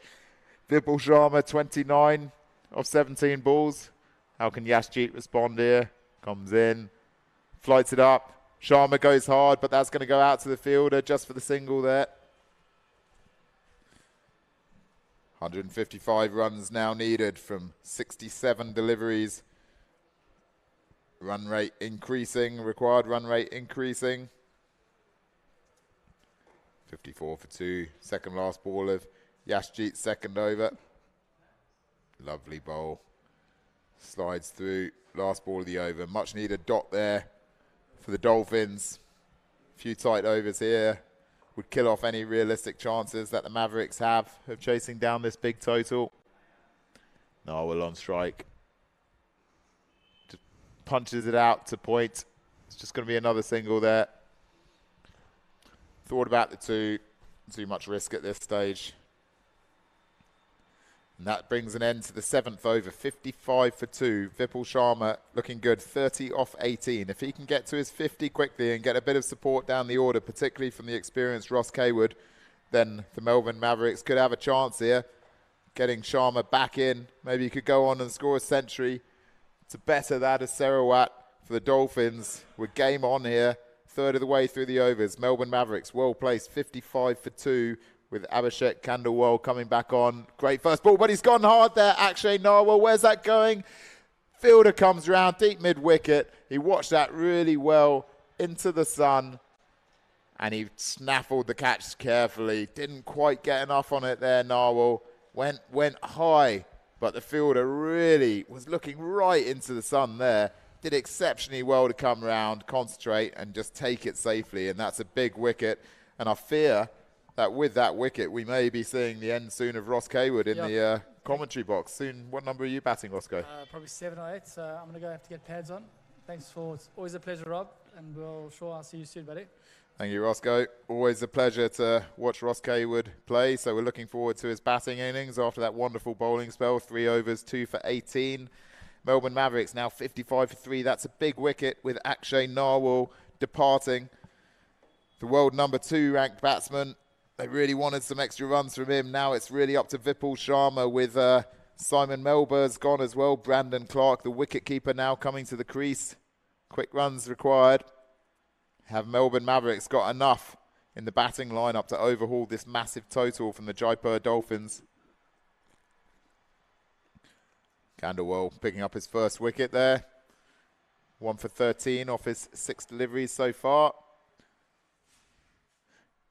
Speaker 2: Vipul Sharma, 29 of 17 balls. How can Yashjeet respond here? Comes in, flights it up. Sharma goes hard, but that's going to go out to the fielder just for the single there. 155 runs now needed from 67 deliveries. Run rate increasing, required run rate increasing. 54 for 2. Second last ball of Yashjeet's second over. Lovely bowl. Slides through. Last ball of the over. Much needed dot there for the Dolphins. A few tight overs here would kill off any realistic chances that the Mavericks have of chasing down this big total. Narwhal on strike. Just punches it out to point. It's just going to be another single there. Thought about the 2. Too much risk at this stage. And that brings an end to the 7th over, 55 for 2. Vipul Sharma looking good, 30 off 18. If he can get to his 50 quickly and get a bit of support down the order, particularly from the experienced Ross Kaywood, then the Melbourne Mavericks could have a chance here. Getting Sharma back in. Maybe he could go on and score a century to better that as Sarawat for the Dolphins. We're game on here. Third of the way through the overs. Melbourne Mavericks, well placed, 55 for 2. With Abhishek Khandelwal coming back on. Great first ball, but he's gone hard there. Akshay Narwhal, where's that going? Fielder comes round, deep mid-wicket. He watched that really well into the sun. And he snaffled the catch carefully. Didn't quite get enough on it there, Narwhal. Went high, but the fielder really was looking right into the sun there. Did exceptionally well to come round, concentrate, and just take it safely. And that's a big wicket. And I fear that with that wicket, we may be seeing the end soon of Ross Kaywood in the commentary box soon. What number are you batting, Roscoe?
Speaker 4: Probably 7 or 8, so I'm going to have to get pads on. Thanks for, it's always a pleasure, Rob, and we'll sure I'll see you soon, buddy.
Speaker 2: Thank you, Roscoe. Always a pleasure to watch Ross Kaywood play. So we're looking forward to his batting innings after that wonderful bowling spell. 3 overs, 2 for 18. Melbourne Mavericks now 55 for 3. That's a big wicket with Akshay Narwal departing. The world number 2 ranked batsman. They really wanted some extra runs from him. Now it's really up to Vipul Sharma with Simon Melbourne's gone as well. Brandon Clark, the wicketkeeper, now coming to the crease. Quick runs required. Have Melbourne Mavericks got enough in the batting lineup to overhaul this massive total from the Jaipur Dolphins? Khandelwal picking up his first wicket there. 1 for 13 off his 6 deliveries so far.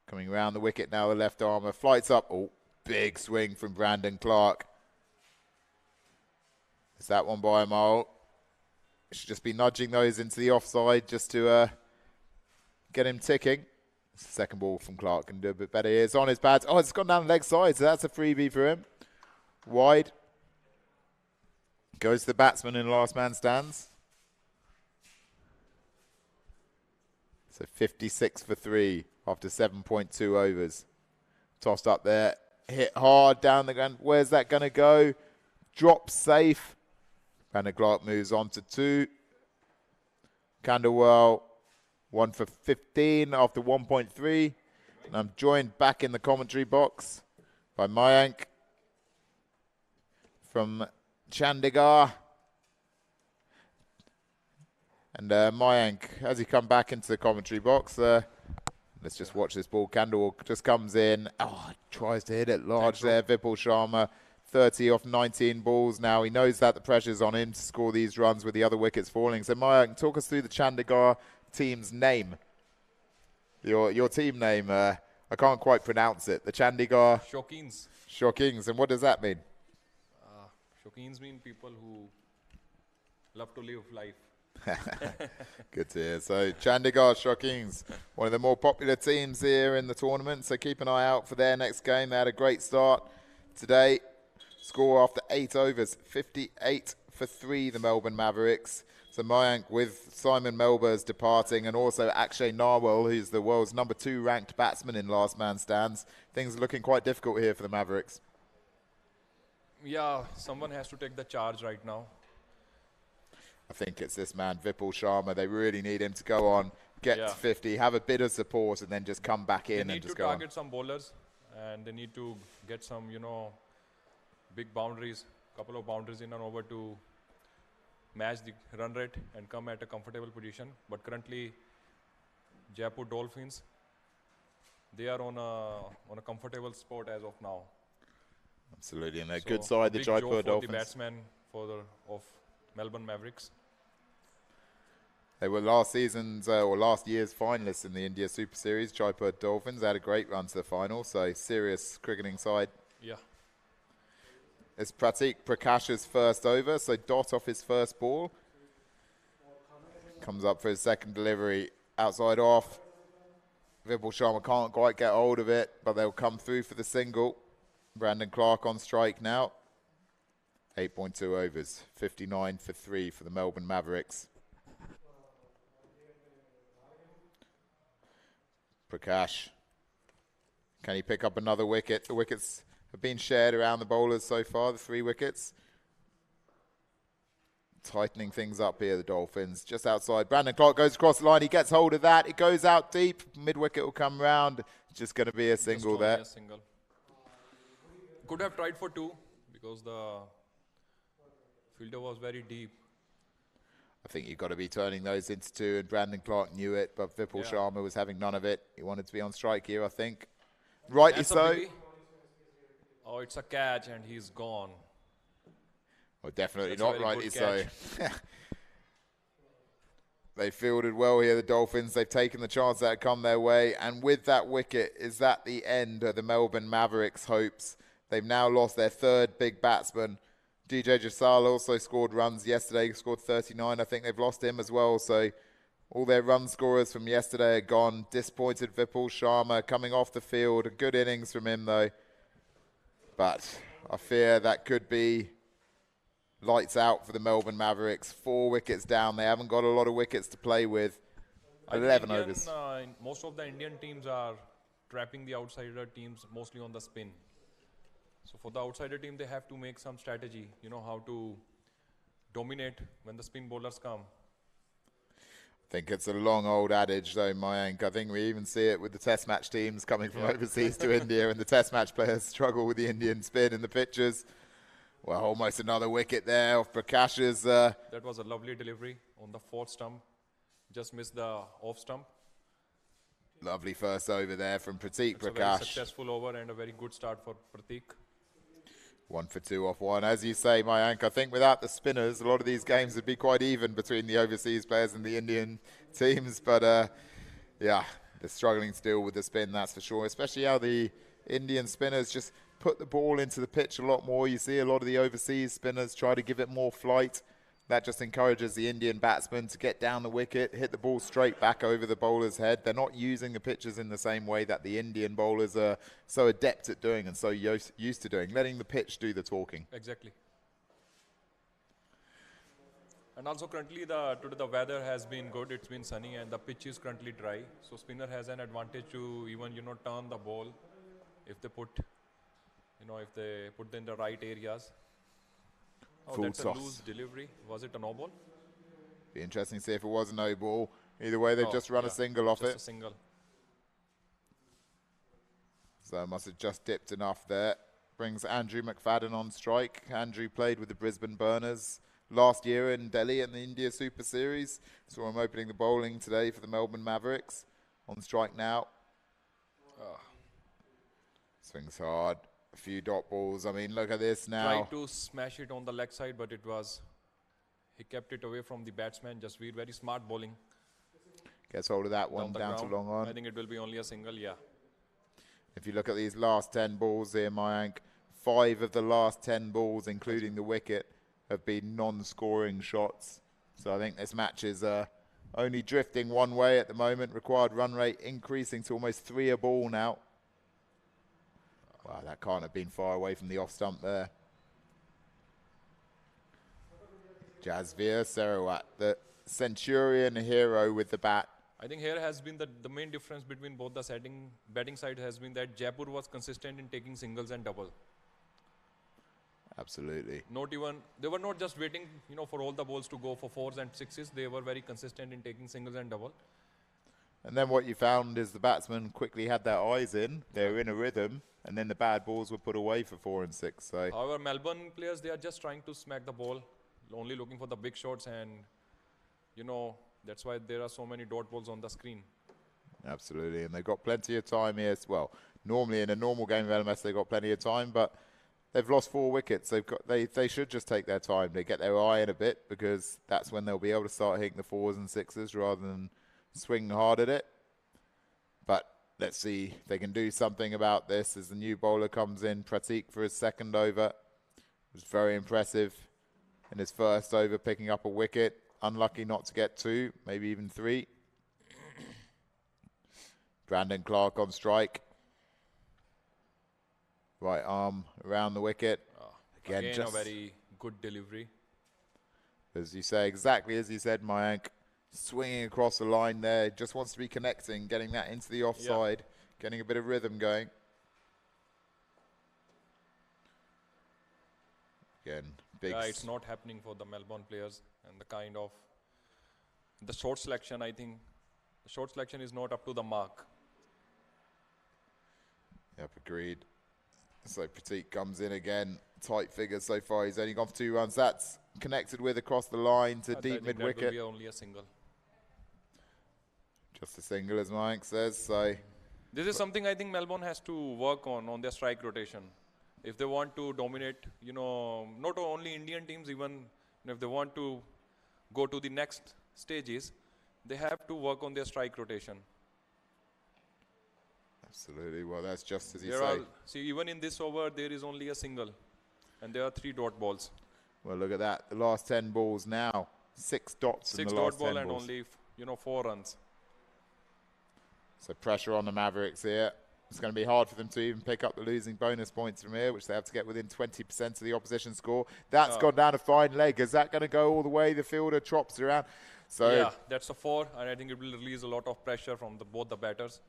Speaker 2: Coming around the wicket now, the left armour flights up. Oh, big swing from Brandon Clark. Is that one by a mile? Should just be nudging those into the offside just to get him ticking. Second ball from Clark can do a bit better here. It's on his pads. Oh, it's gone down the leg side, so that's a freebie for him. Wide. Goes to the batsman in last man stands. So 56 for 3 after 7.2 overs. Tossed up there. Hit hard down the ground. Where's that going to go? Drop safe. Brandon Clark moves on to 2. Khandelwal 1 for 15 after 1.3. And I'm joined back in the commentary box by Mayank from Chandigarh. And Mayank, as he come back into the commentary box, let's just watch this ball. Khandelwal just comes in. Oh, tries to hit it large there. Vipul Sharma, 30 off 19 balls now. He knows that the pressure's on him to score these runs with the other wickets falling. So Mayank, talk us through the Chandigarh team's name. Your team name, I can't quite pronounce it. The Chandigarh
Speaker 3: Shokins.
Speaker 2: Shokins. And what does that mean?
Speaker 3: Shokins mean people who love to live life.
Speaker 2: Good to hear. So Chandigarh Shokins, one of the more popular teams here in the tournament. So keep an eye out for their next game. They had a great start today. Score after 8 overs, 58 for 3, the Melbourne Mavericks. So Mayank with Simon Melbourne's departing and also Akshay Narwal, who's the world's number 2 ranked batsman in last man stands. Things are looking quite difficult here for the Mavericks.
Speaker 3: Yeah, someone has to take the charge right now.
Speaker 2: I think it's this man, Vipul Sharma. They really need him to go on, get to 50, have a bit of support, and then just come back in and just go on.
Speaker 3: They need to target some bowlers, and they need to get some, big boundaries, couple of boundaries in and over to match the run rate and come at a comfortable position. But currently, Jaipur Dolphins, they are on a comfortable spot as of now.
Speaker 2: Absolutely, and they're good side, the Jaipur Dolphins.
Speaker 3: The batsman of Melbourne Mavericks.
Speaker 2: They were last season's or last year's finalists in the India Super Series. Jaipur Dolphins had a great run to the final, so serious cricketing side.
Speaker 3: Yeah.
Speaker 2: It's Pratik Prakash's first over, so dot off his first ball. Comes up for his second delivery, outside off. Vipul Sharma can't quite get hold of it, but they'll come through for the single. Brandon Clark on strike now. 8.2 overs, 59 for 3 for the Melbourne Mavericks. Prakash. Can he pick up another wicket? The wickets have been shared around the bowlers so far, the 3 wickets. Tightening things up here, the Dolphins. Just outside. Brandon Clark goes across the line. He gets hold of that. It goes out deep. Mid-wicket will come round. It's just going to be a single there.
Speaker 3: Single. Could have tried for 2 because the fielder was very deep.
Speaker 2: I think you've got to be turning those into 2, and Brandon Clark knew it, but Vipul Sharma was having none of it. He wanted to be on strike here, I think. Rightly so.
Speaker 3: Oh, it's a catch, and he's gone.
Speaker 2: Well, definitely
Speaker 3: That's
Speaker 2: not rightly so. They fielded well here, the Dolphins. They've taken the chance that had come their way, and with that wicket, is that the end of the Melbourne Mavericks' hopes? They've now lost their 3rd big batsman. DJ Jasal also scored runs yesterday, scored 39. I think they've lost him as well. So all their run scorers from yesterday are gone. Disappointed Vipul Sharma coming off the field. A good innings from him, though. But I fear that could be lights out for the Melbourne Mavericks. 4 wickets down. They haven't got a lot of wickets to play with.
Speaker 3: I think
Speaker 2: 11
Speaker 3: Indian,
Speaker 2: overs.
Speaker 3: most of the Indian teams are trapping the outsider teams mostly on the spin. So for the outsider team, they have to make some strategy, how to dominate when the spin bowlers come.
Speaker 2: I think it's a long old adage though, Mayank. I think we even see it with the test match teams coming from overseas to India, and the test match players struggle with the Indian spin in the pitches. Well, almost another wicket there off Prakash's.
Speaker 3: That was a lovely delivery on the 4th stump. Just missed the off stump.
Speaker 2: Lovely first over there from Pratik
Speaker 3: It's a very
Speaker 2: Prakash.
Speaker 3: successful over and a very good start for Pratik.
Speaker 2: 1 for 2 off 1. As you say, Mayank, I think without the spinners, a lot of these games would be quite even between the overseas players and the Indian teams. But, yeah, they're struggling to deal with the spin, that's for sure. Especially how the Indian spinners just put the ball into the pitch a lot more. You see a lot of the overseas spinners try to give it more flight. That just encourages the Indian batsmen to get down the wicket, hit the ball straight back over the bowler's head. They're not using the pitches in the same way that the Indian bowlers are so adept at doing and so used to doing, letting the pitch do the talking.
Speaker 3: Exactly. And also currently today the weather has been good. It's been sunny and the pitch is currently dry. So spinner has an advantage to even, turn the ball if they put, if they put in the right areas. Oh,
Speaker 2: Full
Speaker 3: that's
Speaker 2: toss.
Speaker 3: a loose delivery. Was it a no ball?
Speaker 2: Be interesting to see if it was a no ball. Either way, they've just run a single off
Speaker 3: just
Speaker 2: it.
Speaker 3: a single.
Speaker 2: So must have just dipped enough there. Brings Andrew McFadden on strike. Andrew played with the Brisbane Burners last year in Delhi in the India Super Series. Saw him opening the bowling today for the Melbourne Mavericks. On strike now. Swings hard. A few dot balls. I mean, look at this now.
Speaker 3: Tried to smash it on the leg side, but he kept it away from the batsman. Just very smart bowling.
Speaker 2: Gets hold of that one down to
Speaker 3: ground.
Speaker 2: long on.
Speaker 3: I think it will be only a single, yeah.
Speaker 2: If you look at these last 10 balls here, Mayank, 5 of the last 10 balls, including the wicket, have been non-scoring shots. So I think this match is only drifting one way at the moment. Required run rate increasing to almost 3 a ball now. Wow, that can't have been far away from the off stump there. Jasveer Sawat, the Centurion hero with the bat.
Speaker 3: I think here has been the main difference between both the batting side has been that Jaipur was consistent in taking singles and double.
Speaker 2: Absolutely.
Speaker 3: They were not just waiting, for all the balls to go for 4s and 6s. They were very consistent in taking singles and double.
Speaker 2: And then what you found is the batsmen quickly had their eyes in. They were in a rhythm. And then the bad balls were put away for 4 and 6. So.
Speaker 3: However, Melbourne players, they are just trying to smack the ball, only looking for the big shots, and that's why there are so many dot balls on the screen.
Speaker 2: Absolutely, and they've got plenty of time here as well. Normally in a normal game of LMS they've got plenty of time, but they've lost 4 wickets. They should just take their time. They get their eye in a bit, because that's when they'll be able to start hitting the 4s and 6s rather than swing hard at it. But let's see if they can do something about this as the new bowler comes in. Pratik for his second over. It was very impressive in his first over, picking up a wicket. Unlucky not to get 2, maybe even 3. Brandon Clark on strike. Right arm around the wicket.
Speaker 3: Again just a very good delivery.
Speaker 2: As you say, exactly as you said, Mayank. Swinging across the line there, just wants to be connecting, getting that into the offside, getting a bit of rhythm going. Again, big.
Speaker 3: Yeah, it's not happening for the Melbourne players, and the short selection, I think, the short selection is not up to the mark.
Speaker 2: Yep, agreed. So Pratik comes in again, tight figures so far. He's only gone for 2 runs. That's connected with across the line to deep mid wicket.
Speaker 3: That will be only a single.
Speaker 2: Just a single, as Mayank says. So
Speaker 3: this is something I think Melbourne has to work on their strike rotation. If they want to dominate, not only Indian teams, even if they want to go to the next stages, they have to work on their strike rotation.
Speaker 2: Absolutely. Well, that's just as you say.
Speaker 3: See, even in this over, there is only a single, and there are 3 dot balls.
Speaker 2: Well, look at that. The last 10 balls now, 6 dots in the last 10 balls. 6 dot ball
Speaker 3: and only 4 runs.
Speaker 2: So pressure on the Mavericks here. It's going to be hard for them to even pick up the losing bonus points from here, which they have to get within 20% of the opposition score. That's gone down a fine leg. Is that going to go all the way? The fielder chops around. So
Speaker 3: yeah, that's a 4, and I think it will release a lot of pressure from both the batters.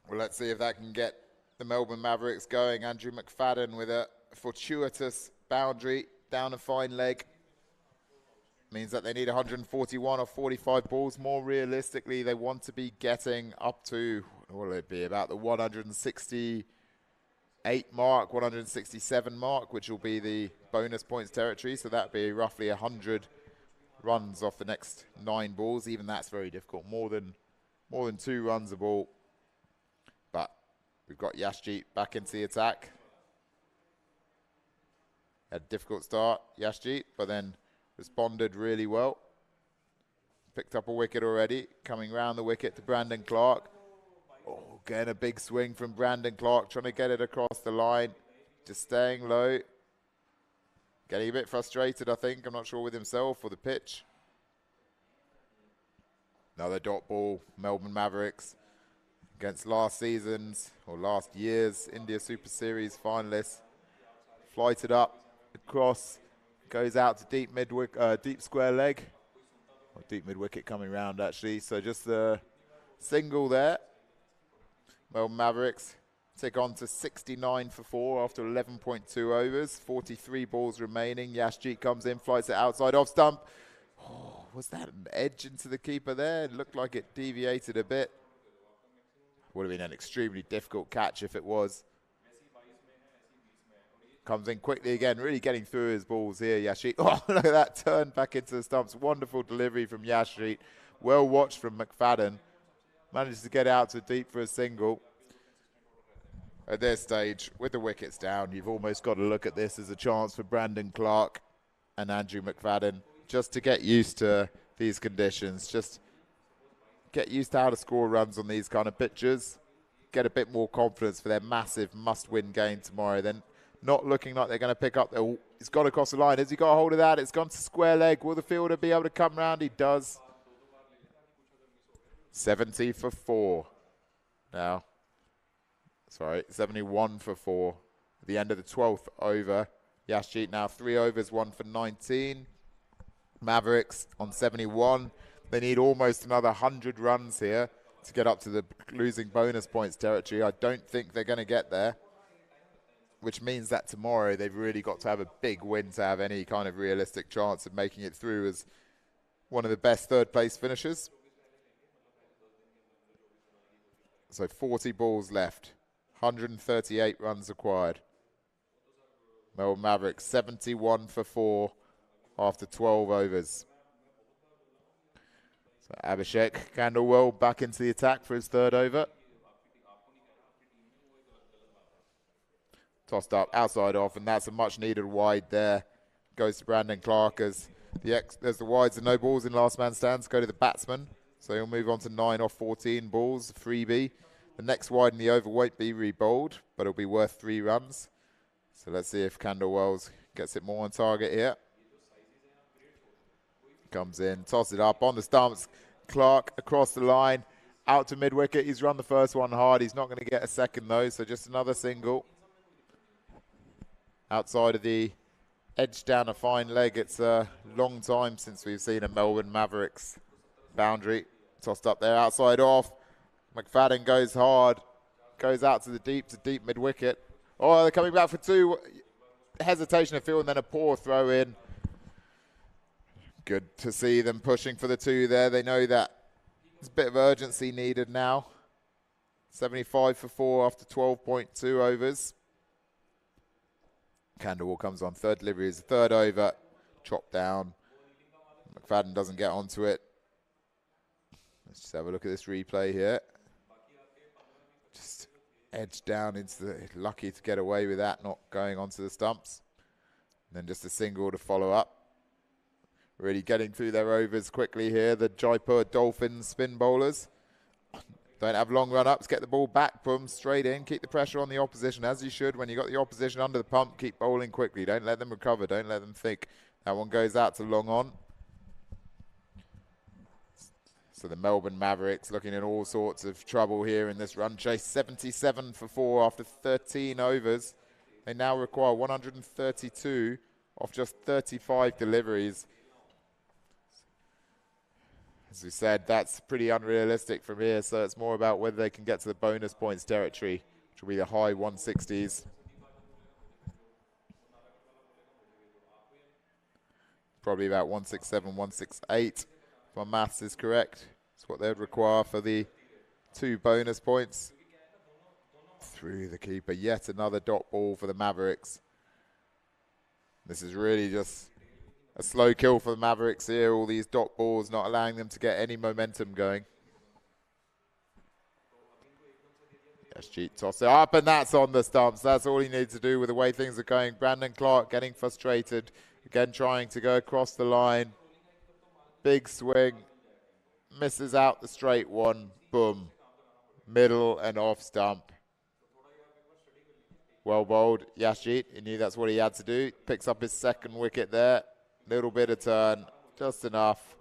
Speaker 2: Well, let's see if that can get the Melbourne Mavericks going. Andrew McFadden with a fortuitous boundary down a fine leg. Means that they need 141 or 45 balls. More realistically, they want to be getting up to, what will it be, about the 168 mark, 167 mark, which will be the bonus points territory. So that'd be roughly 100 runs off the next 9 balls. Even that's very difficult. More than 2 runs a ball. But we've got Yashjeet back into the attack. Had a difficult start, Yashjeet, but then responded really well. Picked up a wicket already. Coming round the wicket to Brandon Clark. Oh, getting a big swing from Brandon Clark, trying to get it across the line. Just staying low. Getting a bit frustrated, I think. I'm not sure with himself or the pitch. Another dot ball, Melbourne Mavericks. Against last year's India Super Series finalists. Flighted up, across. Goes out to deep square leg. Or deep mid-wicket coming round, actually. So just the single there. Melbourne Mavericks take on to 69 for 4 after 11.2 overs. 43 balls remaining. Yashjeet comes in, flights it outside off stump. Oh, was that an edge into the keeper there? It looked like it deviated a bit. Would have been an extremely difficult catch if it was. Comes in quickly again, really getting through his balls here, Yashjeet. Oh, look at that turn back into the stumps. Wonderful delivery from Yashjeet. Well watched from McFadden. Manages to get out to deep for a single. At this stage, with the wickets down, you've almost got to look at this as a chance for Brandon Clark and Andrew McFadden just to get used to these conditions. Just get used to how to score runs on these kind of pitches. Get a bit more confidence for their massive must-win game tomorrow. Then not looking like they're going to pick up. It's gone across the line. Has he got a hold of that? It's gone to square leg. Will the fielder be able to come round? He does. 70 for 4 now. Sorry, 71 for 4. At the end of the 12th over. Yashjeet now 3 overs, 1 for 19. Mavericks on 71. They need almost another 100 runs here to get up to the losing bonus points territory. I don't think they're going to get there, which means that tomorrow they've really got to have a big win to have any kind of realistic chance of making it through as one of the best third-place finishers. So 40 balls left, 138 runs acquired. Melbourne Mavericks 71 for 4 after 12 overs. So Abhishek Khandelwal back into the attack for his 3rd over. Tossed up, outside off, and that's a much-needed wide there. Goes to Brandon Clark as there's the wides and no balls in last man stands. Go to the batsman. So he'll move on to 9 off 14 balls, freebie. The next wide in the over won't be re-bowled, but it'll be worth 3 runs. So let's see if Khandelwal gets it more on target here. Comes in, tosses it up on the stumps. Clark across the line, out to mid-wicket. He's run the first one hard. He's not going to get a second though, so just another single. Outside of the edge down a fine leg. It's a long time since we've seen a Melbourne Mavericks boundary. Tossed up there, outside off. McFadden goes hard. Goes out to deep mid-wicket. Oh, they're coming back for 2. Hesitation of field and then a poor throw in. Good to see them pushing for the 2 there. They know that there's a bit of urgency needed now. 75 for 4 after 12.2 overs. Khandelwal comes on. 3rd delivery is the 3rd over. Chopped down. McFadden doesn't get onto it. Let's just have a look at this replay here. Just edged down into the... Lucky to get away with that, not going onto the stumps. And then just a single to follow up. Really getting through their overs quickly here. The Jaipur Dolphins spin bowlers. Don't have long run-ups. Get the ball back, boom, straight in. Keep the pressure on the opposition, as you should. When you've got the opposition under the pump, keep bowling quickly. Don't let them recover. Don't let them think. That one goes out to long on. So the Melbourne Mavericks looking in all sorts of trouble here in this run chase. 77 for 4 after 13 overs. They now require 132 off just 35 deliveries. As we said, that's pretty unrealistic from here, so it's more about whether they can get to the bonus points territory, which will be the high 160s. Probably about 167, 168, if my maths is correct. That's what they'd require for the 2 bonus points. Through the keeper, yet another dot ball for the Mavericks. This is really just a slow kill for the Mavericks here. All these dot balls not allowing them to get any momentum going. Yashjeet toss it up, and that's on the stumps. That's all he needs to do with the way things are going. Brandon Clark getting frustrated. Again, trying to go across the line. Big swing. Misses out the straight one. Boom. Middle and off stump. Well bowled, Yashjeet. He knew that's what he had to do. Picks up his second wicket there. Little bit of turn. Just enough.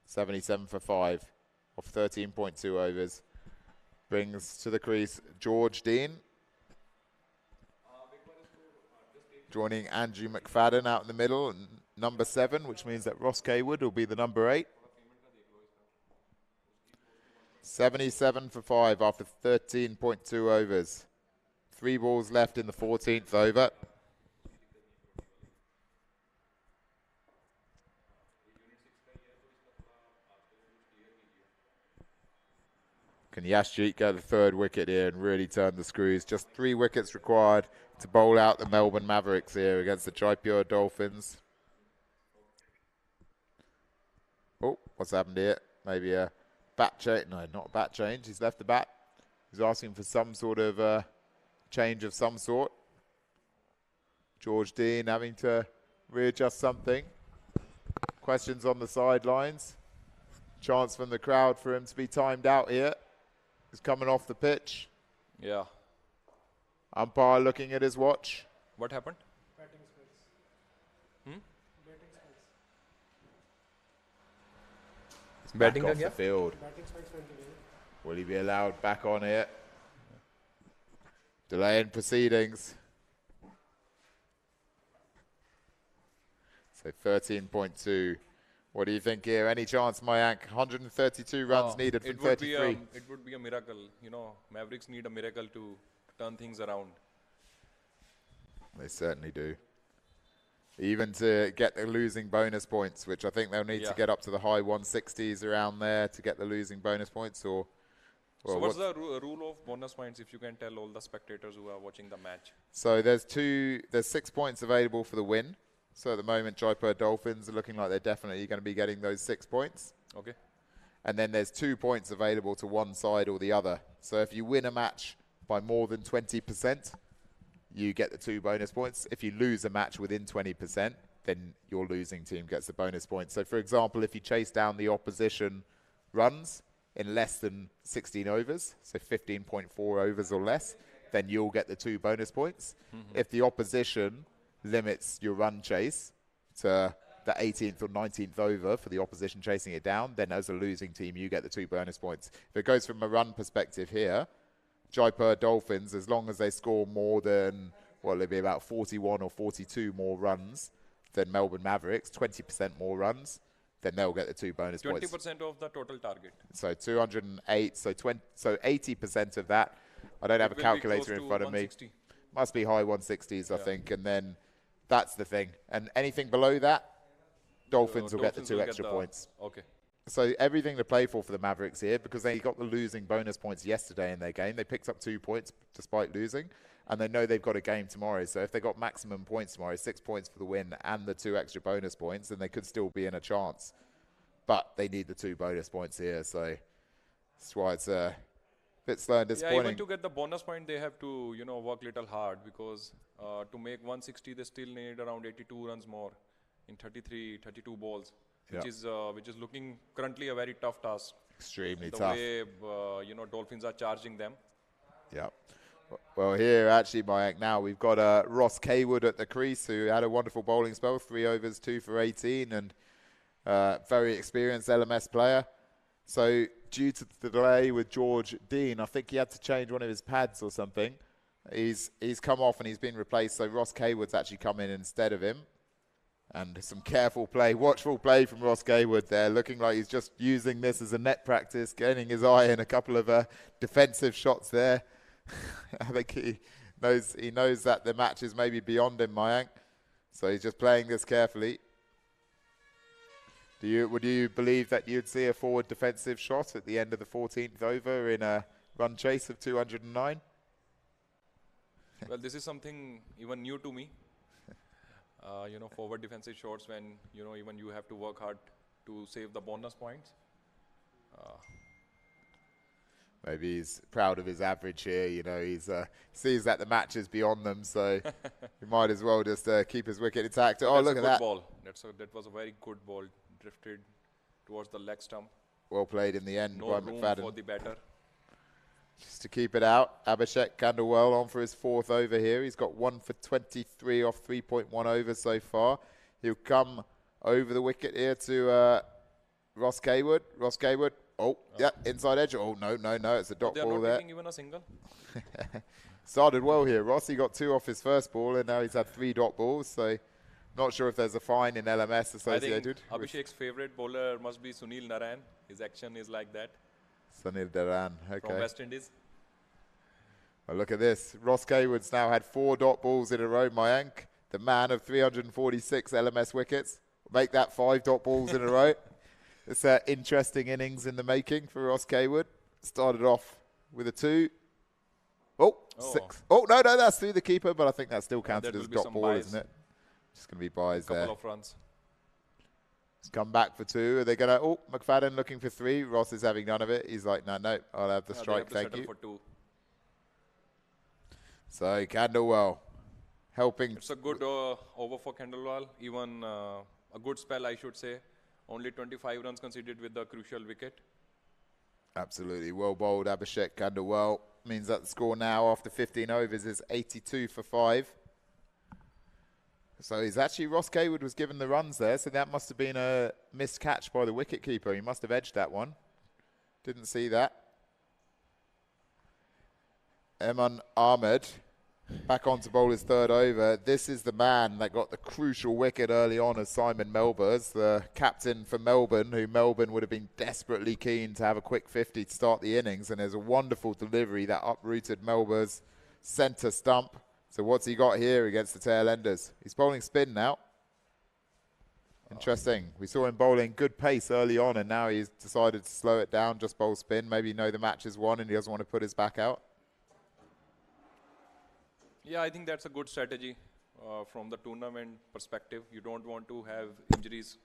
Speaker 2: 77 for 5 off 13.2 overs. Brings to the crease George Dean. Joining Andrew McFadden out in the middle, number 7, which means that Ross Kaywood will be the number 8. 77 for 5 after 13.2 overs. 3 balls left in the 14th over. Can Yashjeet get the 3rd wicket here and really turn the screws? Just 3 wickets required to bowl out the Melbourne Mavericks here against the Jaipur Dolphins. Oh, what's happened here? Maybe a bat change. No, not a bat change. He's left the bat. He's asking for some sort of change of some sort. George Dean having to readjust something. Questions on the sidelines. Chance from the crowd for him to be timed out here. He's coming off the pitch.
Speaker 3: Yeah.
Speaker 2: Umpire looking at his watch.
Speaker 3: What happened?
Speaker 1: Batting spells. Batting spells.
Speaker 3: Batting
Speaker 2: Back off
Speaker 3: again?
Speaker 2: the field.
Speaker 1: Batting spells went away.
Speaker 2: Will he be allowed back on here? Delay in proceedings. So 13.2. What do you think here? Any chance, Mayank? 132 runs needed from 33.
Speaker 3: It would be a miracle. You know, Mavericks need a miracle to turn things around.
Speaker 2: They certainly do. Even to get the losing bonus points, which I think they'll need to get up to the high 160s around there to get the losing bonus points. Or
Speaker 3: so what's the rule of bonus points, if you can tell all the spectators who are watching the match?
Speaker 2: So there's 6 points available for the win. So at the moment, Jaipur Dolphins are looking like they're definitely going to be getting those 6 points.
Speaker 3: Okay.
Speaker 2: And then there's 2 points available to one side or the other. So if you win a match by more than 20%, you get the 2 bonus points. If you lose a match within 20%, then your losing team gets the bonus points. So for example, if you chase down the opposition runs in less than 16 overs, so 15.4 overs or less, then you'll get the 2 bonus points. If the opposition limits your run chase to the 18th or 19th over for the opposition chasing it down, then as a losing team, you get the 2 bonus points. If it goes from a run perspective here, Jaipur Dolphins, as long as they score more than, well, it'll be about 41 or 42 more runs than Melbourne Mavericks, 20% more runs, then they'll get the 2 bonus
Speaker 3: 20%
Speaker 2: points.
Speaker 3: 20% of the total target.
Speaker 2: So 208, so 80% of that. I don't have a calculator in front of me. Must be high 160s, I think, and then that's the thing. And anything below that, Dolphins will get the 2 extra points.
Speaker 3: Okay.
Speaker 2: So everything to play for the Mavericks here, because they got the losing bonus points yesterday in their game. They picked up 2 points despite losing, and they know they've got a game tomorrow. So if they got maximum points tomorrow, 6 points for the win and the 2 extra bonus points, then they could still be in a chance. But they need the 2 bonus points here, so that's why it's a bit slow and disappointing.
Speaker 3: Yeah, even to get the bonus point, they have to, work little hard, because to make 160, they still need around 82 runs more in 32 balls, which is looking currently a very tough task.
Speaker 2: Extremely tough.
Speaker 3: The way, Dolphins are charging them.
Speaker 2: Yeah. Well, here actually, Mayank, now we've got Ross Kaywood at the crease, who had a wonderful bowling spell, 3 overs, 2 for 18, and very experienced LMS player. So due to the delay with George Dean, I think he had to change one of his pads or something. He's come off and he's been replaced. So Ross Kaywood's actually come in instead of him. And some careful play, watchful play from Ross Kaywood there, looking like he's just using this as a net practice, getting his eye in a couple of defensive shots there. I think he knows that the match is maybe beyond him, Mayank. So he's just playing this carefully. Would you believe that you'd see a forward defensive shot at the end of the 14th over in a run chase of 209?
Speaker 3: Well, this is something even new to me. Forward defensive shots when, even you have to work hard to save the bonus points.
Speaker 2: Maybe he's proud of his average here. He's sees that the match is beyond them, so he might as well just keep his wicket intact. Oh, look at that.
Speaker 3: Ball. That was a very good ball, drifted towards the leg stump.
Speaker 2: Well played in the end by
Speaker 3: No room
Speaker 2: McFadden.
Speaker 3: for the batter.
Speaker 2: Just to keep it out, Abhishek Khandelwal on for his 4th over here. He's got 1 for 23 off 3.1 overs so far. He'll come over the wicket here to Ross Kaywood. Ross Kaywood. Oh, yeah, inside edge. Oh, no. It's a dot
Speaker 3: They are
Speaker 2: ball
Speaker 3: not
Speaker 2: there.
Speaker 3: taking even a single.
Speaker 2: Started well here, Ross. He got 2 off his first ball, and now he's had 3 dot balls. So not sure if there's a fine in LMS associated.
Speaker 3: I think Abhishek's favorite bowler must be Sunil Narayan. His action is like that.
Speaker 2: Sunil Dharan, okay.
Speaker 3: From West Indies.
Speaker 2: Well, look at this. Ross Kaywood's now had 4 dot balls in a row, Mayank. The man of 346 LMS wickets. Make that 5 dot balls in a row. It's an interesting innings in the making for Ross Kaywood. Started off with a 2. Oh, 6. Oh, no, that's through the keeper, but I think that's still counted as dot ball, isn't it? Just going to be buys there.
Speaker 3: Couple of runs.
Speaker 2: He's come back for 2. Are they going to... Oh, McFadden looking for 3. Ross is having none of it. He's like, no, I'll have the strike, thank you.
Speaker 3: For 2.
Speaker 2: So, Khandelwal helping...
Speaker 3: It's a good over for Khandelwal. Even a good spell, I should say. Only 25 runs conceded with the crucial wicket.
Speaker 2: Absolutely. Well bowled, Abhishek Khandelwal. Means that the score now after 15 overs is 82 for 5. So he's actually, Ross Kaywood was given the runs there, so that must have been a missed catch by the wicketkeeper. He must have edged that one. Didn't see that. Eman Ahmed back on to bowl his 3rd over. This is the man that got the crucial wicket early on as Simon Melbers, the captain for Melbourne, who Melbourne would have been desperately keen to have a quick 50 to start the innings. And there's a wonderful delivery that uprooted Melbers' centre stump. So what's he got here against the tail enders? He's bowling spin now. Interesting. We saw him bowling good pace early on, and now he's decided to slow it down, just bowl spin. Maybe you know the match is won and he doesn't want to put his back out.
Speaker 3: Yeah, I think that's a good strategy from the tournament perspective. You don't want to have injuries,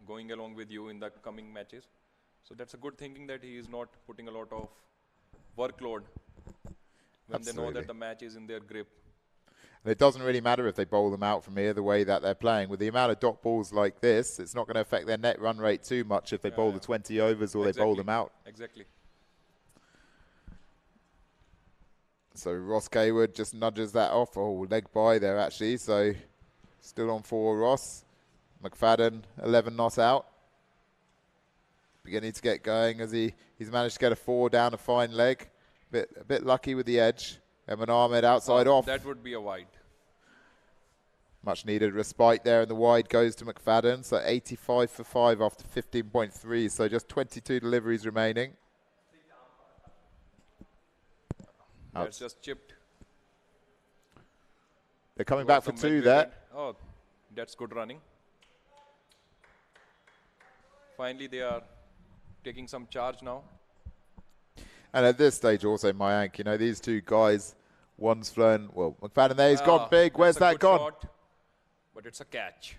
Speaker 3: going along with you in the coming matches. So that's a good thinking that he is not putting a lot of workload when they know that the match is in their grip.
Speaker 2: And it doesn't really matter if they bowl them out from here the way that they're playing. With the amount of dot balls like this, it's not going to affect their net run rate too much if they bowl the 20 overs or they bowl them out.
Speaker 3: Exactly.
Speaker 2: So Ross Kaywood just nudges that off. Oh, leg by there actually. So still on 4 Ross. McFadden, 11 not out. Beginning to get going as he's managed to get a 4 down a fine leg. A bit lucky with the edge. Eman Ahmed outside off.
Speaker 3: That would be a wide.
Speaker 2: Much needed respite there, and the wide goes to McFadden. So 85 for 5 after 15.3. So just 22 deliveries remaining.
Speaker 3: That's just chipped.
Speaker 2: They're coming back for 2 there.
Speaker 3: Oh, that's good running. Finally, they are taking some charge now.
Speaker 2: And at this stage also, Mayank, these 2 guys, one's flown, well, McFadden there, he's gone big. Where's that gone?
Speaker 3: Shot, but it's a catch.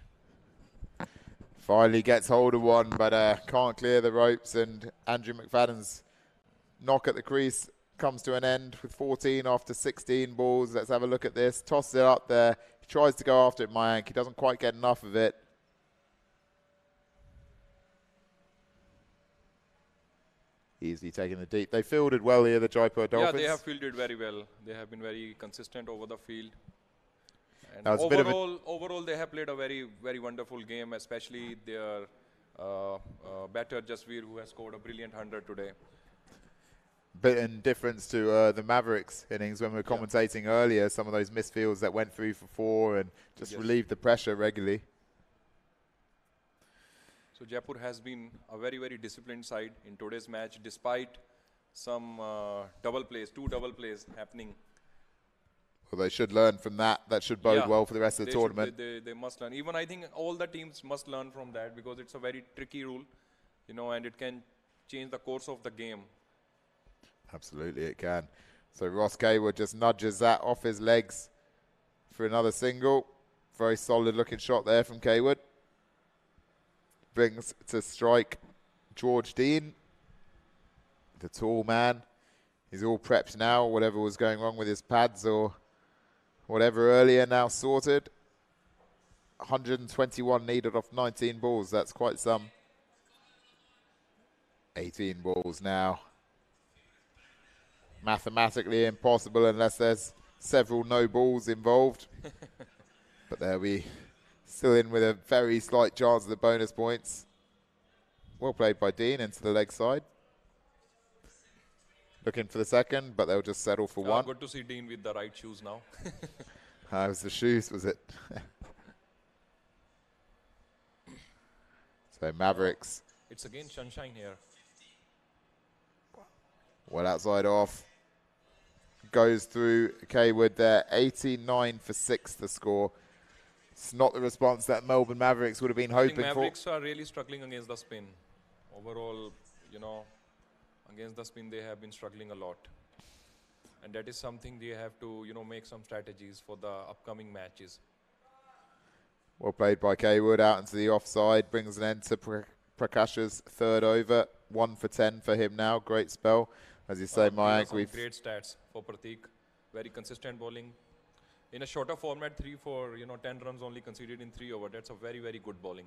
Speaker 2: Finally gets hold of one, but can't clear the ropes. And Andrew McFadden's knock at the crease comes to an end with 14 after 16 balls. Let's have a look at this. Tosses it up there. He tries to go after it, Mayank. He doesn't quite get enough of it. Easily taking the deep. They fielded well here, the Jaipur Dolphins.
Speaker 3: Yeah, they have fielded very well. They have been very consistent over the field. And
Speaker 2: That was a bit of a
Speaker 3: overall, they have played a very, very wonderful game, especially their batter Jasveer, who has scored a brilliant 100 today.
Speaker 2: bit in difference to the Mavericks innings when we were commentating earlier. Some of those misfields that went through for 4 and just relieved the pressure regularly.
Speaker 3: So Jaipur has been a very, very disciplined side in today's match, despite some double plays, 2 double plays happening.
Speaker 2: Well, they should learn from that. That should bode well for the rest of the tournament.
Speaker 3: They must learn. Even I think all the teams must learn from that, because it's a very tricky rule, you know, and it can change the course of the game.
Speaker 2: Absolutely, it can. So Ross Kaywood just nudges that off his legs for another single. Very solid looking shot there from Kaywood. Brings to strike George Dean, the tall man. He's all prepped now. Whatever was going wrong with his pads or whatever earlier, now sorted. 121 needed off 19 balls. That's quite some. 18 balls now. Mathematically impossible unless there's several no balls involved. But there we still in with a very slight chance of the bonus points. Well played by Dean into the leg side. Looking for the second, but they'll just settle for 1.
Speaker 3: Good to see Dean with the right shoes now.
Speaker 2: It was the shoes, was it? So Mavericks.
Speaker 3: It's again sunshine here.
Speaker 2: Well outside off. Goes through Kaywood there. 89 for 6 the score. It's not the response that Melbourne Mavericks would have been hoping for.
Speaker 3: Mavericks are really struggling against the spin. Overall, you know, against the spin they have been struggling a lot. And that is something they have to, you know, make some strategies for the upcoming matches.
Speaker 2: Well played by Kaywood out into the offside. Brings an end to Prakash's third over. 1 for 10 for him now. Great spell. As you say, Mayank, we've...
Speaker 3: Great stats for Pratik. Very consistent bowling. In a shorter format, 3 for, you know, 10 runs only conceded in 3 over. That's a very, very good bowling.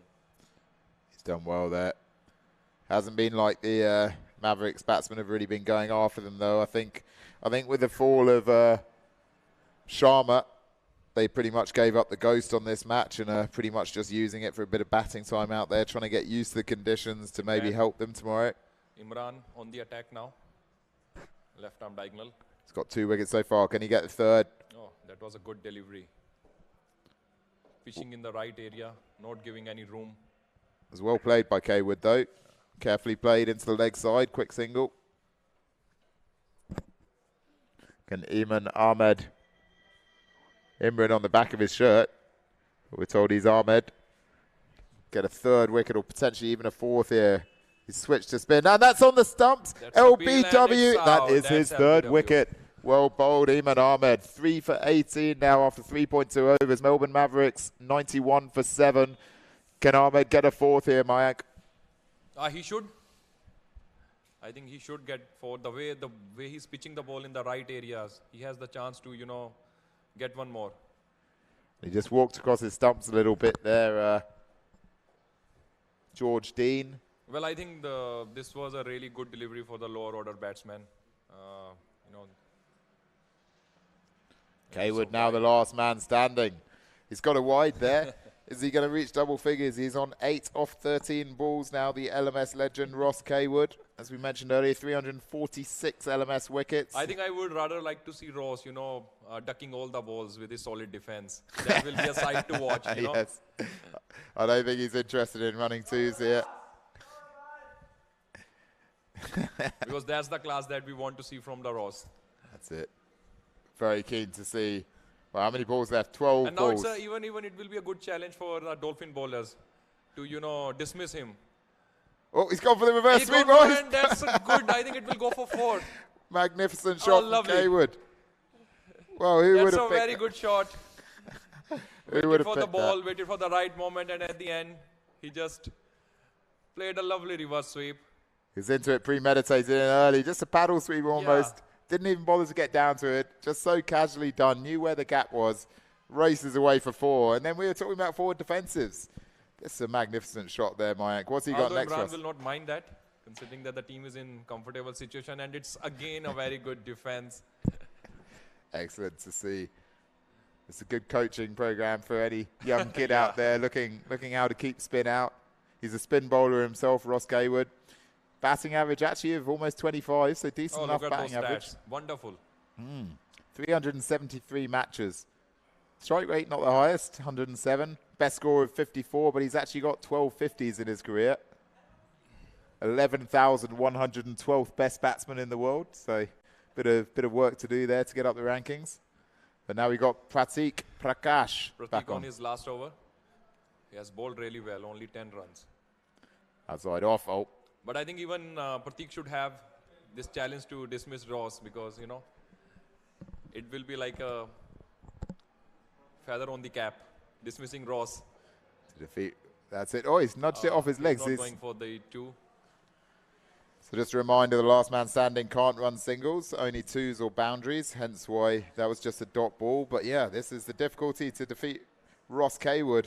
Speaker 2: He's done well there. Hasn't been like the Mavericks batsmen have really been going after them, though. I think with the fall of Sharma, they pretty much gave up the ghost on this match and are pretty much just using it for a bit of batting time out there, trying to get used to the conditions to maybe help them tomorrow.
Speaker 3: Imran on the attack now. Left arm diagonal.
Speaker 2: He's got 2 wickets so far. Can he get the third?
Speaker 3: Oh, that was a good delivery. Pitching in the right area, not giving any room.
Speaker 2: It was well played by Kaywood, though. Carefully played into the leg side. Quick single. Can Imran on the back of his shirt. We're told he's Ahmed. Get a third wicket or potentially even a 4th here. He's switched to spin. And that's on the stumps.
Speaker 3: That's
Speaker 2: LBW. That is his third wicket. Well bowled, Imran Ahmed. 3 for 18 now after 3.2 overs. Melbourne Mavericks, 91 for 7. Can Ahmed get a 4th here, Mayank?
Speaker 3: He should. I think he should get 4. The way he's pitching the ball in the right areas, he has the chance to, you know, get 1 more.
Speaker 2: He just walked across his stumps a little bit there. George Dean.
Speaker 3: Well, I think this was a really good delivery for the lower order batsman. You know,
Speaker 2: Kaywood now the last man standing. He's got a wide there. Is he going to reach double figures? He's on 8 off 13 balls now. The LMS legend Ross Kaywood, as we mentioned earlier, 346 LMS wickets.
Speaker 3: I think I would rather like to see Ross, you know, ducking all the balls with his solid defense. That will be a sight to watch, you know.
Speaker 2: Yes. I don't think he's interested in running 2s here.
Speaker 3: Because that's the class that we want to see from the Ross.
Speaker 2: That's it. Very keen to see. Well, how many balls left? 12
Speaker 3: and now
Speaker 2: balls.
Speaker 3: it's even it will be a good challenge for the Dolphin bowlers to, you know, dismiss him.
Speaker 2: Oh, he's gone for the reverse
Speaker 3: He
Speaker 2: sweep.
Speaker 3: got one, that's good. I think it will go for 4.
Speaker 2: Magnificent shot from
Speaker 3: lovely.
Speaker 2: Kaywood. Well, who would
Speaker 3: That's
Speaker 2: have
Speaker 3: a
Speaker 2: picked
Speaker 3: very good shot.
Speaker 2: Who would
Speaker 3: Waited
Speaker 2: have
Speaker 3: for the
Speaker 2: picked
Speaker 3: ball,
Speaker 2: that?
Speaker 3: waited for the right moment, and at the end, he just played a lovely reverse sweep.
Speaker 2: He's into it premeditated and early. Just a paddle sweep almost.
Speaker 3: Yeah.
Speaker 2: Didn't even bother to get down to it. Just so casually done. Knew where the gap was. Races away for 4. And then we were talking about forward defensives. That's a magnificent shot there, Mayank. What's he got next for
Speaker 3: Imran
Speaker 2: us?
Speaker 3: will not mind that, considering that the team is in comfortable situation, and it's again a very good defense.
Speaker 2: Excellent to see. It's a good coaching program for any young kid out there looking how to keep spin out. He's a spin bowler himself, Ross Kaywood. Batting average actually of almost 25, so decent enough batting average.
Speaker 3: Wonderful.
Speaker 2: 373 matches. Strike rate not the highest, 107. Best score of 54, but he's actually got 12 50s in his career. 11,112th best batsman in the world. So bit of work to do there to get up the rankings. But now we got Pratik Prakash back
Speaker 3: on his last over. He has bowled really well, only 10 runs.
Speaker 2: Outside off. Oh.
Speaker 3: But I think even Pratik should have this challenge to dismiss Ross because, you know, it will be like a feather on the cap, dismissing Ross.
Speaker 2: To defeat. That's it. Oh, he's nudged it off his legs.
Speaker 3: He's not going for the 2.
Speaker 2: So just a reminder, the last man standing can't run singles, only 2s or boundaries, hence why that was just a dot ball. But yeah, this is the difficulty to defeat Ross Kaywood.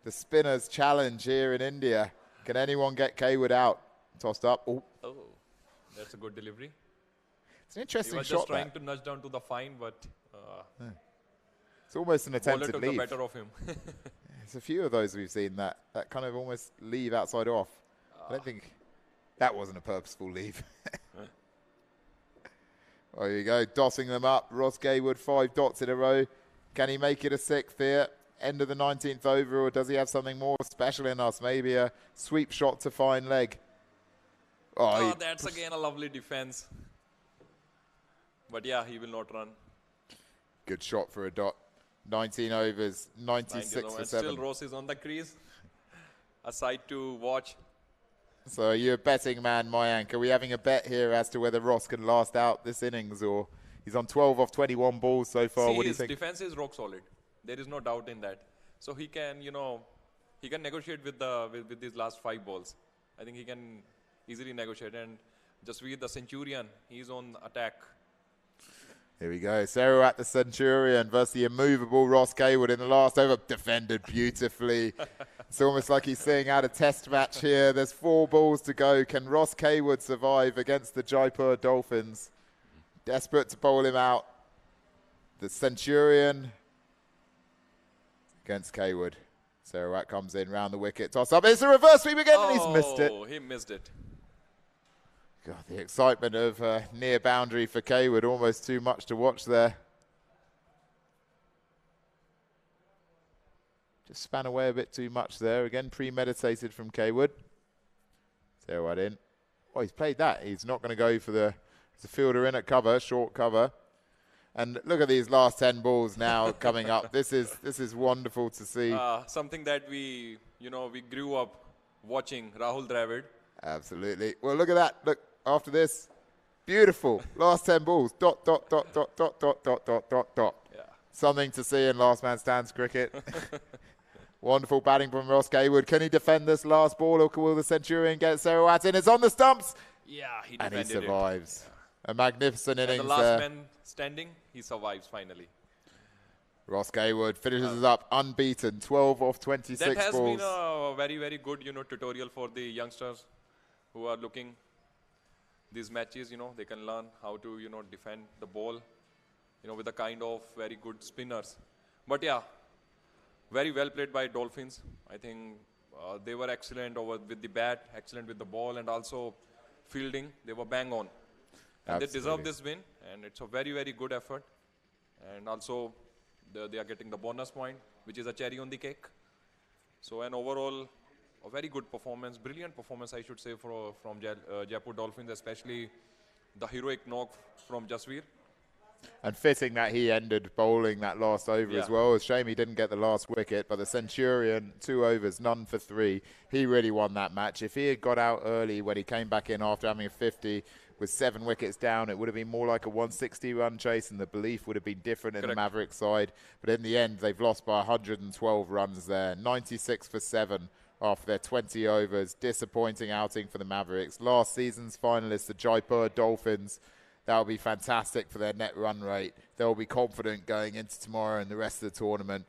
Speaker 2: The spinner's challenge here in India. Can anyone get Kaywood out? Tossed up. Oh,
Speaker 3: that's a good delivery.
Speaker 2: It's an interesting shot.
Speaker 3: He was just trying to nudge down to the fine, but
Speaker 2: it's almost an attempted
Speaker 3: took
Speaker 2: leave.
Speaker 3: the better of him.
Speaker 2: There's a few of those we've seen that kind of almost leave outside off. I don't think that wasn't a purposeful leave. There you go, dotting them up. Ross Kaywood, 5 dots in a row. Can he make it a 6th here? End of the 19th over, or does he have something more special in us? Maybe a sweep shot to fine leg.
Speaker 3: Oh, that's again a lovely defense. But yeah, he will not run.
Speaker 2: Good shot for a dot. 19 overs, 96 for 7.
Speaker 3: Still Ross is on the crease. A sight to watch.
Speaker 2: So are you a betting man, Mayank? Are we having a bet here as to whether Ross can last out this innings, or he's on 12 off 21 balls so far?
Speaker 3: See,
Speaker 2: what do you think?
Speaker 3: His defense is rock solid. There is no doubt in that. So he can, he can negotiate with these last 5 balls. I think he can easily negotiate. And just with the Centurion, he's on attack.
Speaker 2: Here we go. Sawat the Centurion versus the immovable Ross Kaywood in the last over. Defended beautifully. It's almost like he's seeing out a test match here. There's 4 balls to go. Can Ross Kaywood survive against the Jaipur Dolphins? Desperate to bowl him out. The Centurion against Kaywood. Sawat comes in round the wicket. Toss up. It's a reverse sweep again, and he's missed it.
Speaker 3: Oh, he missed it.
Speaker 2: God, the excitement of near boundary for Kaywood, almost too much to watch there. Just span away a bit too much there. Again, premeditated from Kaywood. Sawat in. Oh, he's played that. He's not going to go for the fielder in at cover, short cover. And look at these last 10 balls now coming up. This is wonderful to see.
Speaker 3: Something that we grew up watching, Rahul Dravid.
Speaker 2: Absolutely. Well, look at that. Look, after this, beautiful. Last 10 balls. Dot, dot, dot, dot, dot, dot, dot, dot, dot, dot.
Speaker 3: Yeah.
Speaker 2: Something to see in last man stands cricket. Wonderful batting from Ross Kaywood. Can he defend this last ball, or will the Centurion get Sawat in? It's on the stumps.
Speaker 3: Yeah, he defended
Speaker 2: and he survives.
Speaker 3: Yeah.
Speaker 2: A magnificent innings.
Speaker 3: And the last man standing, he survives finally.
Speaker 2: Ross Kaywood finishes up unbeaten, 12 off 26 balls.
Speaker 3: That has been a very, very good, tutorial for the youngsters who are looking these matches. They can learn how to, defend the ball, with a kind of very good spinners. But yeah, very well played by Dolphins. I think they were excellent with the bat, excellent with the ball, and also fielding. They were bang on. And they deserve this win, and it's a very, very good effort. And also, they are getting the bonus point, which is a cherry on the cake. So, an overall, a very good performance, brilliant performance, I should say, from Jaipur Dolphins, especially the heroic knock from Jasveer.
Speaker 2: And fitting that he ended bowling that last over as well. It's a shame he didn't get the last wicket, but the Centurion, 2 overs, none for 3. He really won that match. If he had got out early when he came back in after having a 50 with 7 wickets down, it would have been more like a 160-run chase, and the belief would have been different in the Mavericks side. But in the end, they've lost by 112 runs there. 96 for 7 after their 20 overs. Disappointing outing for the Mavericks. Last season's finalists, the Jaipur Dolphins. That'll be fantastic for their net run rate. They'll be confident going into tomorrow and the rest of the tournament.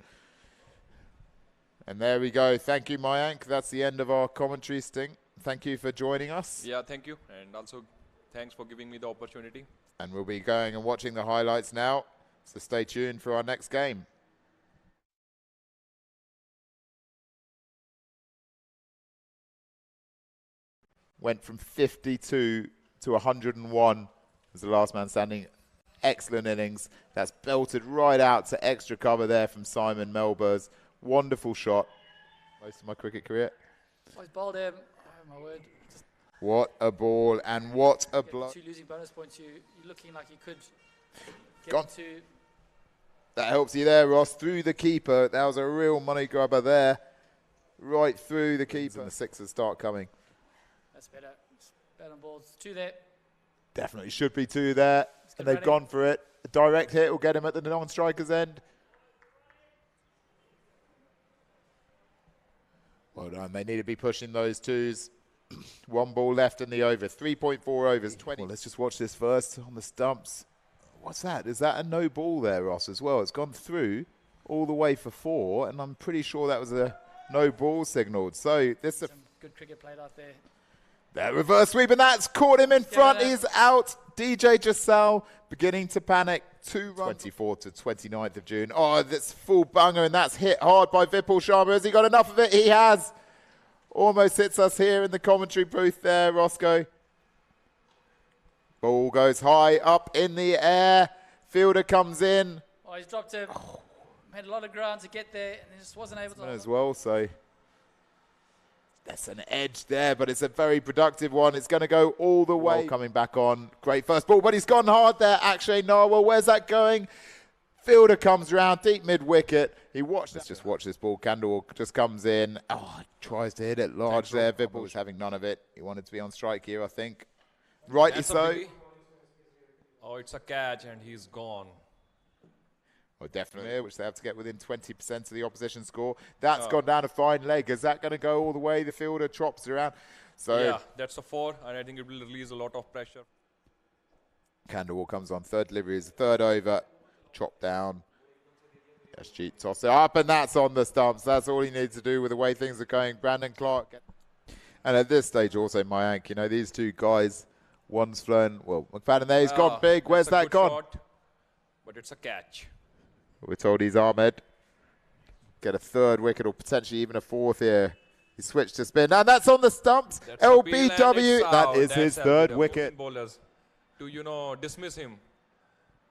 Speaker 2: And there we go. Thank you, Mayank. That's the end of our commentary sting. Thank you for joining us.
Speaker 3: Yeah, thank you. And also, thanks for giving me the opportunity.
Speaker 2: And we'll be going and watching the highlights now. So stay tuned for our next game. Went from 52 to 101 as the last man standing. Excellent innings. That's belted right out to extra cover there from Simon Melbourne. Wonderful shot. Most of my cricket career.
Speaker 4: Oh, he's bowled him. Oh, my word. Just
Speaker 2: What a ball and what a blow.
Speaker 4: 2 losing bonus points. You're looking like you could get
Speaker 2: Gone.
Speaker 4: into.
Speaker 2: That helps you there, Ross. Through the keeper. That was a real money grabber there. Right through the keeper. And the sixes start coming.
Speaker 4: That's better. Better on balls. 2 there.
Speaker 2: Definitely should be 2 there. And they've
Speaker 4: ready.
Speaker 2: gone for it. A direct hit will get him at the non-striker's end. Well done. They need to be pushing those 2s. 1 ball left in the over. 3.4 overs, 20. Well, let's just watch this first on the stumps. What's that? Is that a no ball there, Ross, as well? It's gone through all the way for 4, and I'm pretty sure that was a no ball signalled. So this is
Speaker 4: Some good cricket played out there.
Speaker 2: that reverse sweep, and that's caught him in front.
Speaker 4: it.
Speaker 2: He's out. DJ Giselle beginning to panic. 2 runs. 24th to 29th of June. Oh, that's full bunger, and that's hit hard by Vipul Sharma. Has he got enough of it? He has. Almost hits us here in the commentary booth there, Roscoe. Ball goes high up in the air. Fielder comes in.
Speaker 4: Oh, he's dropped him. Had a lot of ground to get there, and he just wasn't able to.
Speaker 2: As well, so that's an edge there, but it's a very productive one. It's going to go all the way. Coming back on. Great first ball, but he's gone hard there. Actually, no. Well, where's that going? Fielder comes round, deep mid-wicket. He watched. Let's just watch this ball. Candle just comes in. Oh, tries to hit it large there. Vipul was having none of it. He wanted to be on strike here, I think. Rightly
Speaker 3: That's a
Speaker 2: so.
Speaker 3: biggie. Oh, it's a catch and he's gone.
Speaker 2: Well, definitely, which they have to get within 20% of the opposition score. That's gone down a fine leg. Is that going to go all the way? The fielder chops around. So
Speaker 3: Yeah, that's a 4, and I think it will release a lot of pressure.
Speaker 2: Candlewall comes on. Third delivery is the 3rd over. Chop down. Yashjeet toss it up, and that's on the stumps. That's all he needs to do with the way things are going. Brandon Clark. And at this stage also, Mayank, you know, these 2 guys, one's flown, well, McFadden there, he's gone big. Where's
Speaker 3: That's a
Speaker 2: that
Speaker 3: good
Speaker 2: gone?
Speaker 3: shot, but it's a catch.
Speaker 2: We're told he's Ahmed. Get a 3rd wicket or potentially even a 4th here. He switched to spin. And that's on the stumps.
Speaker 3: That's a peel and
Speaker 2: LBW.
Speaker 3: it's
Speaker 2: That
Speaker 3: out.
Speaker 2: is
Speaker 3: That's
Speaker 2: his
Speaker 3: a
Speaker 2: 3rd
Speaker 3: bit of
Speaker 2: wicket.
Speaker 3: bowlers to, you know, dismiss him.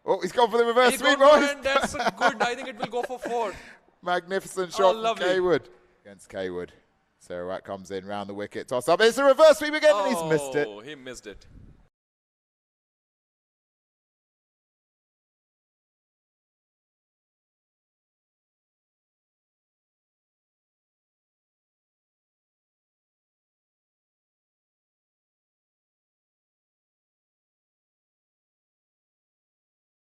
Speaker 2: Oh, he's gone for the reverse
Speaker 3: He
Speaker 2: sweep.
Speaker 3: got
Speaker 2: Oh,
Speaker 3: one, and that's a good. I think it will go for 4.
Speaker 2: magnificent shot from
Speaker 3: lovely.
Speaker 2: Kaywood. Against Kaywood. Sarawak comes in round the wicket. Toss up. It's a reverse sweep again, and he's missed it.
Speaker 3: Oh, he missed it.